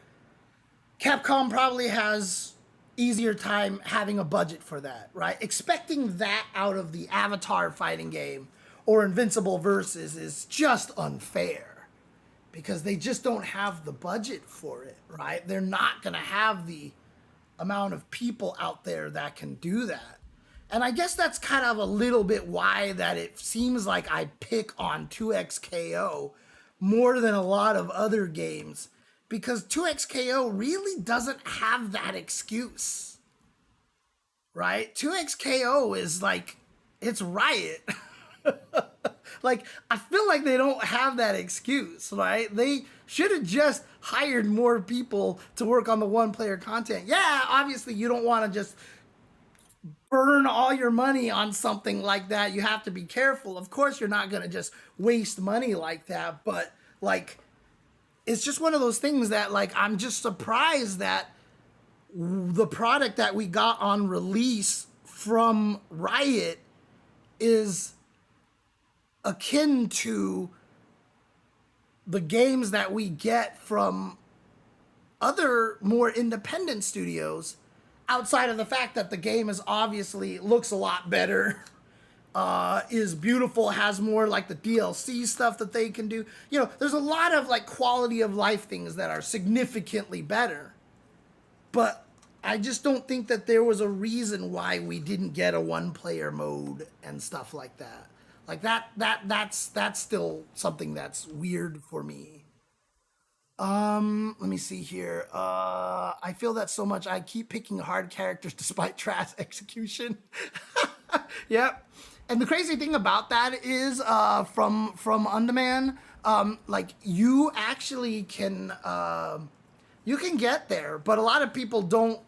Capcom probably has easier time having a budget for that, right? Expecting that out of the Avatar fighting game or Invincible Versus is just unfair because they just don't have the budget for it, right? They're not going to have the amount of people out there that can do that. And I guess that's kind of a little bit why that it seems like I pick on 2XKO more than a lot of other games, because 2XKO really doesn't have that excuse, right? 2XKO is like, it's Riot. Like, I feel like they don't have that excuse, right? They should have just hired more people to work on the one-player content. Yeah, obviously you don't want to just burn all your money on something like that. You have to be careful. Of course, you're not going to just waste money like that, but, like, it's just one of those things that, like, I'm just surprised that the product that we got on release from Riot is akin to the games that we get from other more independent studios, outside of the fact that the game is obviously looks a lot better, is beautiful, has more like the DLC stuff that they can do. You know, there's a lot of like quality of life things that are significantly better. But I just don't think that there was a reason why we didn't get a one-player mode and stuff like that. Like that's still something that's weird for me. Let me see here. I feel that so much. I keep picking hard characters despite trash execution. Yep. And the crazy thing about that is, from Underman, like you actually can, you can get there, but a lot of people don't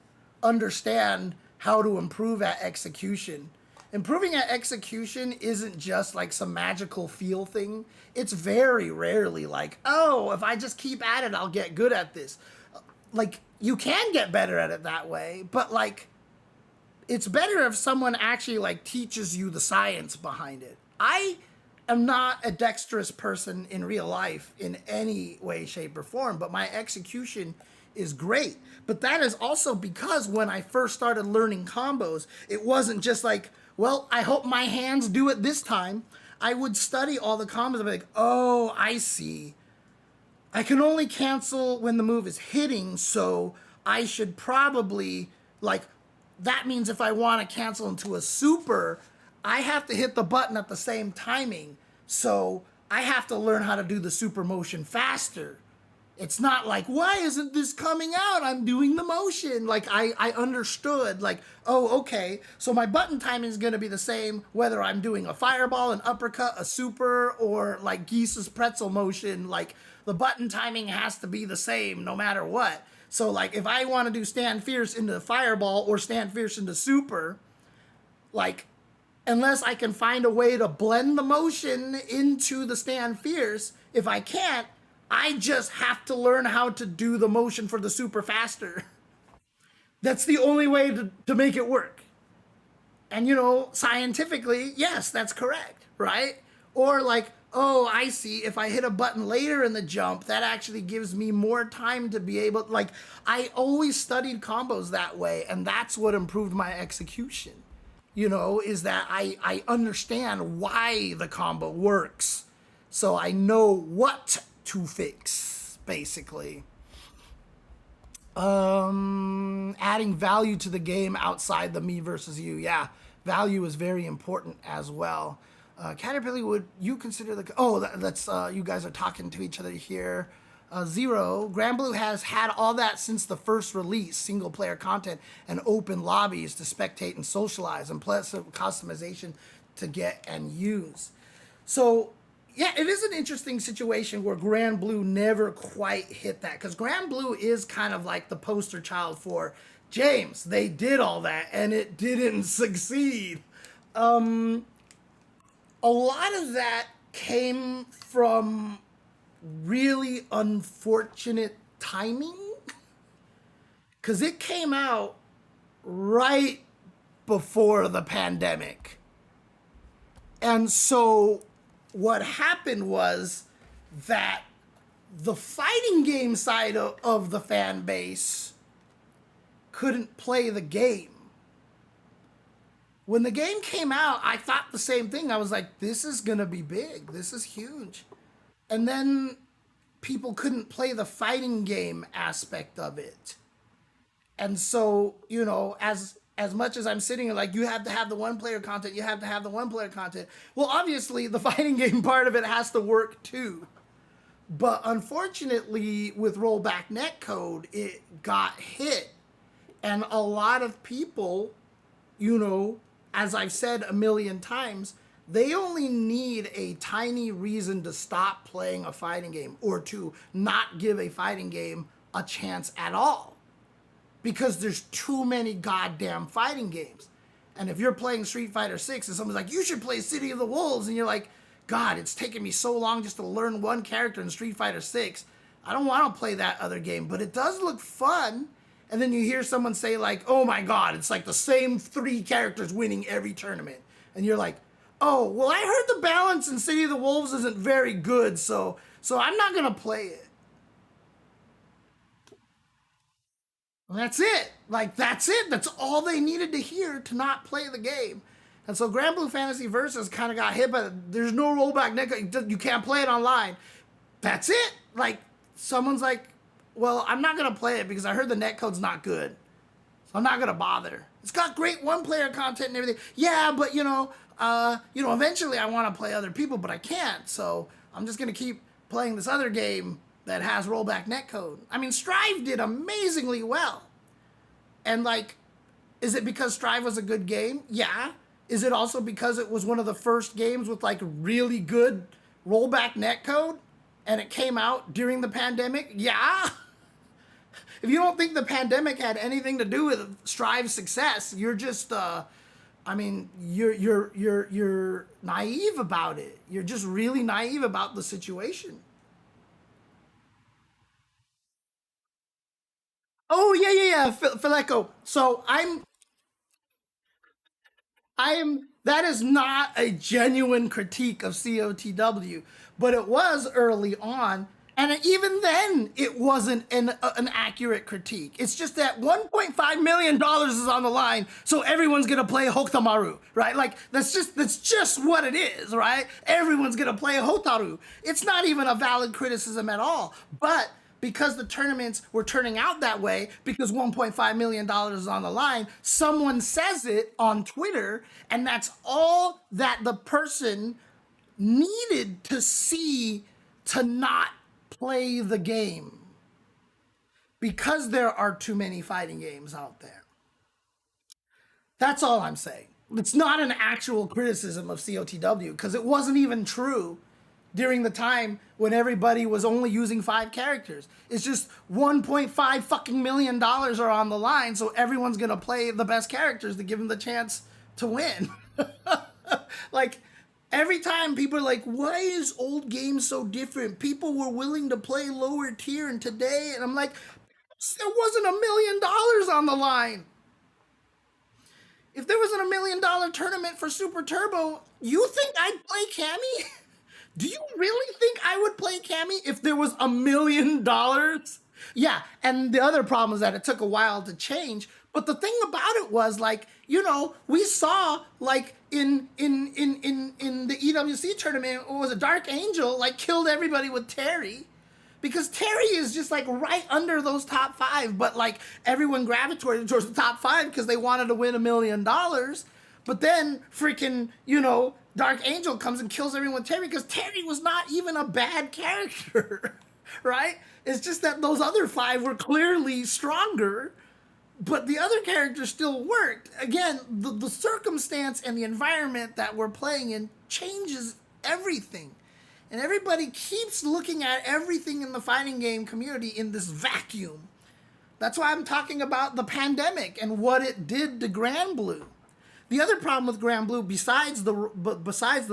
understand how to improve at execution. Improving at execution isn't just like some magical feel thing. It's very rarely like, oh, if I just keep at it, I'll get good at this. Like, you can get better at it that way, but like, it's better if someone actually like teaches you the science behind it. I am not a dexterous person in real life in any way, shape, or form, but my execution is great. But that is also because when I first started learning combos, it wasn't just like, well, I hope my hands do it this time. I would study all the combos and be like, oh, I see. I can only cancel when the move is hitting, so I should probably, like, that means if I want to cancel into a super, I have to hit the button at the same timing. So I have to learn how to do the super motion faster. It's not like, why isn't this coming out? I'm doing the motion. Like, I understood, like, oh, okay, so my button timing is going to be the same whether I'm doing a fireball, an uppercut, a super, or like Geese's pretzel motion. Like, the button timing has to be the same no matter what. So, like, if I want to do stand fierce into fireball or stand fierce into super, like, unless I can find a way to blend the motion into the stand fierce, if I can't, I just have to learn how to do the motion for the super faster. That's the only way to make it work. And, you know, scientifically, yes, that's correct, right? Or like, oh, I see, if I hit a button later in the jump, that actually gives me more time to be able, like, I always studied combos that way, and that's what improved my execution. You know, is that I understand why the combo works. So I know what to fix, basically. Adding value to the game outside the me versus you. Yeah, value is very important as well. Caterpillar, would you consider the... Oh, that's you guys are talking to each other here. Zero, Grand Blue has had all that since the first release, single player content and open lobbies to spectate and socialize, and plus customization to get and use. So yeah, it is an interesting situation where Grand Blue never quite hit that, because Grand Blue is kind of like the poster child for, James, they did all that and it didn't succeed. A lot of that came from really unfortunate timing, because it came out right before the pandemic. And so what happened was that the fighting game side of the fan base couldn't play the game. When the game came out, I thought the same thing. I was like, this is gonna be big. This is huge. And then people couldn't play the fighting game aspect of it. And so, you know, as much as I'm sitting here like, you have to have the one-player content, you have to have the one-player content. Well, obviously, the fighting game part of it has to work too. But unfortunately, with rollback netcode, it got hit. And a lot of people, you know, as I've said a million times, they only need a tiny reason to stop playing a fighting game or to not give a fighting game a chance at all, because there's too many goddamn fighting games. And if you're playing Street Fighter 6 and someone's like, you should play City of the Wolves, and you're like, God, it's taken me so long just to learn one character in Street Fighter 6. I don't want to play that other game, but it does look fun. And then you hear someone say like, oh my God, it's like the same 3 characters winning every tournament. And you're like, oh, well, I heard the balance in City of the Wolves isn't very good, so So I'm not gonna play it. That's it. Like, that's it. That's all they needed to hear to not play the game. And so Grand Blue Fantasy Versus kind of got hit by there's no rollback netcode. You can't play it online. That's it. Like, someone's like, well, I'm not going to play it because I heard the netcode's not good. So I'm not going to bother. It's got great one-player content and everything. Yeah, but, eventually I want to play other people, but I can't. So I'm just going to keep playing this other game that has rollback netcode. I mean, Strive did amazingly well. And, like, is it because Strive was a good game? Yeah. Is it also because it was one of the first games with, like, really good rollback netcode? And it came out during the pandemic? Yeah. If you don't think the pandemic had anything to do with Strive's success, you're just, you're naive about it. You're just really naive about the situation. Oh yeah. Fileco. So that is not a genuine critique of COTW, but it was early on, and even then, it wasn't an accurate critique. It's just that $1.5 million is on the line, so everyone's gonna play Hotamaru, right? Like, that's just what it is, right? Everyone's gonna play Hotaru. It's not even a valid criticism at all, but because the tournaments were turning out that way, because $1.5 million is on the line, someone says it on Twitter, and that's all that the person needed to see to not play the game. Because there are too many fighting games out there. That's all I'm saying. It's not an actual criticism of COTW, because it wasn't even true during the time when everybody was only using 5 characters. It's just $1.5 fucking million are on the line, so everyone's gonna play the best characters to give them the chance to win. Like, every time people are like, why is old games so different? People were willing to play lower tier and today, and I'm like, there wasn't $1 million on the line. If there wasn't $1 million tournament for Super Turbo, you think I'd play Cammy? Do you really think I would play Cammy if there was $1 million? Yeah, and the other problem is that it took a while to change. But the thing about it was, like, we saw, like, in the EWC tournament, what was it, Dark Angel, like, killed everybody with Terry. Because Terry is just, like, right under those top 5. But, like, everyone gravitated towards the top 5 because they wanted to win $1 million. But then, freaking, Dark Angel comes and kills everyone with Terry because Terry was not even a bad character, right? It's just that those other 5 were clearly stronger, but the other characters still worked. Again, the circumstance and the environment that we're playing in changes everything. And everybody keeps looking at everything in the fighting game community in this vacuum. That's why I'm talking about the pandemic and what it did to Grand Blue. The other problem with Grand Blue, besides the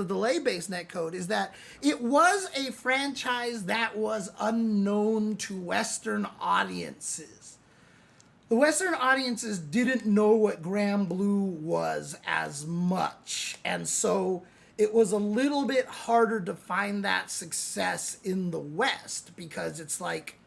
delay-based netcode, is that it was a franchise that was unknown to Western audiences. The Western audiences didn't know what Grand Blue was as much, and so it was a little bit harder to find that success in the West, because it's like,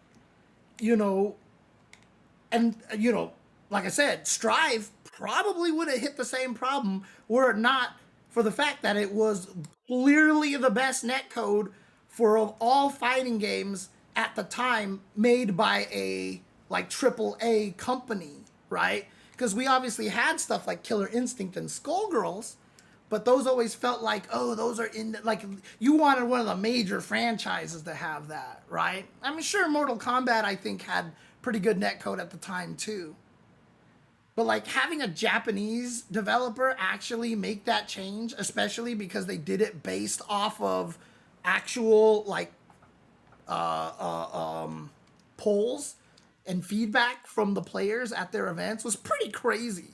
like I said, Strive probably would have hit the same problem were it not for the fact that it was clearly the best netcode for all fighting games at the time made by a like AAA company, right? Because we obviously had stuff like Killer Instinct and Skullgirls, but those always felt like, oh, those are in, like, you wanted one of the major franchises to have that, right? I'm sure Mortal Kombat, I think, had pretty good netcode at the time too. But like having a Japanese developer actually make that change, especially because they did it based off of actual like polls and feedback from the players at their events, was pretty crazy.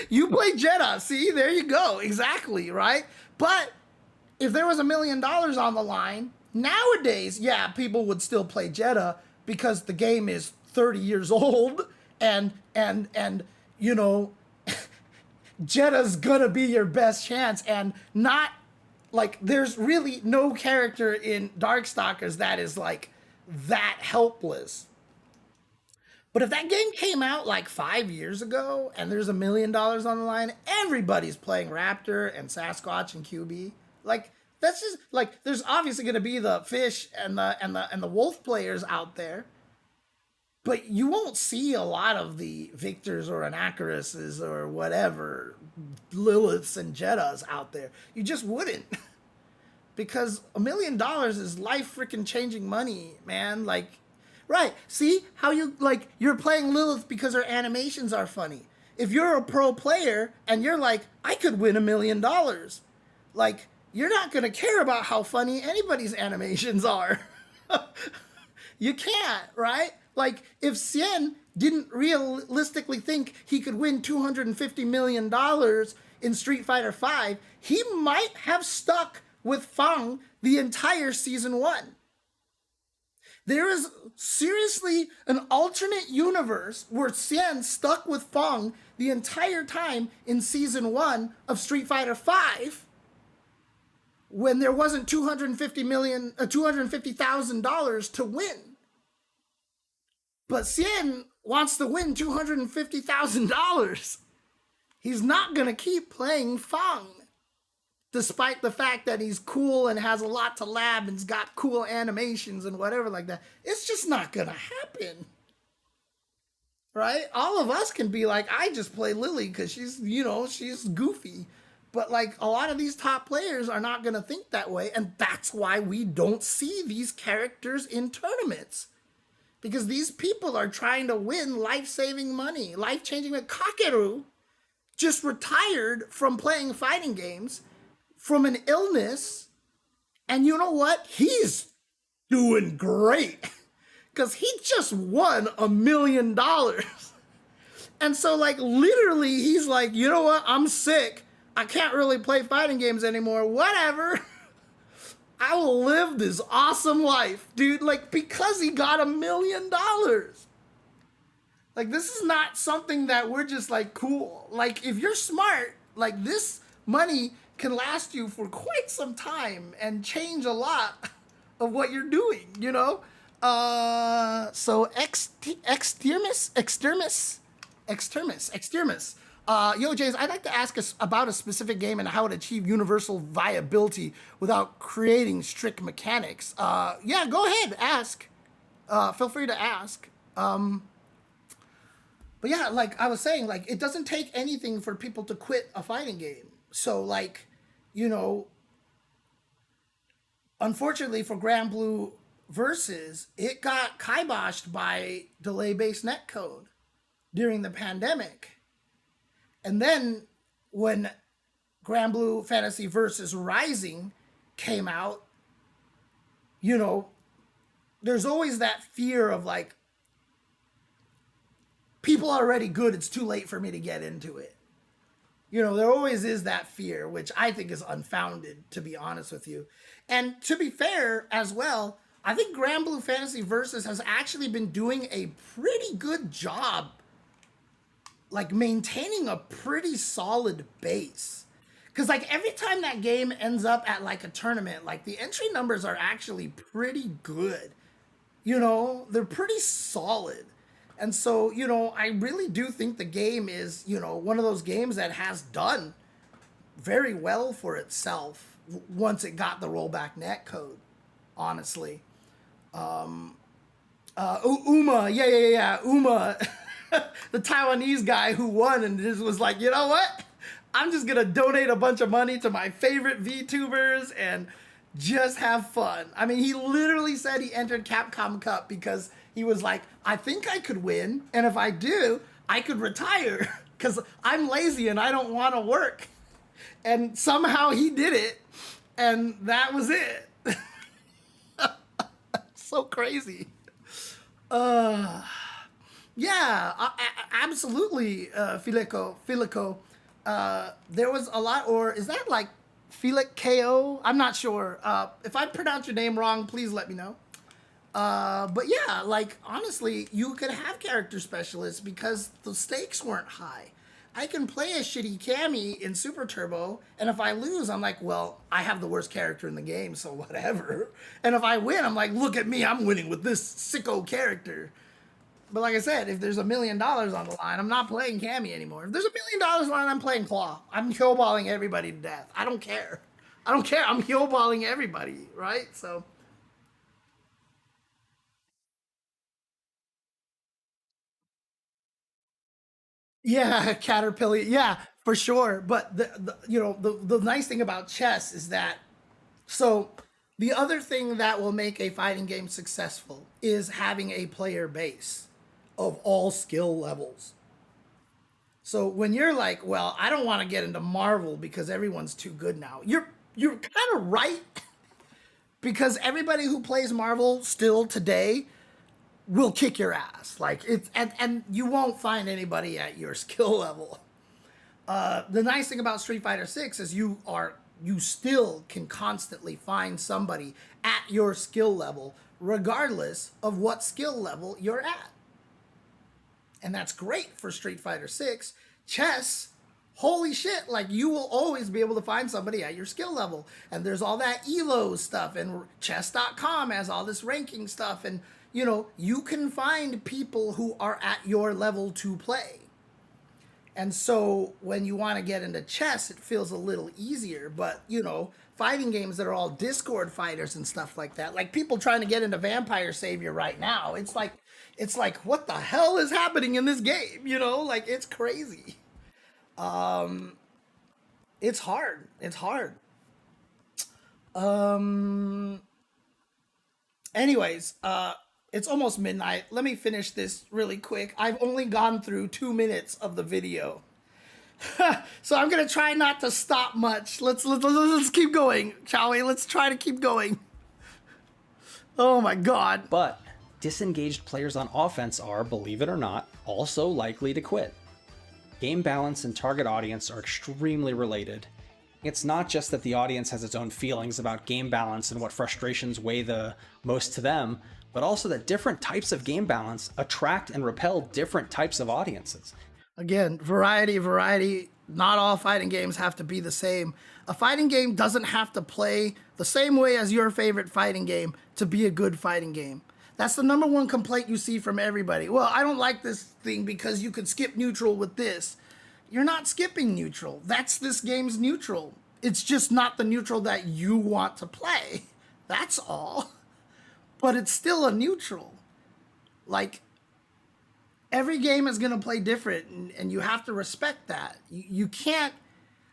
You play Jeddah, see, there you go, exactly, right? But if there was $1 million on the line, nowadays, yeah, people would still play Jeddah because the game is 30 years old. And Jeddah's gonna be your best chance, and not Like, there's really no character in Darkstalkers that is like that helpless. But if that game came out like 5 years ago and there's $1 million on the line, everybody's playing Raptor and Sasquatch and QB. Like, that's just like, there's obviously going to be the fish and the wolf players out there, but you won't see a lot of the Victors or Anacharises or whatever, Liliths and Jeddas out there. You just wouldn't. Because $1 million is life freaking changing money, man. Like, right. See how you're playing Lilith because her animations are funny. If you're a pro player and you're like, I could win $1 million, like, you're not going to care about how funny anybody's animations are. You can't, right? Like, if Cien didn't realistically think he could win $250 million in Street Fighter V, he might have stuck with Fang the entire season 1. There is seriously an alternate universe where Cien stuck with Fang the entire time in season 1 of Street Fighter V, when there wasn't $250,000 to win. But Cien wants to win $250,000. He's not gonna keep playing Fang, despite the fact that he's cool and has a lot to lab and's got cool animations and whatever like that. It's just not gonna happen. Right? All of us can be like, I just play Lily because she's goofy. But like, a lot of these top players are not gonna think that way, and that's why we don't see these characters in tournaments. Because these people are trying to win life-saving money, life-changing money. Kakeru just retired from playing fighting games from an illness, and you know what? He's doing great because he just won $1 million. And so, like, literally, he's like, you know what? I'm sick. I can't really play fighting games anymore. Whatever. I will live this awesome life, dude. Like, because he got $1 million. Like, this is not something that we're just like, cool. Like, if you're smart, like, this money can last you for quite some time and change a lot of what you're doing, you know? So Extremis. Yo, James, I'd like to ask us about a specific game and how it achieved universal viability without creating strict mechanics. Yeah, go ahead, ask. Feel free to ask. But yeah, like I was saying, like, it doesn't take anything for people to quit a fighting game. So, like, you know, unfortunately for Grand Blue Versus, it got kiboshed by delay-based netcode during the pandemic. And then when Grand Blue Fantasy Versus Rising came out, you know, there's always that fear of like, people are already good, it's too late for me to get into it. You know, there always is that fear, which I think is unfounded, to be honest with you. And to be fair as well, I think Grand Blue Fantasy Versus has actually been doing a pretty good job, like, maintaining a pretty solid base. Because, like, every time that game ends up at, like, a tournament, like, the entry numbers are actually pretty good. You know, they're pretty solid. And so, you know, I really do think the game is, you know, one of those games that has done very well for itself once it got the rollback netcode, honestly. Uma, Uma, the Taiwanese guy who won and just was like, you know what? I'm just gonna donate a bunch of money to my favorite VTubers and just have fun. I mean, he literally said he entered Capcom Cup because he was like, I think I could win, and if I do, I could retire because I'm lazy and I don't want to work. And somehow he did it, and that was it. So crazy. Yeah, absolutely, Filico. There was a lot, or is that like Filic KO? I'm not sure. If I pronounce your name wrong, please let me know. But yeah, like, honestly, you could have character specialists because the stakes weren't high. I can play a shitty Cammy in Super Turbo, and if I lose, I'm like, well, I have the worst character in the game, so whatever. And if I win, I'm like, look at me, I'm winning with this sicko character. But like I said, if there's $1 million on the line, I'm not playing Cammy anymore. If there's $1 million on the line, I'm playing Claw. I'm heelballing everybody to death. I don't care. I don't care. I'm heelballing everybody, right? So. Yeah, Caterpillar. Yeah, for sure. But the nice thing about chess is that so the other thing that will make a fighting game successful is having a player base of all skill levels. So when you're like, well, I don't want to get into Marvel because everyone's too good now. You're kind of right because everybody who plays Marvel still today will kick your ass. Like it's and you won't find anybody at your skill level. The nice thing about Street Fighter 6 is you still can constantly find somebody at your skill level regardless of what skill level you're at. And that's great for Street Fighter 6. Chess, holy shit, like you will always be able to find somebody at your skill level. And there's all that ELO stuff, and chess.com has all this ranking stuff, and you can find people who are at your level to play. And so when you want to get into chess, it feels a little easier. But, fighting games that are all Discord fighters and stuff like that, like people trying to get into Vampire Savior right now, it's like, what the hell is happening in this game? Like it's crazy. It's hard. It's hard. Anyways, it's almost midnight. Let me finish this really quick. I've only gone through 2 minutes of the video. So I'm gonna try not to stop much. Let's keep going, shall we? Let's try to keep going. Oh my god. But disengaged players on offense are, believe it or not, also likely to quit. Game balance and target audience are extremely related. It's not just that the audience has its own feelings about game balance and what frustrations weigh the most to them, but also that different types of game balance attract and repel different types of audiences. Again, variety. Not all fighting games have to be the same. A fighting game doesn't have to play the same way as your favorite fighting game to be a good fighting game. That's the number one complaint you see from everybody. Well, I don't like this thing because you could skip neutral with this. You're not skipping neutral. That's this game's neutral. It's just not the neutral that you want to play. That's all. But it's still a neutral. Like, every game is going to play different, and you have to respect that. You can't.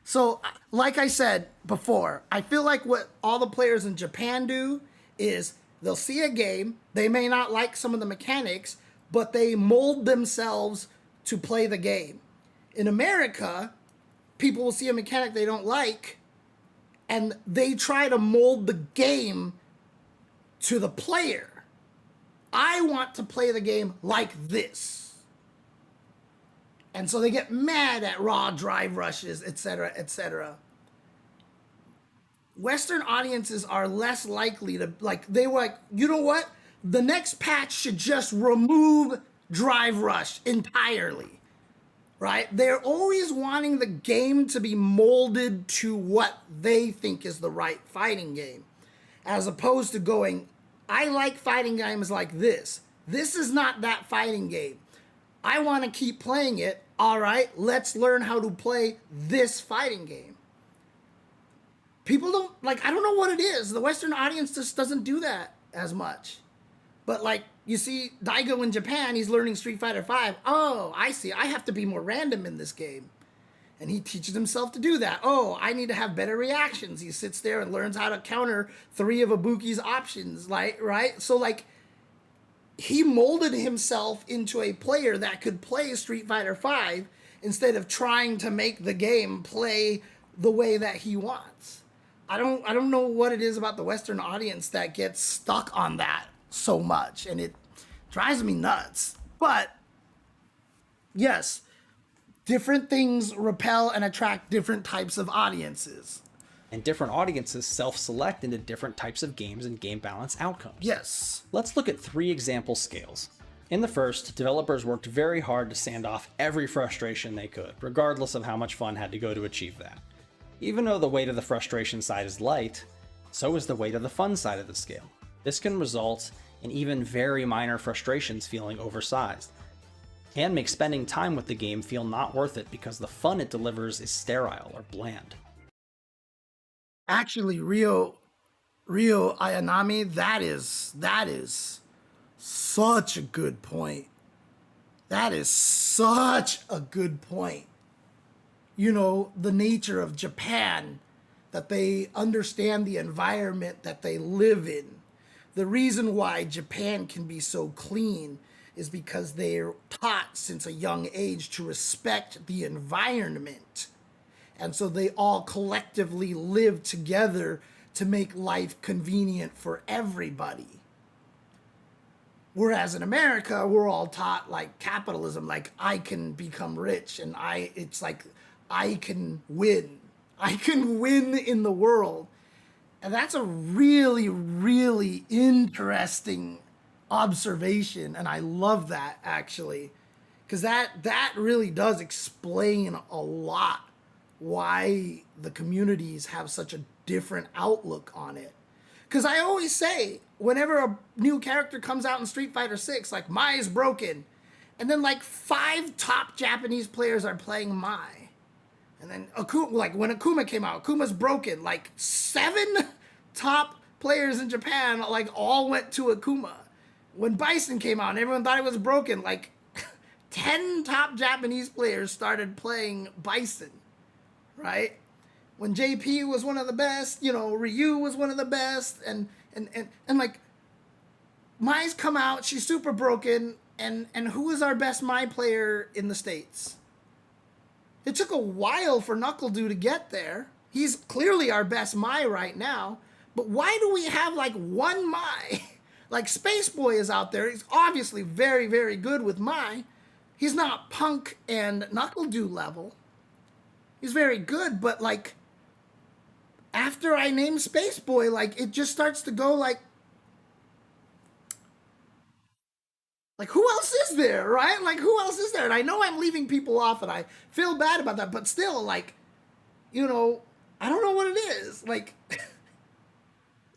So, like I said before, I feel like what all the players in Japan do is they'll see a game, they may not like some of the mechanics, but they mold themselves to play the game. In America, people will see a mechanic they don't like, and they try to mold the game to the player. I want to play the game like this. And so they get mad at raw drive rushes, etc., etc. Western audiences are less likely to, they were like, you know what? The next patch should just remove drive rush entirely, right? They're always wanting the game to be molded to what they think is the right fighting game, as opposed to going, I like fighting games like this. This is not that fighting game. I want to keep playing it. All right, let's learn how to play this fighting game. People don't, I don't know what it is. The Western audience just doesn't do that as much. But you see Daigo in Japan, he's learning Street Fighter V. Oh, I see. I have to be more random in this game. And he teaches himself to do that. Oh, I need to have better reactions. He sits there and learns how to counter 3 of Ibuki's options, right? So, he molded himself into a player that could play Street Fighter V instead of trying to make the game play the way that he wants. I don't know what it is about the Western audience that gets stuck on that so much, and it drives me nuts. But yes, different things repel and attract different types of audiences. And different audiences self-select into different types of games and game balance outcomes. Yes. Let's look at 3 example scales. In the first, developers worked very hard to sand off every frustration they could, regardless of how much fun had to go to achieve that. Even though the weight of the frustration side is light, so is the weight of the fun side of the scale. This can result in even very minor frustrations feeling oversized, and make spending time with the game feel not worth it because the fun it delivers is sterile or bland. Actually, Rio Ayanami, that is such a good point. That is such a good point. You know, the nature of Japan, that they understand the environment that they live in. The reason why Japan can be so clean is because they're taught since a young age to respect the environment. And so they all collectively live together to make life convenient for everybody. Whereas in America, we're all taught like capitalism, like I can become rich and it's like I can win. I can win in the world. And that's a really, really interesting observation. And I love that actually, because that really does explain a lot why the communities have such a different outlook on it. Because I always say, whenever a new character comes out in Street Fighter 6, like Mai is broken, and then like 5 top Japanese players are playing Mai. And then Akuma, like when Akuma came out, Akuma's broken. Like 7 top players in Japan like all went to Akuma. When Bison came out and everyone thought it was broken, like 10 top Japanese players started playing Bison, right? When JP was one of the best, you know, Ryu was one of the best, and like Mai's come out, she's super broken, and who is our best Mai player in the States? It took a while for NuckleDu to get there. He's clearly our best Mai right now, but why do we have like one Mai? Like Space Boy is out there, he's obviously very, very good with Mai. He's not Punk and NuckleDu level. He's very good, but like, after I name Space Boy, like it just starts to go like who else is there, right? Like who else is there? And I know I'm leaving people off and I feel bad about that, but still, like, you know, I don't know what it is. Like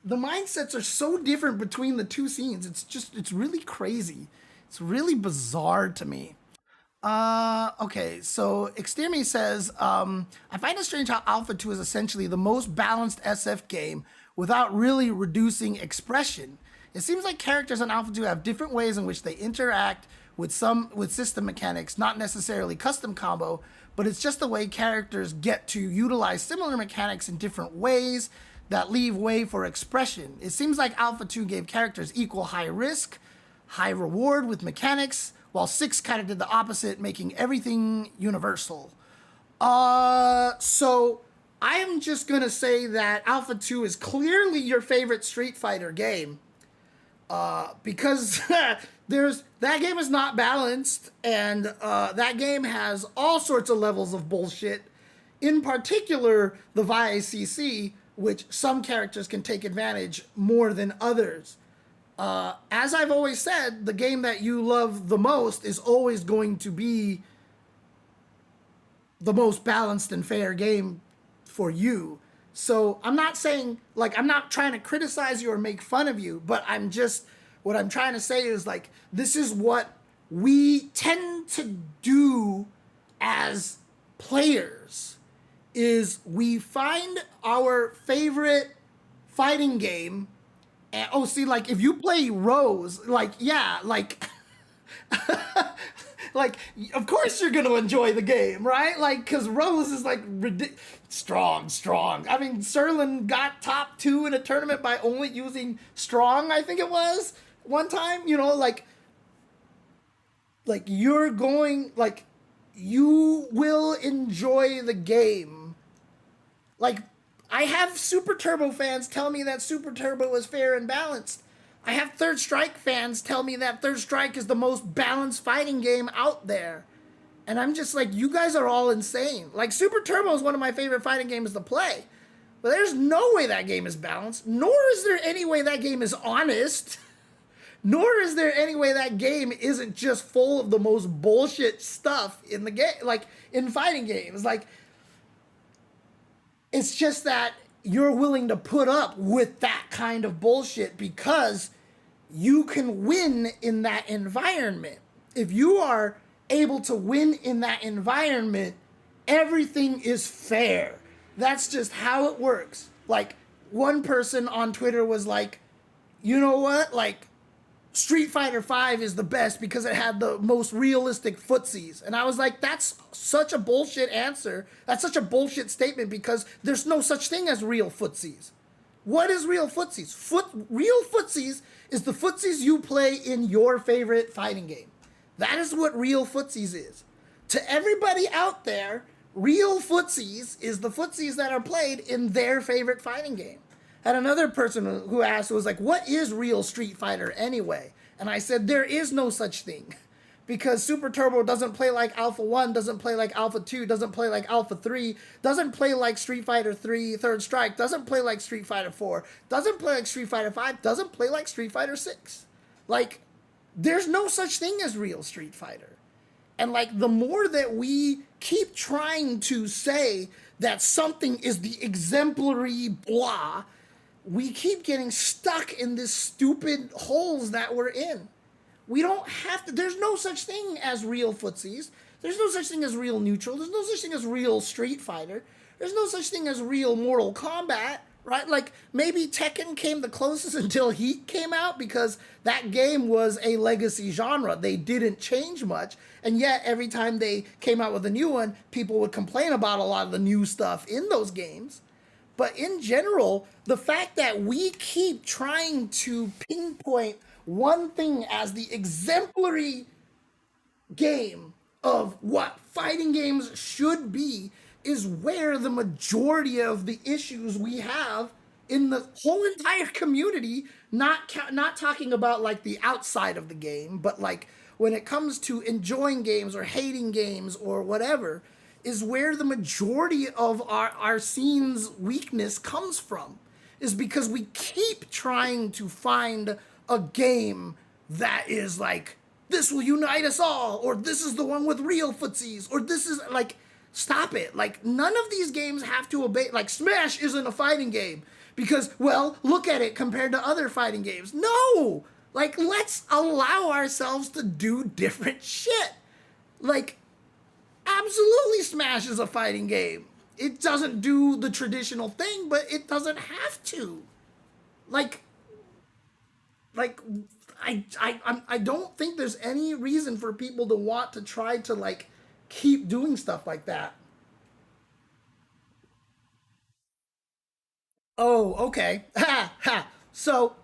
the mindsets are so different between the two scenes. It's really crazy. It's really bizarre to me. Okay, so Extermi says, I find it strange how Alpha 2 is essentially the most balanced SF game without really reducing expression. It seems like characters on Alpha 2 have different ways in which they interact with system mechanics, not necessarily custom combo, but it's just the way characters get to utilize similar mechanics in different ways that leave way for expression. It seems like Alpha 2 gave characters equal high risk, high reward with mechanics, while 6 kind of did the opposite, making everything universal. So I'm just gonna say that Alpha 2 is clearly your favorite Street Fighter game. Because that game is not balanced, and that game has all sorts of levels of bullshit. In particular, the VICC, which some characters can take advantage more than others. As I've always said, the game that you love the most is always going to be the most balanced and fair game for you. So I'm not saying, like, I'm not trying to criticize you or make fun of you, but what I'm trying to say is, like, this is what we tend to do as players, is we find our favorite fighting game. And, like, if you play Rose, like, yeah, like, like, of course you're gonna enjoy the game, right? Like, because Rose is, like, strong. I mean, Serlin got top 2 in a tournament by only using strong, I think it was, one time, you know, like, you're going, like, you will enjoy the game. Like, I have Super Turbo fans tell me that Super Turbo is fair and balanced. I have Third Strike fans tell me that Third Strike is the most balanced fighting game out there. And I'm just like, you guys are all insane. Like, Super Turbo is one of my favorite fighting games to play. But there's no way that game is balanced, nor is there any way that game is honest. Nor is there any way that game isn't just full of the most bullshit stuff in the game, like in fighting games. Like, it's just that you're willing to put up with that kind of bullshit because you can win in that environment. If you are able to win in that environment, everything is fair. That's just how it works. Like, one person on Twitter was like, you know what? Like, Street Fighter V is the best because it had the most realistic footsies. And I was like, that's such a bullshit answer. That's such a bullshit statement because there's no such thing as real footsies. What is real footsies? Real footsies is the footsies you play in your favorite fighting game. That is what real footsies is. To everybody out there, real footsies is the footsies that are played in their favorite fighting game. And another person who asked was like, what is real Street Fighter anyway? And I said, there is no such thing. Because Super Turbo doesn't play like Alpha 1, doesn't play like Alpha 2, doesn't play like Alpha 3, doesn't play like Street Fighter 3 Third Strike, doesn't play like Street Fighter 4, doesn't play like Street Fighter 5, doesn't play like Street Fighter 6. Like, there's no such thing as real Street Fighter. And like, the more that we keep trying to say that something is the exemplary blah, we keep getting stuck in this stupid holes that we're in. We don't have to, there's no such thing as real footsies. There's no such thing as real neutral. There's no such thing as real Street Fighter. There's no such thing as real Mortal Kombat, right? Like, maybe Tekken came the closest until Heat came out because that game was a legacy genre. They didn't change much. And yet, every time they came out with a new one, people would complain about a lot of the new stuff in those games. But in general, the fact that we keep trying to pinpoint one thing as the exemplary game of what fighting games should be is where the majority of the issues we have in the whole entire community, not talking about like the outside of the game, but like when it comes to enjoying games or hating games or whatever, is where the majority of our scene's weakness comes from, is because we keep trying to find a game that is like, this will unite us all, or this is the one with real footsies, or this is like, stop it. Like, none of these games have to obey, like Smash isn't a fighting game because, well, look at it compared to other fighting games. No, like, let's allow ourselves to do different shit. Like, absolutely Smash is a fighting game. It doesn't do the traditional thing, but it doesn't have to. Like I don't think there's any reason for people to want to try to like keep doing stuff like that. Oh, okay. Ha ha. So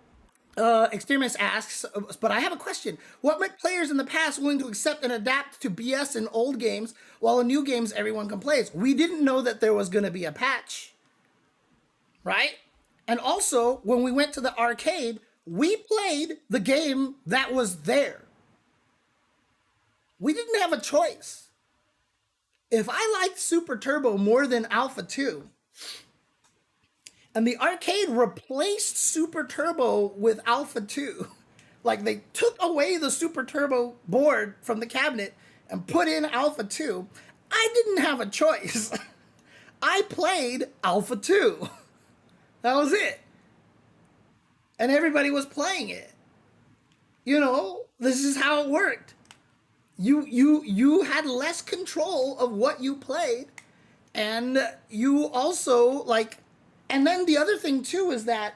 Extremist asks, but I have a question. What make players in the past willing to accept and adapt to BS in old games while in new games everyone complains? We didn't know that there was going to be a patch, right? And also, when we went to the arcade, we played the game that was there. We didn't have a choice. If I liked Super Turbo more than Alpha 2, and the arcade replaced Super Turbo with Alpha 2. Like, they took away the Super Turbo board from the cabinet and put in Alpha 2. I didn't have a choice. I played Alpha 2. That was it. And everybody was playing it. You know, this is how it worked. You had less control of what you played, and you also, like, and then the other thing, too, is that,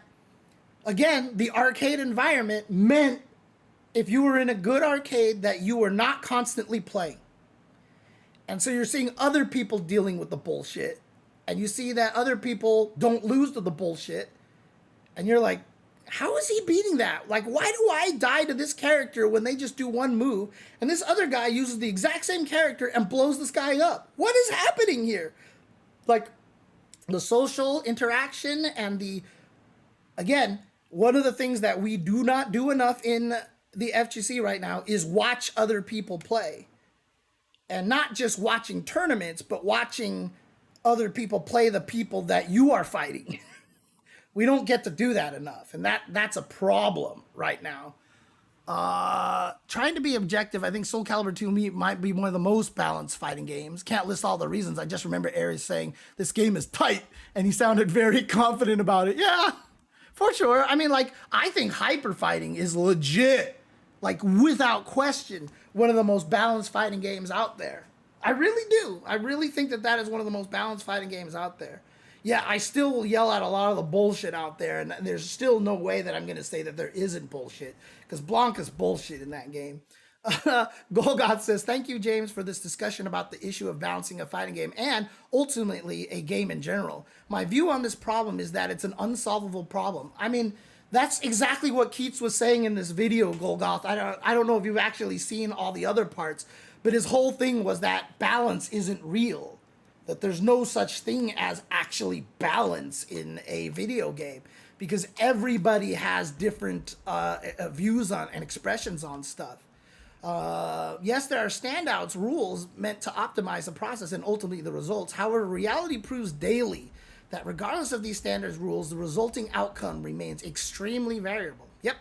again, the arcade environment meant if you were in a good arcade that you were not constantly playing. And so you're seeing other people dealing with the bullshit. And you see that other people don't lose to the bullshit. And you're like, how is he beating that? Like, why do I die to this character when they just do one move? And this other guy uses the exact same character and blows this guy up. What is happening here? Like, the social interaction and the, again, one of the things that we do not do enough in the FGC right now is watch other people play. And not just watching tournaments, but watching other people play the people that you are fighting. We don't get to do that enough. And that's a problem right now. Trying to be objective, I think Soul Calibur 2 might be one of the most balanced fighting games. Can't list all the reasons. I just remember Ares saying this game is tight, and he sounded very confident about it. Yeah, for sure. I mean, like, I think Hyper Fighting is legit, like, without question, one of the most balanced fighting games out there. I really do. I really think that is one of the most balanced fighting games out there. Yeah, I still will yell at a lot of the bullshit out there, and there's still no way that I'm going to say that there isn't bullshit, because Blanca's bullshit in that game. Golgoth says, thank you, James, for this discussion about the issue of balancing a fighting game and ultimately a game in general. My view on this problem is that it's an unsolvable problem. I mean, that's exactly what Keits was saying in this video, Golgoth. I don't know if you've actually seen all the other parts, but his whole thing was that balance isn't real. That there's no such thing as actually balance in a video game, because everybody has different views on and expressions on stuff. Yes, there are standouts rules meant to optimize the process and ultimately the results. However, reality proves daily that regardless of these standards rules, the resulting outcome remains extremely variable. Yep.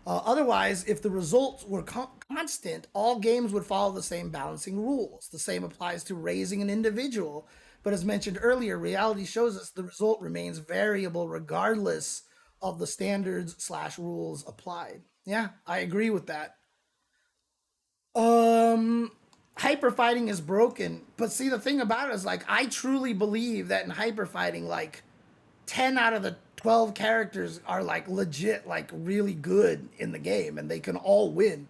Otherwise, if the results were constant, all games would follow the same balancing rules. The same applies to raising an individual. But as mentioned earlier, reality shows us the result remains variable regardless of the standards/rules applied. Yeah, I agree with that. Hyper fighting is broken. But see, the thing about it is, like, I truly believe that in hyper fighting, like, 10 out of the 12 characters are, like, legit, like, really good in the game, and they can all win.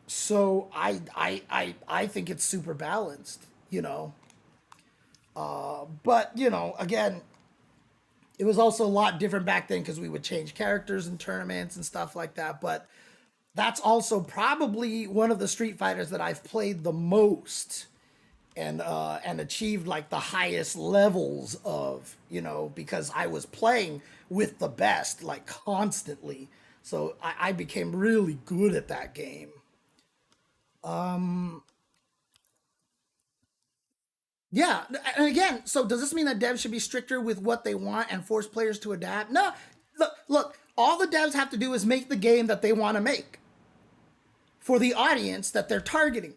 So I think it's super balanced, you know. But, you know, again, it was also a lot different back then because we would change characters in tournaments and stuff like that. But that's also probably one of the Street Fighters that I've played the most and achieved like the highest levels of, you know, because I was playing with the best like constantly. So I became really good at that game. Yeah, and again, so does this mean that devs should be stricter with what they want and force players to adapt? No, look, all the devs have to do is make the game that they want to make for the audience that they're targeting.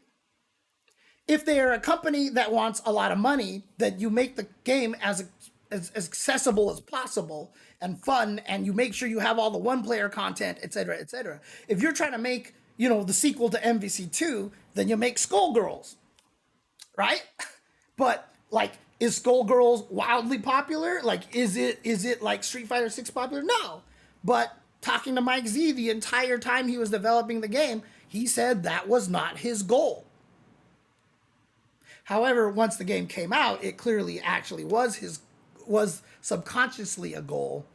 If they are a company that wants a lot of money, then you make the game as accessible as possible and fun, and you make sure you have all the one-player content, etc., etc. If you're trying to make, you know, the sequel to MVC2, then you make Skullgirls, right? But like, is Skullgirls wildly popular? Like, is it like Street Fighter 6 popular? No. But talking to Mike Z the entire time he was developing the game, he said that was not his goal. However, once the game came out, it clearly actually was subconsciously a goal.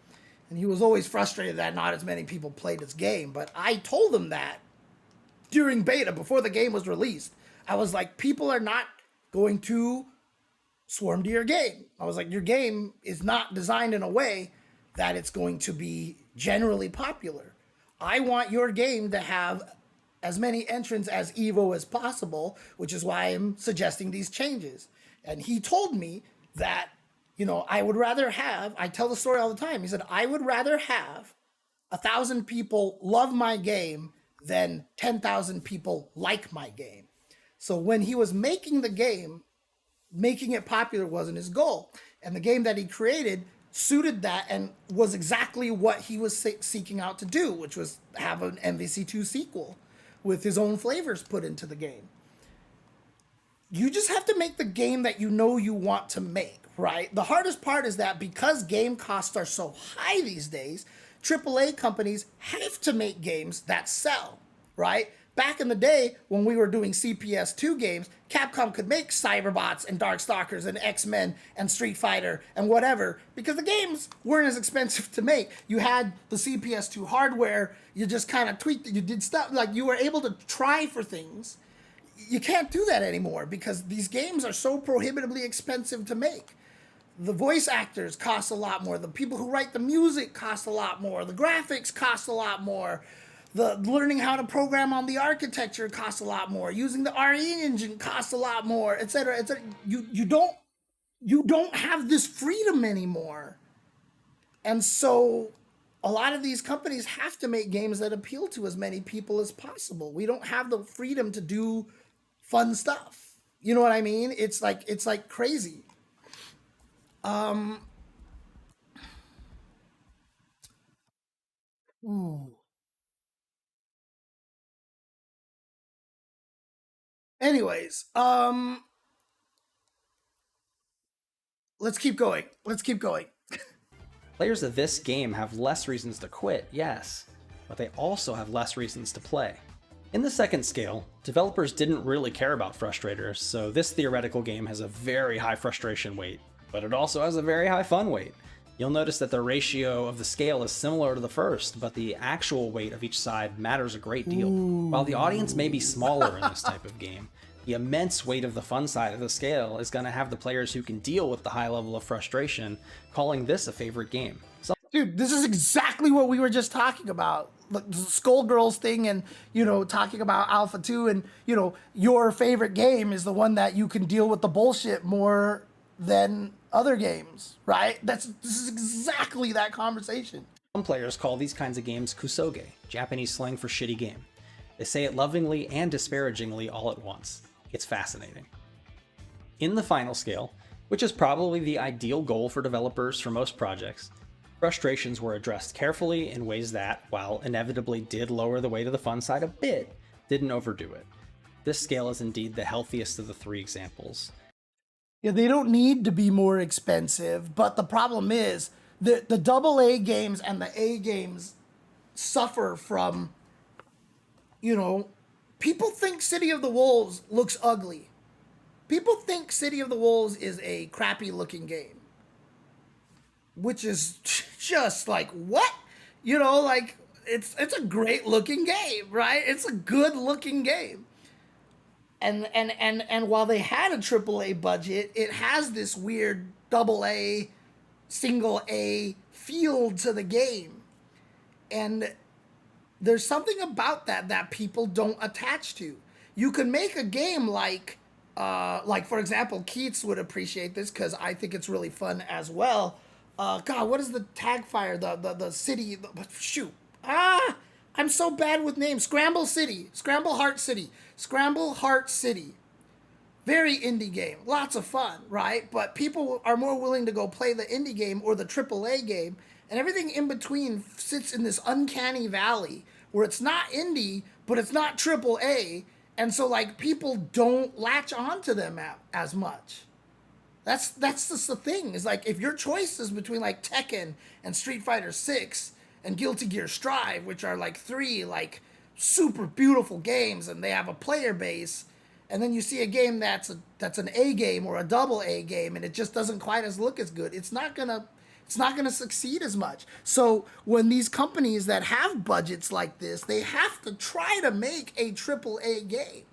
And he was always frustrated that not as many people played his game. But I told him that during beta, before the game was released. I was like, people are not going to swarm to your game. I was like, your game is not designed in a way that it's going to be generally popular. I want your game to have as many entrants as Evo as possible, which is why I'm suggesting these changes. And he told me that, you know, I tell the story all the time. He said, I would rather have 1,000 people love my game than 10,000 people like my game. So when he was making the game, making it popular wasn't his goal. And the game that he created suited that and was exactly what he was seeking out to do, which was have an MVC2 sequel with his own flavors put into the game. You just have to make the game that you know you want to make, right? The hardest part is that because game costs are so high these days, AAA companies have to make games that sell, right? Back in the day, when we were doing CPS2 games, Capcom could make Cyberbots and Darkstalkers and X-Men and Street Fighter and whatever, because the games weren't as expensive to make. You had the CPS2 hardware, you just kind of tweaked it, you did stuff, like you were able to try for things. You can't do that anymore because these games are so prohibitively expensive to make. The voice actors cost a lot more, the people who write the music cost a lot more, the graphics cost a lot more. The learning how to program on the architecture costs a lot more. Using the RE engine costs a lot more, etc., etc. You don't have this freedom anymore. And so a lot of these companies have to make games that appeal to as many people as possible. We don't have the freedom to do fun stuff. You know what I mean? It's like crazy. Ooh. Anyways, let's keep going. Let's keep going. Players of this game have less reasons to quit, yes, but they also have less reasons to play. In the second scale, developers didn't really care about frustrators, so this theoretical game has a very high frustration weight, but it also has a very high fun weight. You'll notice that the ratio of the scale is similar to the first, but the actual weight of each side matters a great deal. While the audience may be smaller in this type of game, the immense weight of the fun side of the scale is going to have the players who can deal with the high level of frustration calling this a favorite game. Dude, this is exactly what we were just talking about. The Skullgirls thing, and, you know, talking about Alpha 2, and, you know, your favorite game is the one that you can deal with the bullshit more than other games, right? This is exactly that conversation. Some players call these kinds of games kusoge, Japanese slang for shitty game. They say it lovingly and disparagingly all at once. It's fascinating. In the final scale, which is probably the ideal goal for developers for most projects, frustrations were addressed carefully in ways that, while inevitably did lower the weight of the fun side a bit, didn't overdo it. This scale is indeed the healthiest of the three examples. Yeah, they don't need to be more expensive, but the problem is the AA games and the A games suffer from, you know, people think City of the Wolves looks ugly. People think City of the Wolves is a crappy looking game, which is just like, what? You know, like, it's a great looking game, right? It's a good looking game. And while they had a AAA budget, it has this weird AA, single A feel to the game. And there's something about that people don't attach to. You can make a game like for example, Keits would appreciate this because I think it's really fun as well. God, what is the Tagfire? The city? Shoot. I'm so bad with names. Scramble Heart City. Very indie game. Lots of fun, right? But people are more willing to go play the indie game or the AAA game, and everything in between sits in this uncanny valley where it's not indie, but it's not AAA, and so like people don't latch onto them as much. That's just the thing. Is like if your choice is between like Tekken and Street Fighter 6 and Guilty Gear Strive, which are like three like super beautiful games and they have a player base, and then you see a game that's an A game or a AA game and it just doesn't quite look as good, it's not gonna succeed as much. So when these companies that have budgets like this, they have to try to make a AAA game,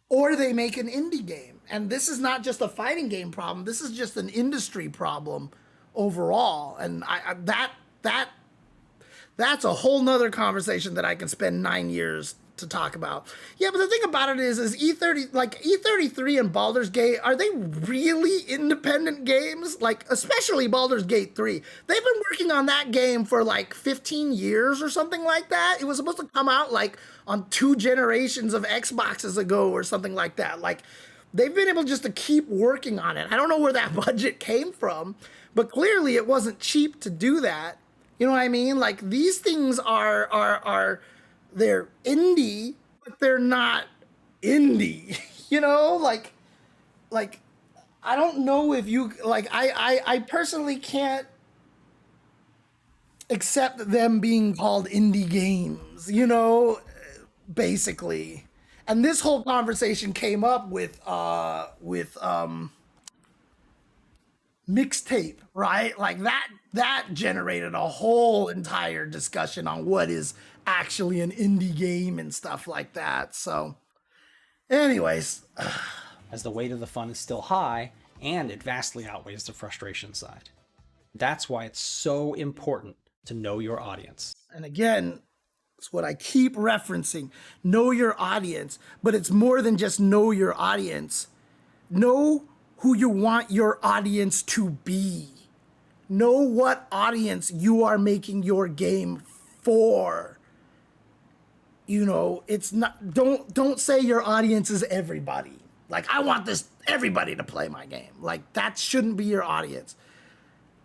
or they make an indie game. And this is not just a fighting game problem. This is just an industry problem overall. And that's a whole nother conversation that I can spend 9 years to talk about. Yeah, but the thing about it is E33 and Baldur's Gate, are they really independent games? Like, especially Baldur's Gate 3. They've been working on that game for like 15 years or something like that. It was supposed to come out like on 2 generations of Xboxes ago or something like that. Like, they've been able just to keep working on it. I don't know where that budget came from, but clearly it wasn't cheap to do that. You know what I mean? Like, these things are they're indie, but they're not indie. You know, like I don't know if you like. I personally can't accept them being called indie games. You know, basically. And this whole conversation came up with mixtape, right? Like that generated a whole entire discussion on what is actually an indie game and stuff like that. So anyways, As the weight of the fun is still high, and it vastly outweighs the frustration side. That's why it's so important to know your audience. and again, it's what I keep referencing. Know your audience, but it's more than just know your audience. Know who you want your audience to be. Know what audience you are making your game for. You know, it's not, don't say your audience is everybody. Like, I want everybody to play my game. Like, that shouldn't be your audience.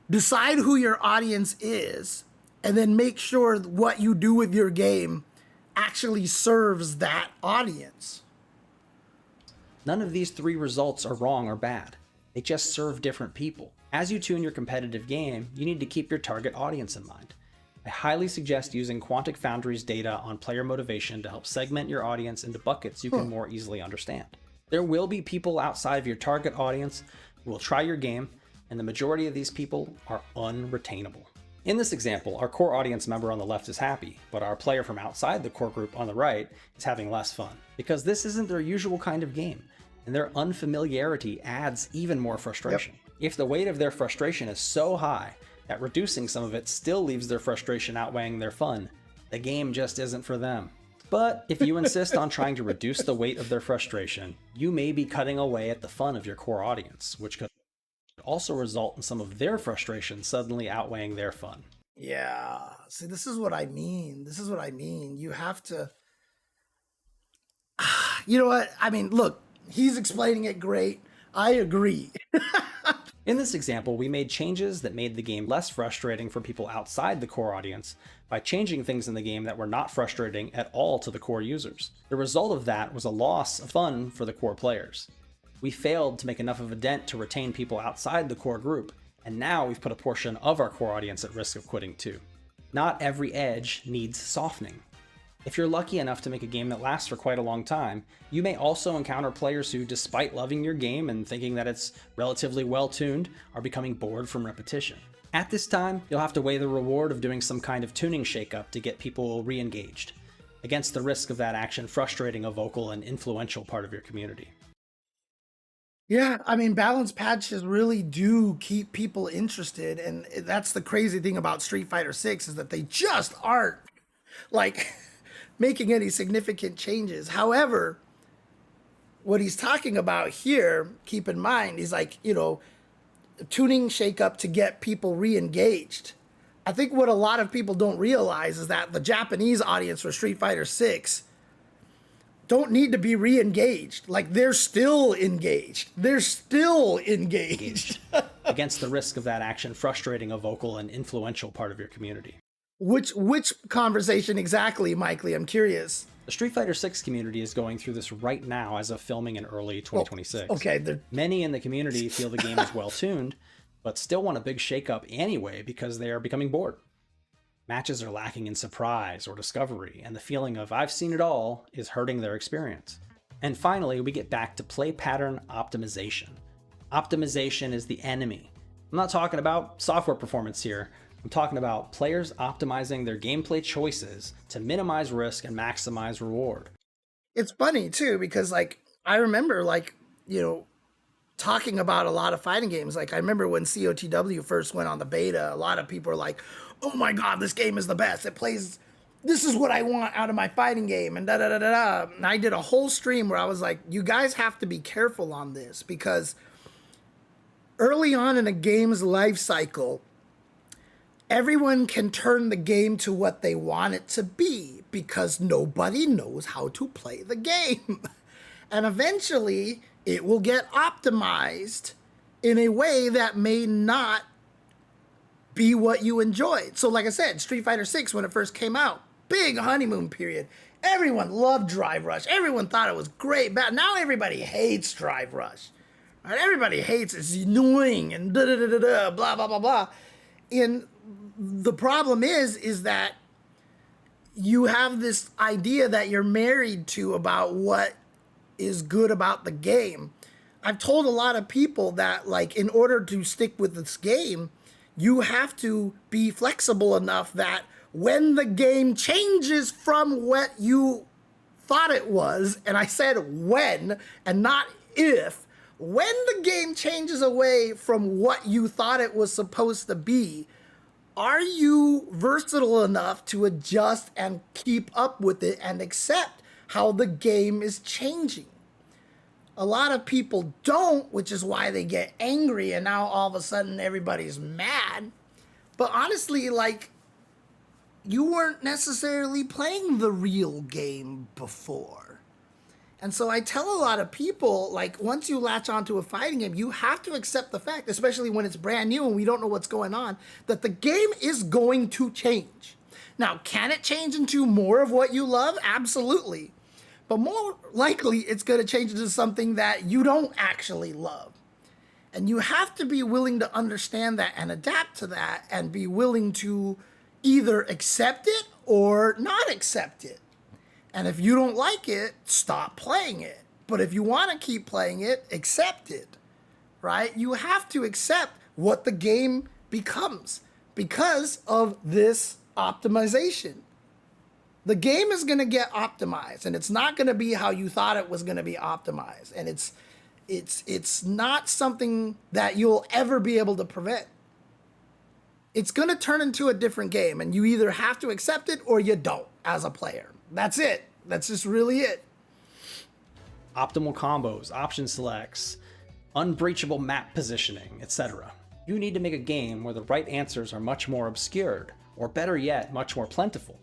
Decide who your audience is, and then make sure what you do with your game actually serves that audience. None of these three results are wrong or bad. They just serve different people. As you tune your competitive game, you need to keep your target audience in mind. I highly suggest using Quantic Foundry's data on player motivation to help segment your audience into buckets you can more easily understand. There will be people outside of your target audience who will try your game, and the majority of these people are unretainable. In this example, our core audience member on the left is happy, but our player from outside the core group on the right is having less fun, because this isn't their usual kind of game, and their unfamiliarity adds even more frustration. If the weight of their frustration is so high that reducing some of it still leaves their frustration outweighing their fun, the game just isn't for them. But if you insist on trying to reduce the weight of their frustration, you may be cutting away at the fun of your core audience, which could also result in some of their frustration suddenly outweighing their fun. Yeah. See, this is what I mean. You have to... You know what? I mean, look, he's explaining it great. I agree. In this example, we made changes that made the game less frustrating for people outside the core audience by changing things in the game that were not frustrating at all to the core users. The result of that was a loss of fun for the core players. We failed to make enough of a dent to retain people outside the core group, and now we've put a portion of our core audience at risk of quitting too. Not every edge needs softening. If you're lucky enough to make a game that lasts for quite a long time, you may also encounter players who, despite loving your game and thinking that it's relatively well-tuned, are becoming bored from repetition. At this time, you'll have to weigh the reward of doing some kind of tuning shakeup to get people re-engaged, against the risk of that action frustrating a vocal and influential part of your community. Yeah, I mean, balance patches really do keep people interested, and that's the crazy thing about Street Fighter 6 is that they just aren't, like... making any significant changes. However, what he's talking about here, keep in mind, he's like, you know, tuning shakeup to get people re-engaged. I think what a lot of people don't realize is that the Japanese audience for Street Fighter 6 don't need to be re-engaged. Like, they're still engaged. Against the risk of that action frustrating a vocal and influential part of your community. Which conversation exactly, Mike Lee? I'm curious. The Street Fighter 6 community is going through this right now as of filming in early 2026. Well, okay. Many in the community feel the game is well-tuned, but still want a big shakeup anyway because they are becoming bored. Matches are lacking in surprise or discovery, and the feeling of "I've seen it all" is hurting their experience. And finally, we get back to play pattern optimization. Optimization is the enemy. I'm not talking about software performance here. I'm talking about players optimizing their gameplay choices to minimize risk and maximize reward. It's funny too, because like, I remember like, you know, talking about a lot of fighting games. Like I remember when COTW first went on the beta, a lot of people were like, oh my God, this game is the best. It plays, this is what I want out of my fighting game, and da-da-da-da-da. And I did a whole stream where I was like, you guys have to be careful on this, because early on in a game's life cycle, everyone can turn the game to what they want it to be because nobody knows how to play the game. And eventually it will get optimized in a way that may not be what you enjoyed. So like I said, Street Fighter 6, when it first came out, big honeymoon period. Everyone loved Drive Rush. Everyone thought it was great. But now everybody hates Drive Rush. Right? Everybody hates it. It's annoying and da-da-da-da-da, blah, blah, blah, blah. And the problem is that you have this idea that you're married to about what is good about the game. I've told a lot of people that, like, in order to stick with this game, you have to be flexible enough that when the game changes from what you thought it was, and I said when and not if, when the game changes away from what you thought it was supposed to be, are you versatile enough to adjust and keep up with it and accept how the game is changing? A lot of people don't, which is why they get angry and now all of a sudden everybody's mad. But honestly, like, you weren't necessarily playing the real game before. And so I tell a lot of people, like, once you latch onto a fighting game, you have to accept the fact, especially when it's brand new and we don't know what's going on, that the game is going to change. Now, can it change into more of what you love? Absolutely. But more likely, it's going to change into something that you don't actually love. And you have to be willing to understand that and adapt to that and be willing to either accept it or not accept it. And if you don't like it, stop playing it. But if you want to keep playing it, accept it, right? You have to accept what the game becomes because of this optimization. The game is going to get optimized, and it's not going to be how you thought it was going to be optimized. And it's not something that you'll ever be able to prevent. It's going to turn into a different game, and you either have to accept it or you don't as a player. That's it. That's just really it. Optimal combos, option selects, unbreachable map positioning, etc. You need to make a game where the right answers are much more obscured, or better yet, much more plentiful.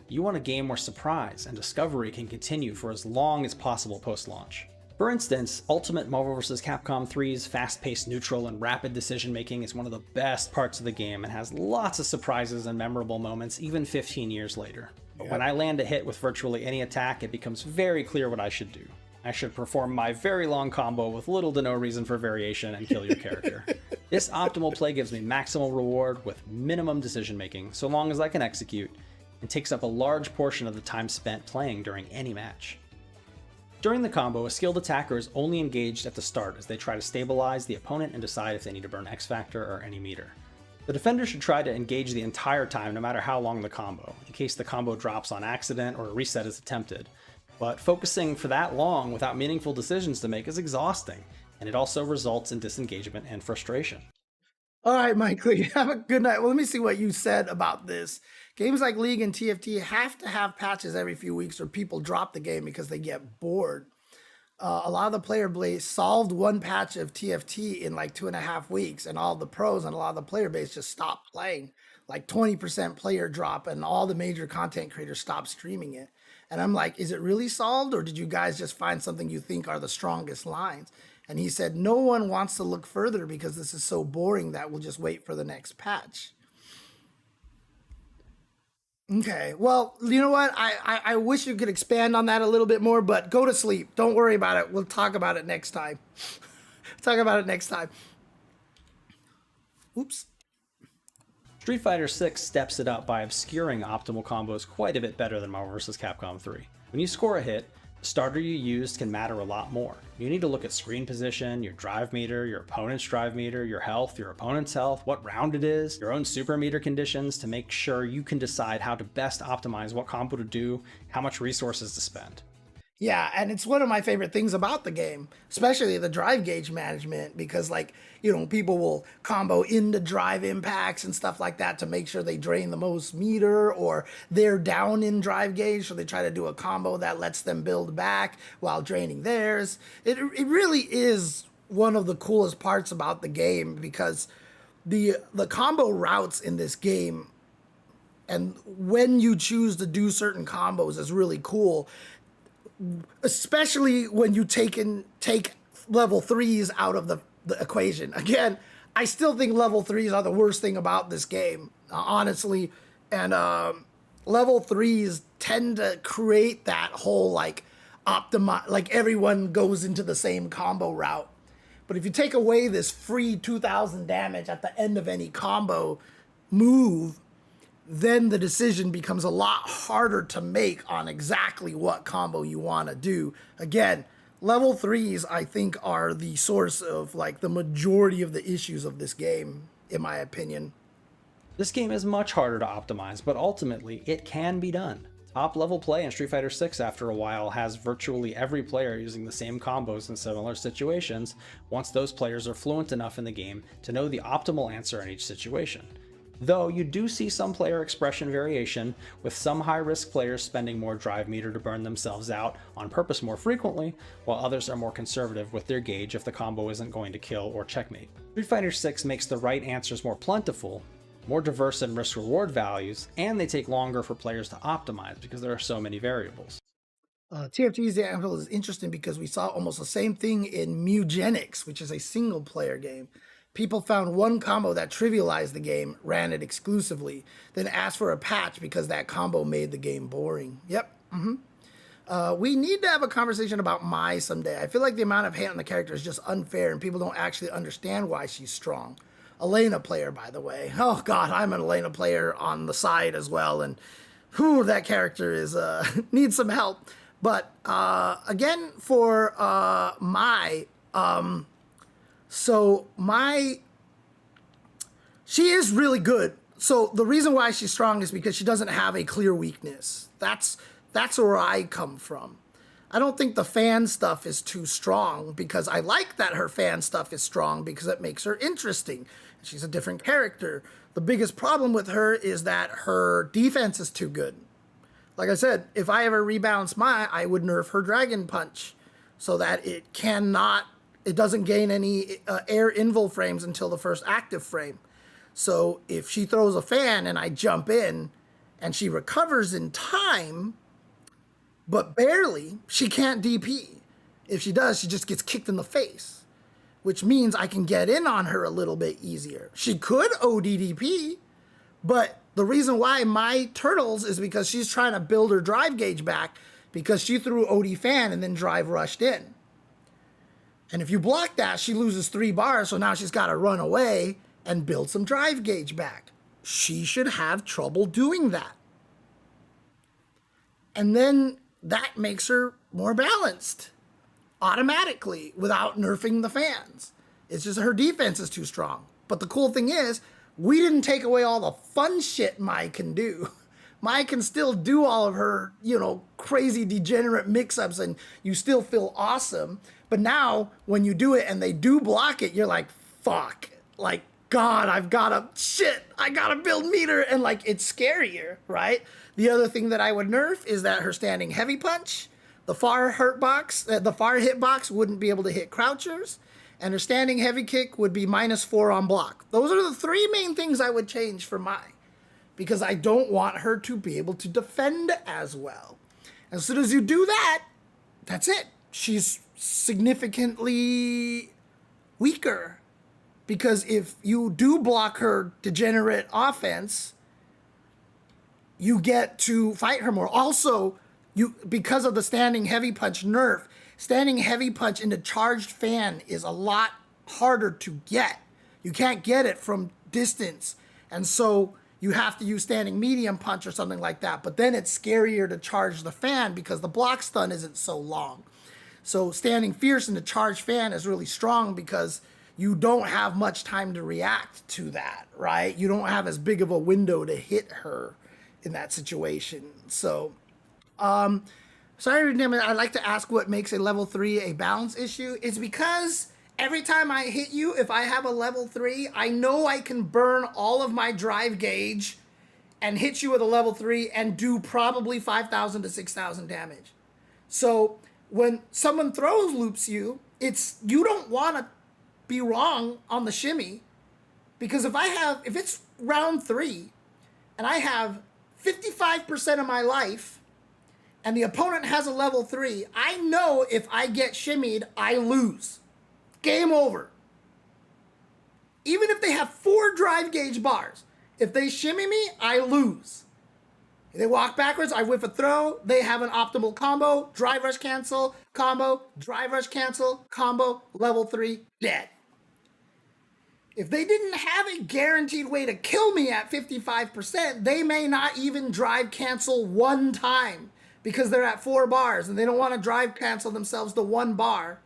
You want a game where surprise and discovery can continue for as long as possible post-launch. For instance, Ultimate Marvel vs. Capcom 3's fast-paced neutral and rapid decision-making is one of the best parts of the game and has lots of surprises and memorable moments even 15 years later. But when I land a hit with virtually any attack, it becomes very clear what I should do. I should perform my very long combo with little to no reason for variation and kill your character. This optimal play gives me maximal reward with minimum decision-making, so long as I can execute, and takes up a large portion of the time spent playing during any match. During the combo, a skilled attacker is only engaged at the start as they try to stabilize the opponent and decide if they need to burn X Factor or any meter. The defender should try to engage the entire time no matter how long the combo, in case the combo drops on accident or a reset is attempted. But focusing for that long without meaningful decisions to make is exhausting, and it also results in disengagement and frustration. All right, Mike Lee, have a good night. Well, let me see what you said about this. Games like League and TFT have to have patches every few weeks or people drop the game because they get bored. A lot of the player base solved one patch of TFT in like 2.5 weeks, and all the pros and a lot of the player base just stopped playing. Like 20% player drop, and all the major content creators stopped streaming it. And I'm like, is it really solved, or did you guys just find something you think are the strongest lines? And he said, no one wants to look further because this is so boring that we'll just wait for the next patch. Okay, well, you know what? I wish you could expand on that a little bit more, but go to sleep. Don't worry about it. We'll talk about it next time. Talk about it next time. Oops. Street Fighter 6 steps it up by obscuring optimal combos quite a bit better than Marvel vs. Capcom 3. When you score a hit, the starter you used can matter a lot more. You need to look at screen position, your drive meter, your opponent's drive meter, your health, your opponent's health, what round it is, your own super meter conditions to make sure you can decide how to best optimize what combo to do, how much resources to spend. Yeah, and it's one of my favorite things about the game, especially the drive gauge management, because like, you know, people will combo into drive impacts and stuff like that to make sure they drain the most meter, or they're down in drive gauge, so they try to do a combo that lets them build back while draining theirs. It really is one of the coolest parts about the game, because the combo routes in this game and when you choose to do certain combos is really cool. Especially when you take level 3s out of the equation. Again, I still think level 3s are the worst thing about this game, honestly. And level 3s tend to create that whole like like everyone goes into the same combo route. But if you take away this free 2000 damage at the end of any combo move, then the decision becomes a lot harder to make on exactly what combo you want to do. Again, level 3s, I think, are the source of like the majority of the issues of this game, in my opinion. This game is much harder to optimize, but ultimately it can be done. Top level play in Street Fighter 6 after a while has virtually every player using the same combos in similar situations once those players are fluent enough in the game to know the optimal answer in each situation. Though you do see some player expression variation, with some high-risk players spending more drive meter to burn themselves out on purpose more frequently, while others are more conservative with their gauge if the combo isn't going to kill or checkmate. Street Fighter VI makes the right answers more plentiful, more diverse in risk-reward values, and they take longer for players to optimize because there are so many variables. TFT's example is interesting because we saw almost the same thing in Mugenics, which is a single-player game. People found one combo that trivialized the game, ran it exclusively, then asked for a patch because that combo made the game boring. Yep. We need to have a conversation about Mai someday. I feel like the amount of hate on the character is just unfair and people don't actually understand why she's strong. Elena player, by the way. Oh God, I'm an Elena player on the side as well, and that character is needs some help. But again, for Mai, she is really good. So the reason why she's strong is because she doesn't have a clear weakness. That's where I come from. I don't think the fan stuff is too strong because I like that her fan stuff is strong because it makes her interesting. She's a different character. The biggest problem with her is that her defense is too good. Like I said, if I ever rebalance Mai, I would nerf her Dragon Punch so that it doesn't gain any air invul frames until the first active frame. So if she throws a fan and I jump in and she recovers in time, but barely, she can't DP. If she does, she just gets kicked in the face, which means I can get in on her a little bit easier. She could ODDP, but the reason why my turtles is because she's trying to build her drive gauge back because she threw OD fan and then drive rushed in. And if you block that, she loses 3 bars, so now she's got to run away and build some drive gauge back. She should have trouble doing that. And then that makes her more balanced automatically without nerfing the fans. It's just her defense is too strong. But the cool thing is, we didn't take away all the fun shit Mai can do. Mai can still do all of her, crazy degenerate mix-ups and you still feel awesome. But now when you do it and they do block it, you're like, fuck. Like, God, I gotta build meter. And like, it's scarier, right? The other thing that I would nerf is that her standing heavy punch, the far hitbox wouldn't be able to hit crouchers, and her standing heavy kick would be -4 on block. Those are the 3 main things I would change for Mai, because I don't want her to be able to defend as well. As soon as you do that, that's it. She's significantly weaker, because if you do block her degenerate offense, you get to fight her more. Also, because of the standing heavy punch nerf, standing heavy punch into charged fan is a lot harder to get. You can't get it from distance. And so you have to use standing medium punch or something like that. But then it's scarier to charge the fan because the block stun isn't so long. So standing fierce into charged fan is really strong because you don't have much time to react to that, right? You don't have as big of a window to hit her in that situation. So, sorry, I'd like to ask what makes a level 3 a balance issue. It's because every time I hit you, if I have a level 3, I know I can burn all of my drive gauge and hit you with a level 3 and do probably 5,000 to 6,000 damage. So when someone throws loops you don't want to be wrong on the shimmy, because if it's round 3 and I have 55% of my life and the opponent has a level 3, I know if I get shimmied, I lose. Game over. Even if they have 4 drive gauge bars, if they shimmy me, I lose. If they walk backwards, I whiff a throw, they have an optimal combo, drive rush cancel, combo, drive rush cancel, combo, level 3, dead. If they didn't have a guaranteed way to kill me at 55%, they may not even drive cancel 1 time because they're at 4 bars and they don't want to drive cancel themselves to 1 bar.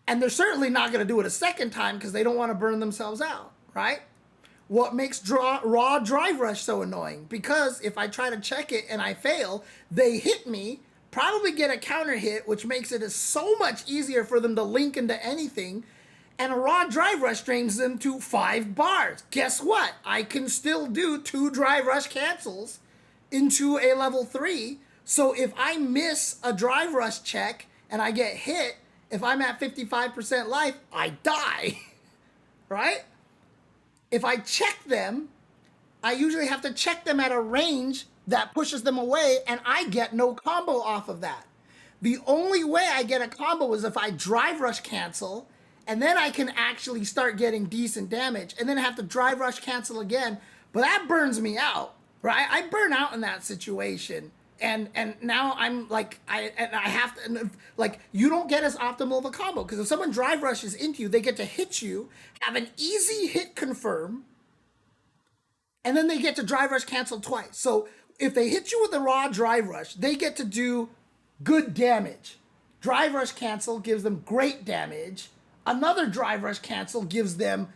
And they're certainly not going to do it a second time because they don't want to burn themselves out, right? What makes raw drive rush so annoying? Because if I try to check it and I fail, they hit me, probably get a counter hit, which makes it so much easier for them to link into anything. and a raw drive rush drains them to 5 bars. Guess what? I can still do 2 drive rush cancels into a level 3. So if I miss a drive rush check and I get hit, if I'm at 55% life, I die, right? If I check them, I usually have to check them at a range that pushes them away, and I get no combo off of that. The only way I get a combo is if I drive rush cancel, and then I can actually start getting decent damage, and then I have to drive rush cancel again, but that burns me out, right? I burn out in that situation. And now I'm like, I have to, and like, you don't get as optimal of a combo, because if someone drive rushes into you, they get to hit you, have an easy hit confirm, and then they get to drive rush cancel twice. So if they hit you with a raw drive rush, they get to do good damage. Drive rush cancel gives them great damage. Another drive rush cancel gives them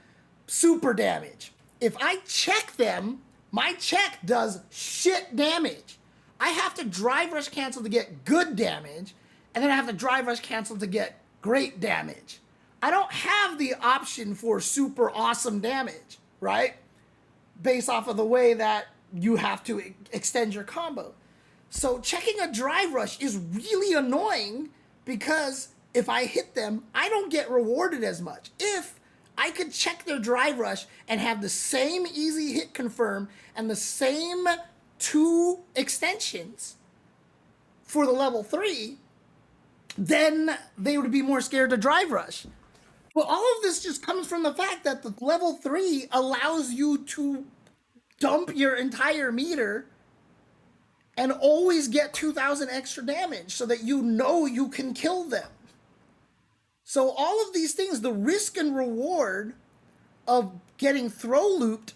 super damage. If I check them, my check does shit damage. I have to drive rush cancel to get good damage, and then I have to drive rush cancel to get great damage. I don't have the option for super awesome damage, right? Based off of the way that you have to extend your combo. So checking a drive rush is really annoying, because if I hit them, I don't get rewarded as much. If I could check their drive rush and have the same easy hit confirm and the same 2 extensions for the level 3, then they would be more scared to drive rush. But all of this just comes from the fact that the level 3 allows you to dump your entire meter and always get 2,000 extra damage, so that you know you can kill them. So all of these things, the risk and reward of getting throw looped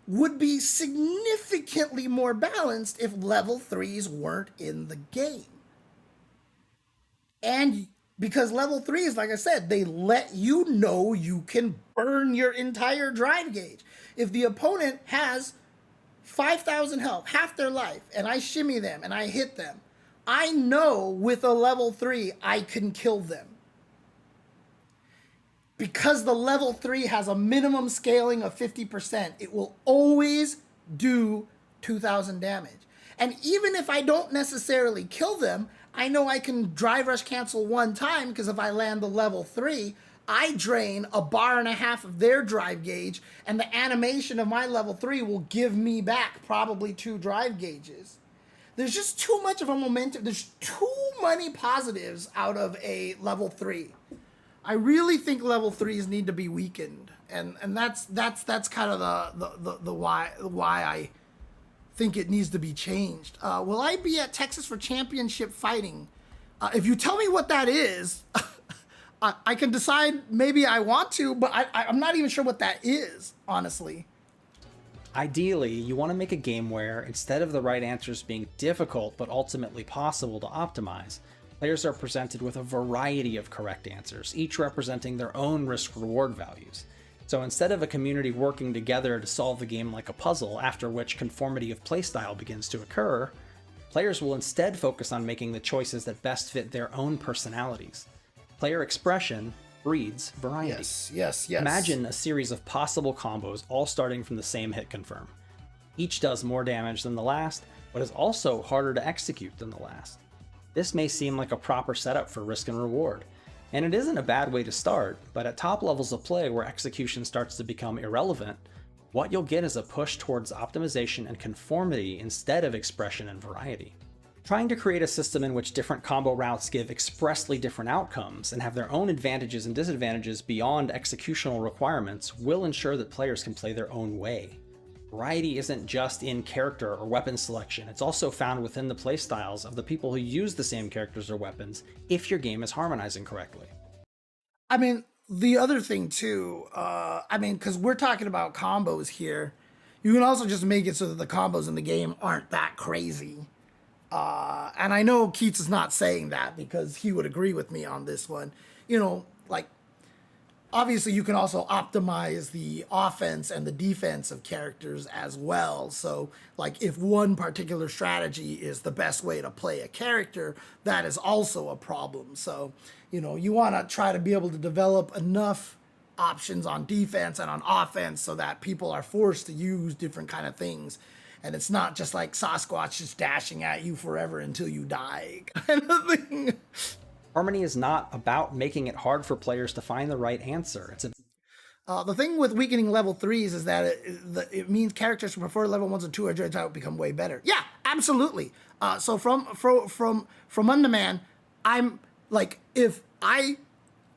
would be significantly more balanced if level 3s weren't in the game. And because level 3s, like I said, they let you know you can burn your entire drive gauge. If the opponent has 5,000 health, half their life, and I shimmy them and I hit them, I know with a level 3 I can kill them. Because the level 3 has a minimum scaling of 50%, it will always do 2,000 damage. And even if I don't necessarily kill them, I know I can drive rush cancel 1 time, because if I land the level 3, I drain 1.5 bars of their drive gauge, and the animation of my level 3 will give me back probably 2 drive gauges. There's just too much of a momentum. There's too many positives out of a level 3. I really think level 3s need to be weakened, and that's kind of the why I think it needs to be changed. Will I be at Texas for championship fighting? If you tell me what that is, I can decide maybe I want to, but I'm not even sure what that is, honestly. Ideally, you want to make a game where, instead of the right answers being difficult but ultimately possible to optimize, players are presented with a variety of correct answers, each representing their own risk-reward values. So instead of a community working together to solve the game like a puzzle, after which conformity of playstyle begins to occur, players will instead focus on making the choices that best fit their own personalities. Player expression breeds variety. Yes. Imagine a series of possible combos all starting from the same hit confirm. Each does more damage than the last, but is also harder to execute than the last. This may seem like a proper setup for risk and reward, and it isn't a bad way to start, but at top levels of play where execution starts to become irrelevant, what you'll get is a push towards optimization and conformity instead of expression and variety. Trying to create a system in which different combo routes give expressly different outcomes and have their own advantages and disadvantages beyond executional requirements will ensure that players can play their own way. Variety isn't just in character or weapon selection, it's also found within the playstyles of the people who use the same characters or weapons if your game is harmonizing correctly. I mean, the other thing too, because we're talking about combos here, you can also just make it so that the combos in the game aren't that crazy. And I know Keits is not saying that, because he would agree with me on this one. Obviously you can also optimize the offense and the defense of characters as well. So if one particular strategy is the best way to play a character, that is also a problem. So, you want to try to be able to develop enough options on defense and on offense so that people are forced to use different kind of things. And it's not just like Sasquatch just dashing at you forever until you die kind of thing. Harmony is not about making it hard for players to find the right answer. It's the thing with weakening level 3s is that it means characters who prefer level 1s and 2 are judged out become way better. Yeah, absolutely. So from Underman, I'm like, if I,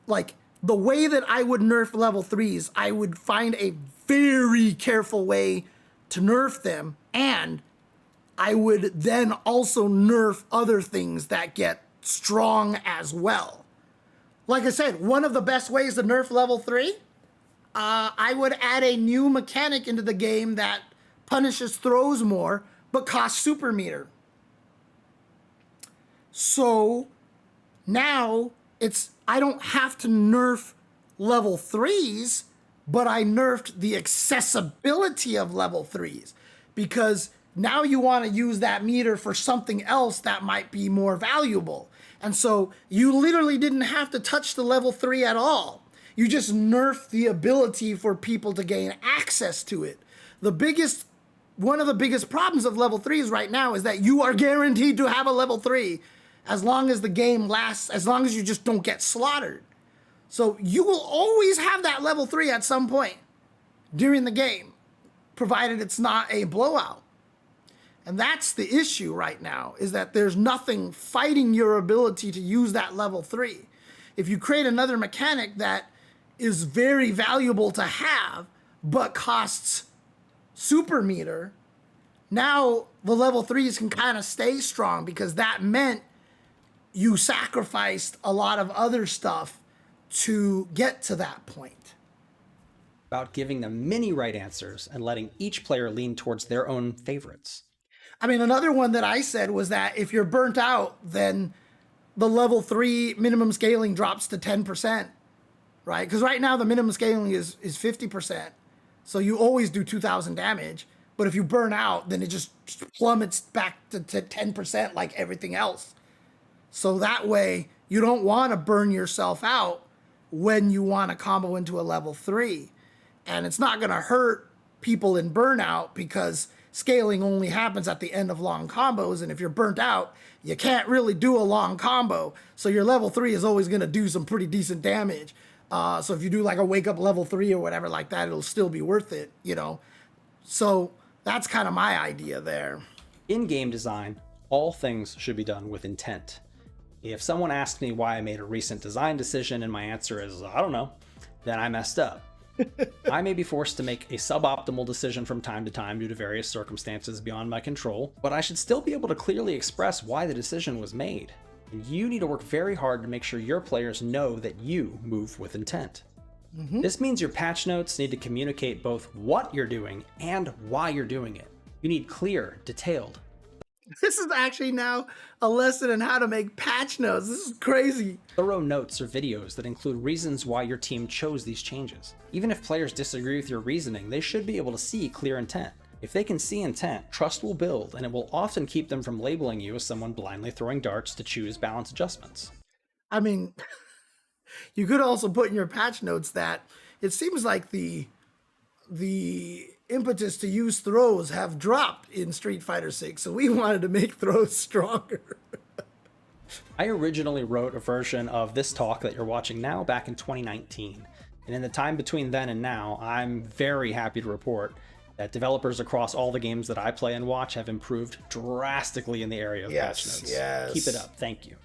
like, the way that I would nerf level 3s, I would find a very careful way to nerf them, and I would then also nerf other things that get strong as well. Like I said, one of the best ways to nerf level 3, I would add a new mechanic into the game that punishes throws more, but costs super meter. So now I don't have to nerf level 3s, but I nerfed the accessibility of level 3s, because now you want to use that meter for something else that might be more valuable. And so you literally didn't have to touch the level 3 at all. You just nerfed the ability for people to gain access to it. One of the biggest problems of level 3s right now is that you are guaranteed to have a level 3 as long as the game lasts, as long as you just don't get slaughtered. So you will always have that level 3 at some point during the game, provided it's not a blowout. And that's the issue right now, is that there's nothing fighting your ability to use that level 3. If you create another mechanic that is very valuable to have, but costs super meter, now the level 3s can kind of stay strong, because that meant you sacrificed a lot of other stuff to get to that point. about giving them many right answers and letting each player lean towards their own favorites. I mean, another one that I said was that if you're burnt out, then the level 3 minimum scaling drops to 10%, right? Because right now the minimum scaling is 50%. So you always do 2,000 damage. But if you burn out, then it just plummets back to 10% like everything else. So that way, you don't want to burn yourself out when you want to combo into a level 3. And it's not going to hurt people in burnout, because scaling only happens at the end of long combos. And if you're burnt out, you can't really do a long combo. So your level 3 is always going to do some pretty decent damage. So if you do like a wake up level 3 or whatever like that, it'll still be worth it, you know? So that's kind of my idea there. In game design, all things should be done with intent. If someone asks me why I made a recent design decision and my answer is, I don't know, then I messed up. I may be forced to make a suboptimal decision from time to time due to various circumstances beyond my control, but I should still be able to clearly express why the decision was made. And you need to work very hard to make sure your players know that you move with intent. This means your patch notes need to communicate both what you're doing and why you're doing it. You need clear, detailed. This is actually now a lesson in how to make patch notes. This is crazy. Thorough notes or videos that include reasons why your team chose these changes. Even if players disagree with your reasoning, they should be able to see clear intent. If they can see intent, trust will build, and it will often keep them from labeling you as someone blindly throwing darts to choose balance adjustments. I mean, you could also put in your patch notes that it seems like the impetus to use throws have dropped in Street Fighter 6, so we wanted to make throws stronger. I originally wrote a version of this talk that you're watching now back in 2019, and in the time between then and now, I'm very happy to report that developers across all the games that I play and watch have improved drastically in the area of patch notes. Yes. Keep it up, thank you.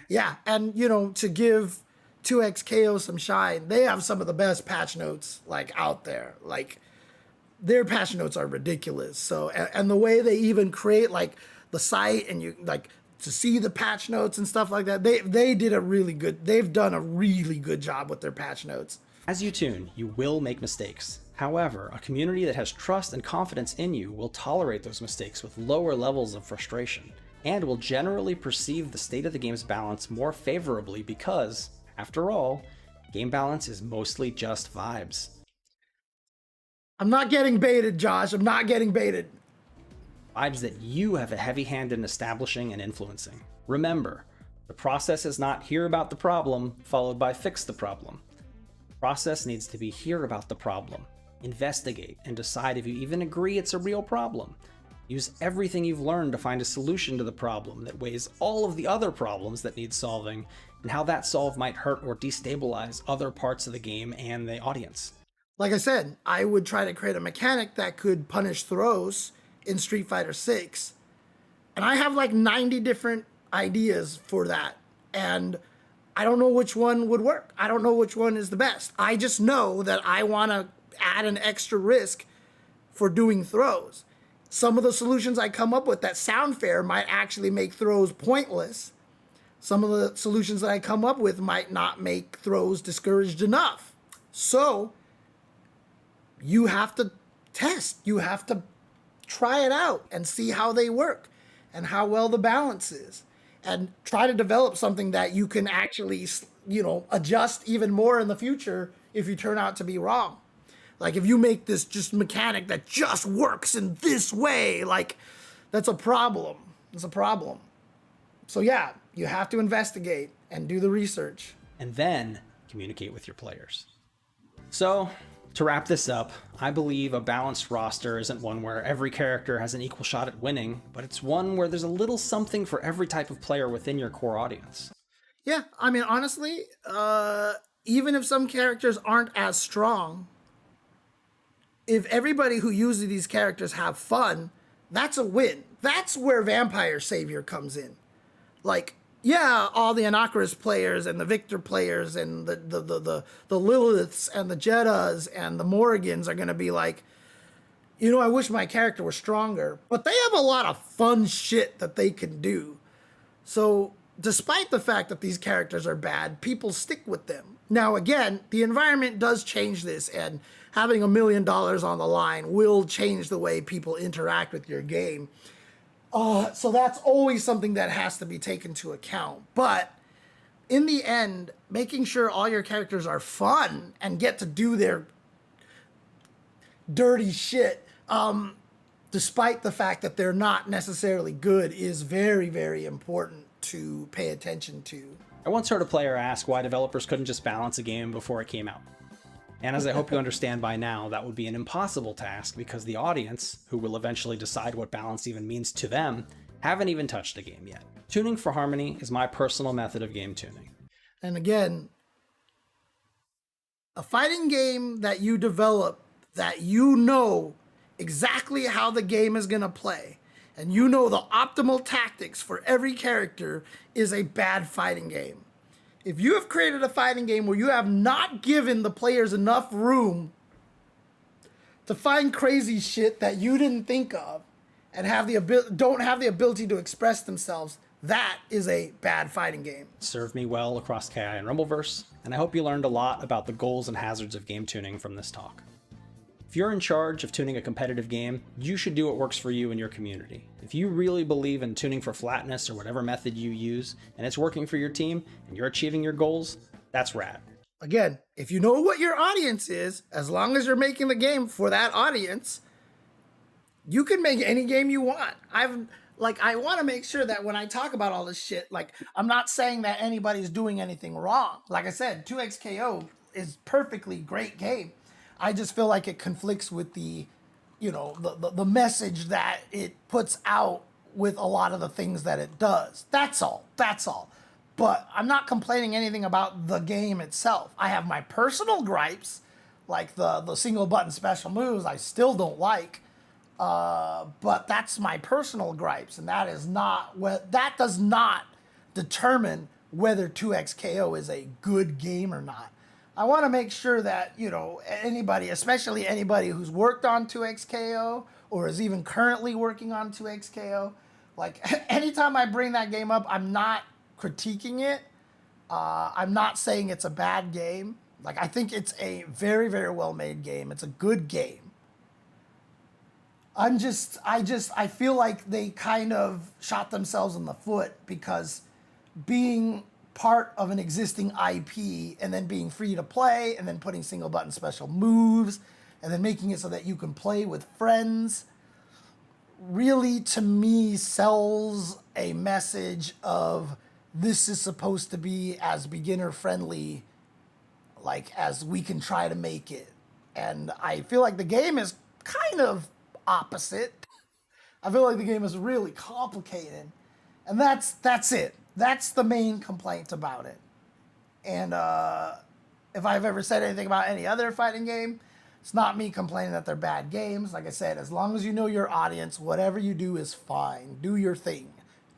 Yeah, and you know, to give 2XKO some shine, they have some of the best patch notes like out there. Like, their patch notes are ridiculous. So, and the way they even create like the site and you like to see the patch notes and stuff like that, they've done a really good job with their patch notes. As you tune, you will make mistakes. However, a community that has trust and confidence in you will tolerate those mistakes with lower levels of frustration, and will generally perceive the state of the game's balance more favorably because, after all, game balance is mostly just vibes. I'm not getting baited, Josh. I'm not getting baited. Vibes that you have a heavy hand in establishing and influencing. Remember, the process is not hear about the problem, followed by fix the problem. Process needs to be hear about the problem, investigate, and decide if you even agree it's a real problem. Use everything you've learned to find a solution to the problem that weighs all of the other problems that need solving, and how that solve might hurt or destabilize other parts of the game and the audience. Like I said, I would try to create a mechanic that could punish throws in Street Fighter 6. And I have like 90 different ideas for that. And I don't know which one would work. I don't know which one is the best. I just know that I want to add an extra risk for doing throws. Some of the solutions I come up with that sound fair might actually make throws pointless. Some of the solutions that I come up with might not make throws discouraged enough. So you have to test. You have to try it out and see how they work and how well the balance is. And try to develop something that you can actually, adjust even more in the future if you turn out to be wrong. Like if you make this just mechanic that just works in this way, like that's a problem. It's a problem. So yeah, you have to investigate and do the research. And then communicate with your players. So, to wrap this up, I believe a balanced roster isn't one where every character has an equal shot at winning, but it's one where there's a little something for every type of player within your core audience. Yeah, I mean, honestly, even if some characters aren't as strong, if everybody who uses these characters have fun, that's a win. That's where Vampire Savior comes in. Like, yeah, all the Anachrist players and the Victor players and the Liliths and the Jettas and the Morrigans are going to be like, I wish my character was stronger. But they have a lot of fun shit that they can do. So despite the fact that these characters are bad, people stick with them. Now, again, the environment does change this, and having $1 million on the line will change the way people interact with your game. So that's always something that has to be taken into account. But in the end, making sure all your characters are fun and get to do their dirty shit, despite the fact that they're not necessarily good, is very, very important to pay attention to. I once heard a player ask why developers couldn't just balance a game before it came out. And as I hope you understand by now, that would be an impossible task because the audience, who will eventually decide what balance even means to them, haven't even touched the game yet. Tuning for harmony is my personal method of game tuning. And again, a fighting game that you develop that you know exactly how the game is going to play, and you know the optimal tactics for every character, is a bad fighting game. If you have created a fighting game where you have not given the players enough room to find crazy shit that you didn't think of and don't have the ability to express themselves, that is a bad fighting game. Served me well across KI and Rumbleverse, and I hope you learned a lot about the goals and hazards of game tuning from this talk. If you're in charge of tuning a competitive game, you should do what works for you and your community. If you really believe in tuning for flatness or whatever method you use, and it's working for your team, and you're achieving your goals, that's rad. Again, if you know what your audience is, as long as you're making the game for that audience, you can make any game you want. I want to make sure that when I talk about all this shit, I'm not saying that anybody's doing anything wrong. Like I said, 2XKO is perfectly great game. I just feel like it conflicts with the message that it puts out with a lot of the things that it does. That's all. But I'm not complaining anything about the game itself. I have my personal gripes, like the single button special moves I still don't like. But that's my personal gripes, and that does not determine whether 2XKO is a good game or not. I want to make sure that, anybody, especially anybody who's worked on 2XKO or is even currently working on 2XKO, anytime I bring that game up, I'm not critiquing it. I'm not saying it's a bad game. I think it's a very, very well made game. It's a good game. I feel like they kind of shot themselves in the foot because being part of an existing IP and then being free to play and then putting single button special moves and then making it so that you can play with friends really, to me, sells a message of this is supposed to be as beginner friendly like as we can try to make it. And I feel like the game is kind of opposite. I feel like the game is really complicated. And that's it. That's the main complaint about it. And if I've ever said anything about any other fighting game, it's not me complaining that they're bad games. Like I said, as long as you know your audience, whatever you do is fine. Do your thing.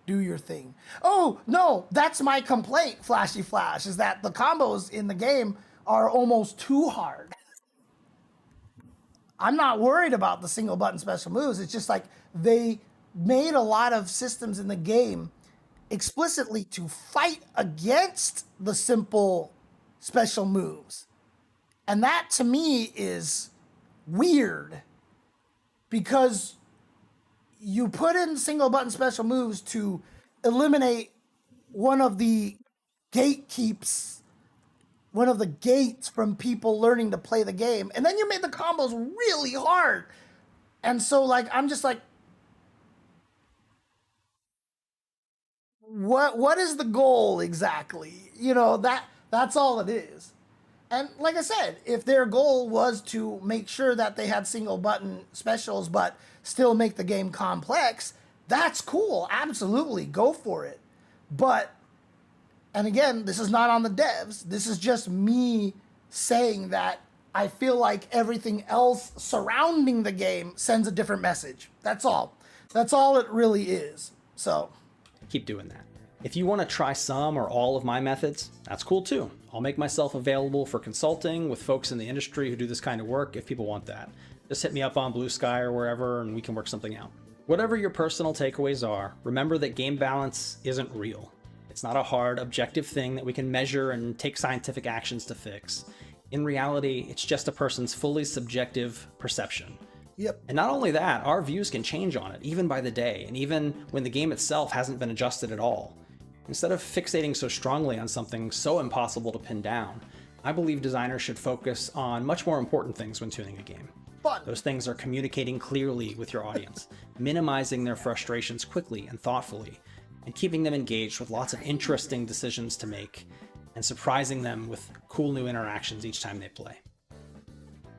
Do your thing. Oh, no, that's my complaint, Flashy Flash, is that the combos in the game are almost too hard. I'm not worried about the single button special moves. It's just like they made a lot of systems in the game explicitly to fight against the simple special moves. And that to me is weird because you put in single button special moves to eliminate one of the gatekeeps, one of the gates from people learning to play the game. And then you made the combos really hard. And so like I'm just like, what is the goal exactly? You know, that's all it is. And like I said, if their goal was to make sure that they had single button specials but still make the game complex, that's cool. Absolutely, go for it. But, and again, this is not on the devs. This is just me saying that I feel like everything else surrounding the game sends a different message. That's all. That's all it really is. So Keep doing that. If you want to try some or all of my methods, that's cool too. I'll make myself available for consulting with folks in the industry who do this kind of work if people want that. Just hit me up on Blue Sky or wherever and we can work something out. Whatever your personal takeaways are, remember that game balance isn't real. It's not a hard, objective thing that we can measure and take scientific actions to fix. In reality, it's just a person's fully subjective perception. yep. And not only that, our views can change on it, even by the day, and even when the game itself hasn't been adjusted at all. Instead of fixating so strongly on something so impossible to pin down, I believe designers should focus on much more important things when tuning a game. Fun. Those things are communicating clearly with your audience, minimizing their frustrations quickly and thoughtfully, and keeping them engaged with lots of interesting decisions to make, and surprising them with cool new interactions each time they play.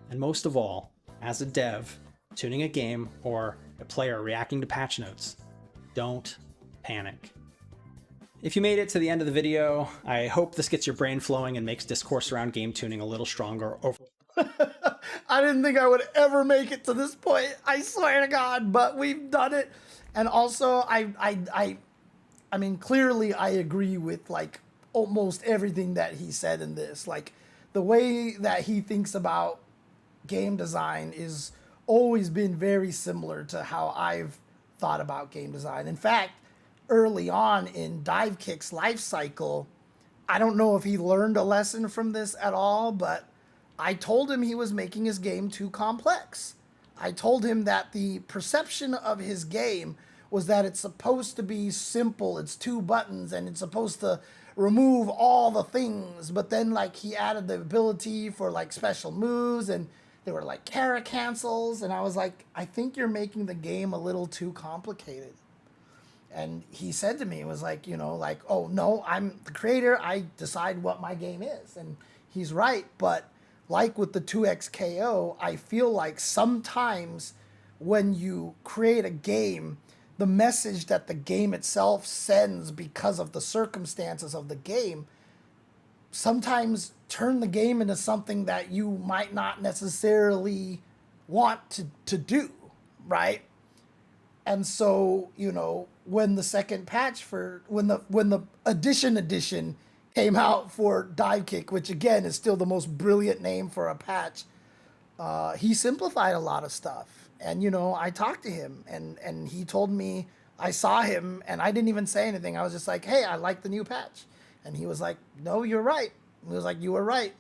And most of all, as a dev, tuning a game or a player reacting to patch notes, don't panic. If you made it to the end of the video, I hope this gets your brain flowing and makes discourse around game tuning a little stronger. I didn't think I would ever make it to this point. I swear to God, but we've done it. And also, I mean, clearly I agree with like almost everything that he said in this. Like the way that he thinks about game design is always been very similar to how I've thought about game design. In fact, early on in Dive Kick's life cycle, I don't know if he learned a lesson from this at all, but I told him he was making his game too complex. I told him that the perception of his game was that it's supposed to be simple, it's 2 buttons, and it's supposed to remove all the things, but then like he added the ability for like special moves, and there were like cara cancels, and I was like, I think you're making the game a little too complicated. And he said to me, it was like, you know, like, oh, no, I'm the creator. I decide what my game is. And he's right. But like with the 2X KO, I feel like sometimes when you create a game, the message that the game itself sends because of the circumstances of the game sometimes turn the game into something that you might not necessarily want to do, right? And so, you know, when the second patch for when the edition came out for Dive Kick, which again is still the most brilliant name for a patch, he simplified a lot of stuff. And you know, I talked to him, and he told me, I saw him, and I didn't even say anything. I was just like, hey, I like the new patch, and he was like, no, you're right. He was like, you were right.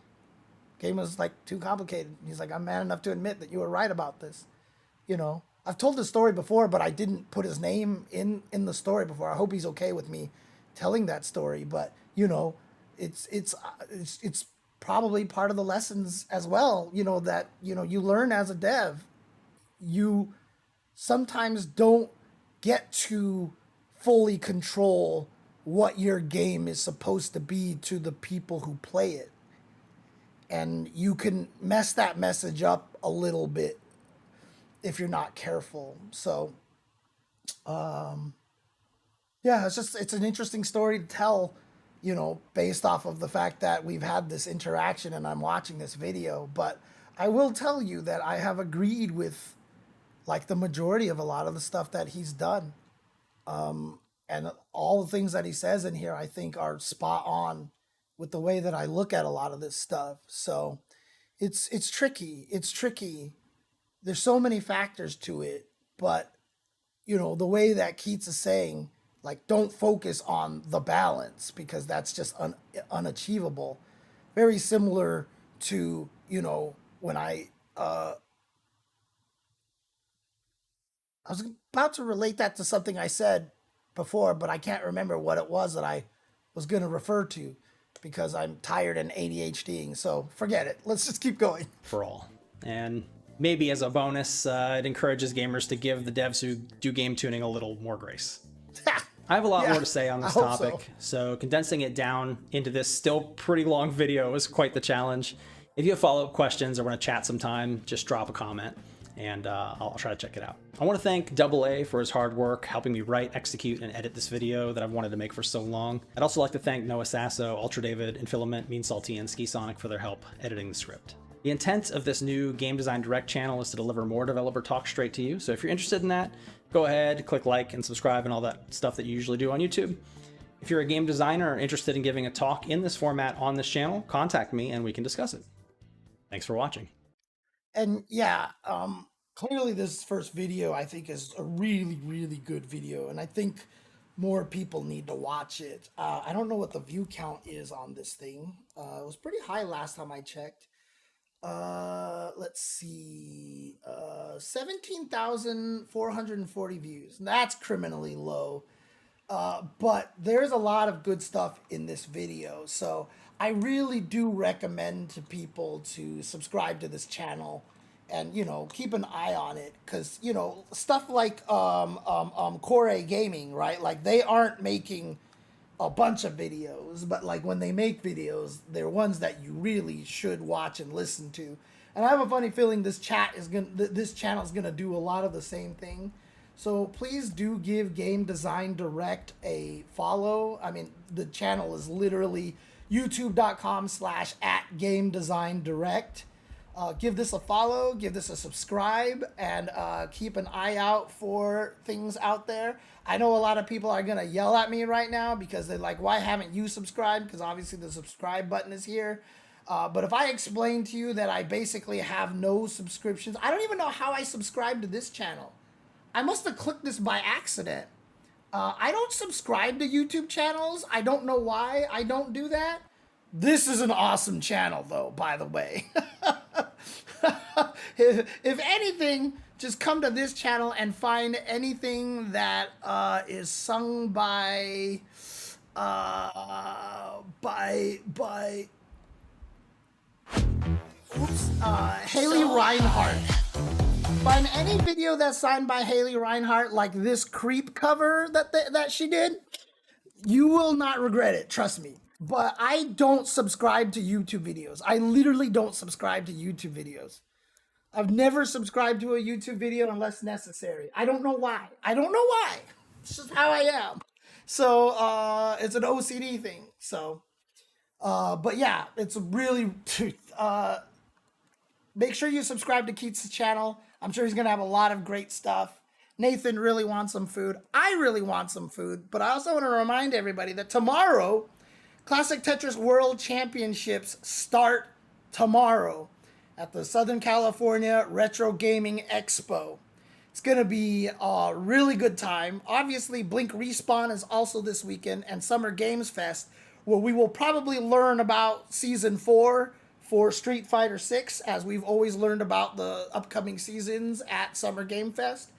Game was like too complicated. He's like, I'm man enough to admit that you were right about this. You know, I've told this story before, but I didn't put his name in the story before. I hope he's okay with me telling that story. But you know, it's probably part of the lessons as well. You know, that you know you learn as a dev. You sometimes don't get to fully control what your game is supposed to be to the people who play it. and you can mess that message up a little bit if you're not careful. So yeah, it's an interesting story to tell, based off of the fact that we've had this interaction and I'm watching this video. But I will tell you that I have agreed with like the majority of a lot of the stuff that he's done. And all the things that he says in here, I think are spot on with the way that I look at a lot of this stuff. So it's tricky. It's tricky. There's so many factors to it, but the way that Keats is saying, like, don't focus on the balance because that's just unachievable. Very similar to, when I was about to relate that to something I said before, but I can't remember what it was that I was going to refer to because I'm tired and ADHDing. So forget it. Let's just keep going. For all. And maybe as a bonus, it encourages gamers to give the devs who do game tuning a little more grace. I have a lot more to say on this topic, so condensing it down into this still pretty long video is quite the challenge. If you have follow-up questions or want to chat sometime, just drop a comment, and I'll try to check it out. I want to thank AA for his hard work helping me write, execute, and edit this video that I've wanted to make for so long. I'd also like to thank Noah Sasso, Ultra David, and Filament, Mean Salty, and Ski Sonic for their help editing the script. The intent of this new Game Design Direct channel is to deliver more developer talk straight to you, so if you're interested in that, go ahead, click like and subscribe and all that stuff that you usually do on YouTube. If you're a game designer or interested in giving a talk in this format on this channel, contact me and we can discuss it. Thanks for watching. And yeah, clearly this first video I think is a really, really good video, and I think more people need to watch it. I don't know what the view count is on this thing. It was pretty high last time I checked. Let's see, 17,440 views. That's criminally low. But there's a lot of good stuff in this video. So I really do recommend to people to subscribe to this channel and, keep an eye on it. Cause, stuff like, Core Gaming, right? Like they aren't making a bunch of videos, but like when they make videos, they're ones that you really should watch and listen to. And I have a funny feeling this channel is gonna do a lot of the same thing. So please do give Game Design Direct a follow. I mean, the channel is literally youtube.com/@GameDesignDirect. Give this a follow, give this a subscribe, and keep an eye out for things out there. I know a lot of people are going to yell at me right now because they're like, why haven't you subscribed? Because obviously the subscribe button is here. But if I explain to you that I basically have no subscriptions, I don't even know how I subscribe to this channel. I must have clicked this by accident. I don't subscribe to YouTube channels. I don't know why I don't do that. This is an awesome channel, though, by the way. If anything, just come to this channel and find anything that is sung by Haley Reinhart. Find any video that's signed by Haley Reinhart, like this creep cover that she did. You will not regret it, trust me. But I don't subscribe to YouTube videos. I literally don't subscribe to YouTube videos. I've never subscribed to a YouTube video unless necessary. I don't know why. It's just how I am. So it's an OCD thing. So, but yeah, it's really, make sure you subscribe to Keits' channel. I'm sure he's going to have a lot of great stuff. Nathan really wants some food. I really want some food. But I also want to remind everybody that tomorrow, Classic Tetris World Championships start tomorrow at the Southern California Retro Gaming Expo. It's going to be a really good time. Obviously, Blink Respawn is also this weekend, and Summer Games Fest, where we will probably learn about Season 4 for Street Fighter 6, as we've always learned about the upcoming seasons at Summer Game Fest.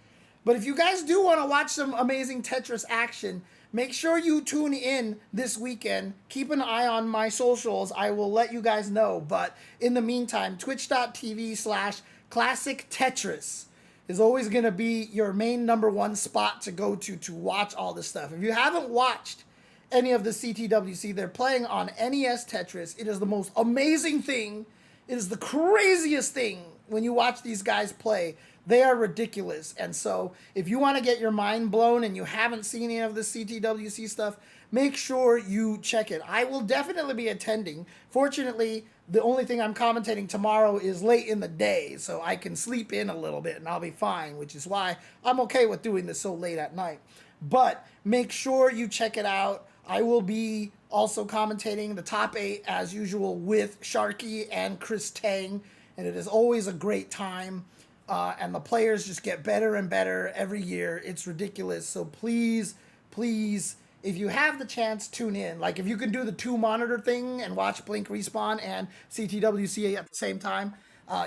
But if you guys do want to watch some amazing Tetris action, make sure you tune in this weekend. Keep an eye on my socials. I will let you guys know. But in the meantime, twitch.tv/Classic Tetris is always going to be your main #1 spot to go to watch all this stuff. If you haven't watched any of the CTWC, they're playing on NES Tetris. It is the most amazing thing It is the craziest thing when you watch these guys play. They are ridiculous. And so if you want to get your mind blown and you haven't seen any of the CTWC stuff, make sure you check it. I will definitely be attending. Fortunately, the only thing I'm commentating tomorrow is late in the day, so I can sleep in a little bit and I'll be fine, which is why I'm okay with doing this so late at night. But make sure you check it out. I will be also commentating the top 8 as usual with Sharky and Chris Tang, and it is always a great time. And the players just get better and better every year. It's ridiculous. So please, please, if you have the chance, tune in. Like if you can do the 2 monitor thing and watch Blink Respawn and CTWCA at the same time,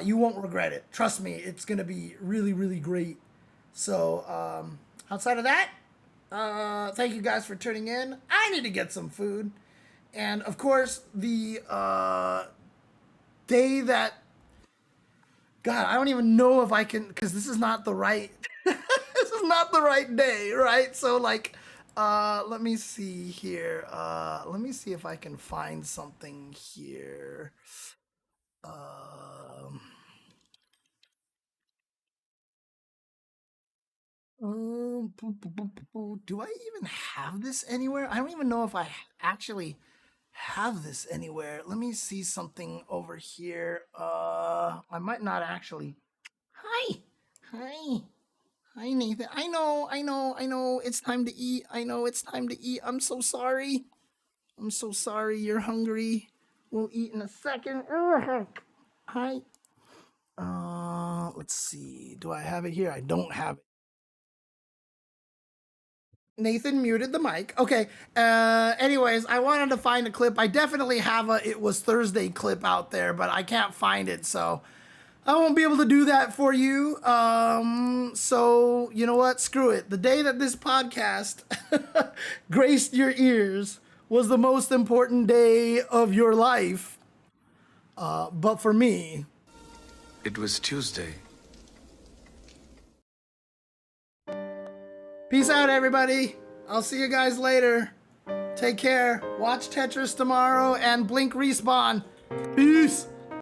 you won't regret it. Trust me, it's going to be really, really great. So outside of that, thank you guys for tuning in. I need to get some food. And of course, the day that, God, I don't even know if I can, because this is not the right, this is not the right day, right? So like, let me see here. Let me see if I can find something here. Do I even have this anywhere? I don't even know if I actually have this anywhere. Let me see something over here. I might not actually. Hi. Hi. Hi, Nathan. I know. It's time to eat. I know it's time to eat. I'm so sorry. I'm so sorry. You're hungry. We'll eat in a second. Ugh. Hi. Let's see. Do I have it here? I don't have it. Nathan muted the mic. Okay. Anyways, I wanted to find a clip. I definitely have a It Was Thursday clip out there, but I can't find it, so I won't be able to do that for you. So you know what? Screw it. The day that this podcast graced your ears was the most important day of your life. But for me, it was Tuesday. Peace out, everybody. I'll see you guys later. Take care. Watch Tetris tomorrow and Blink Respawn. Peace.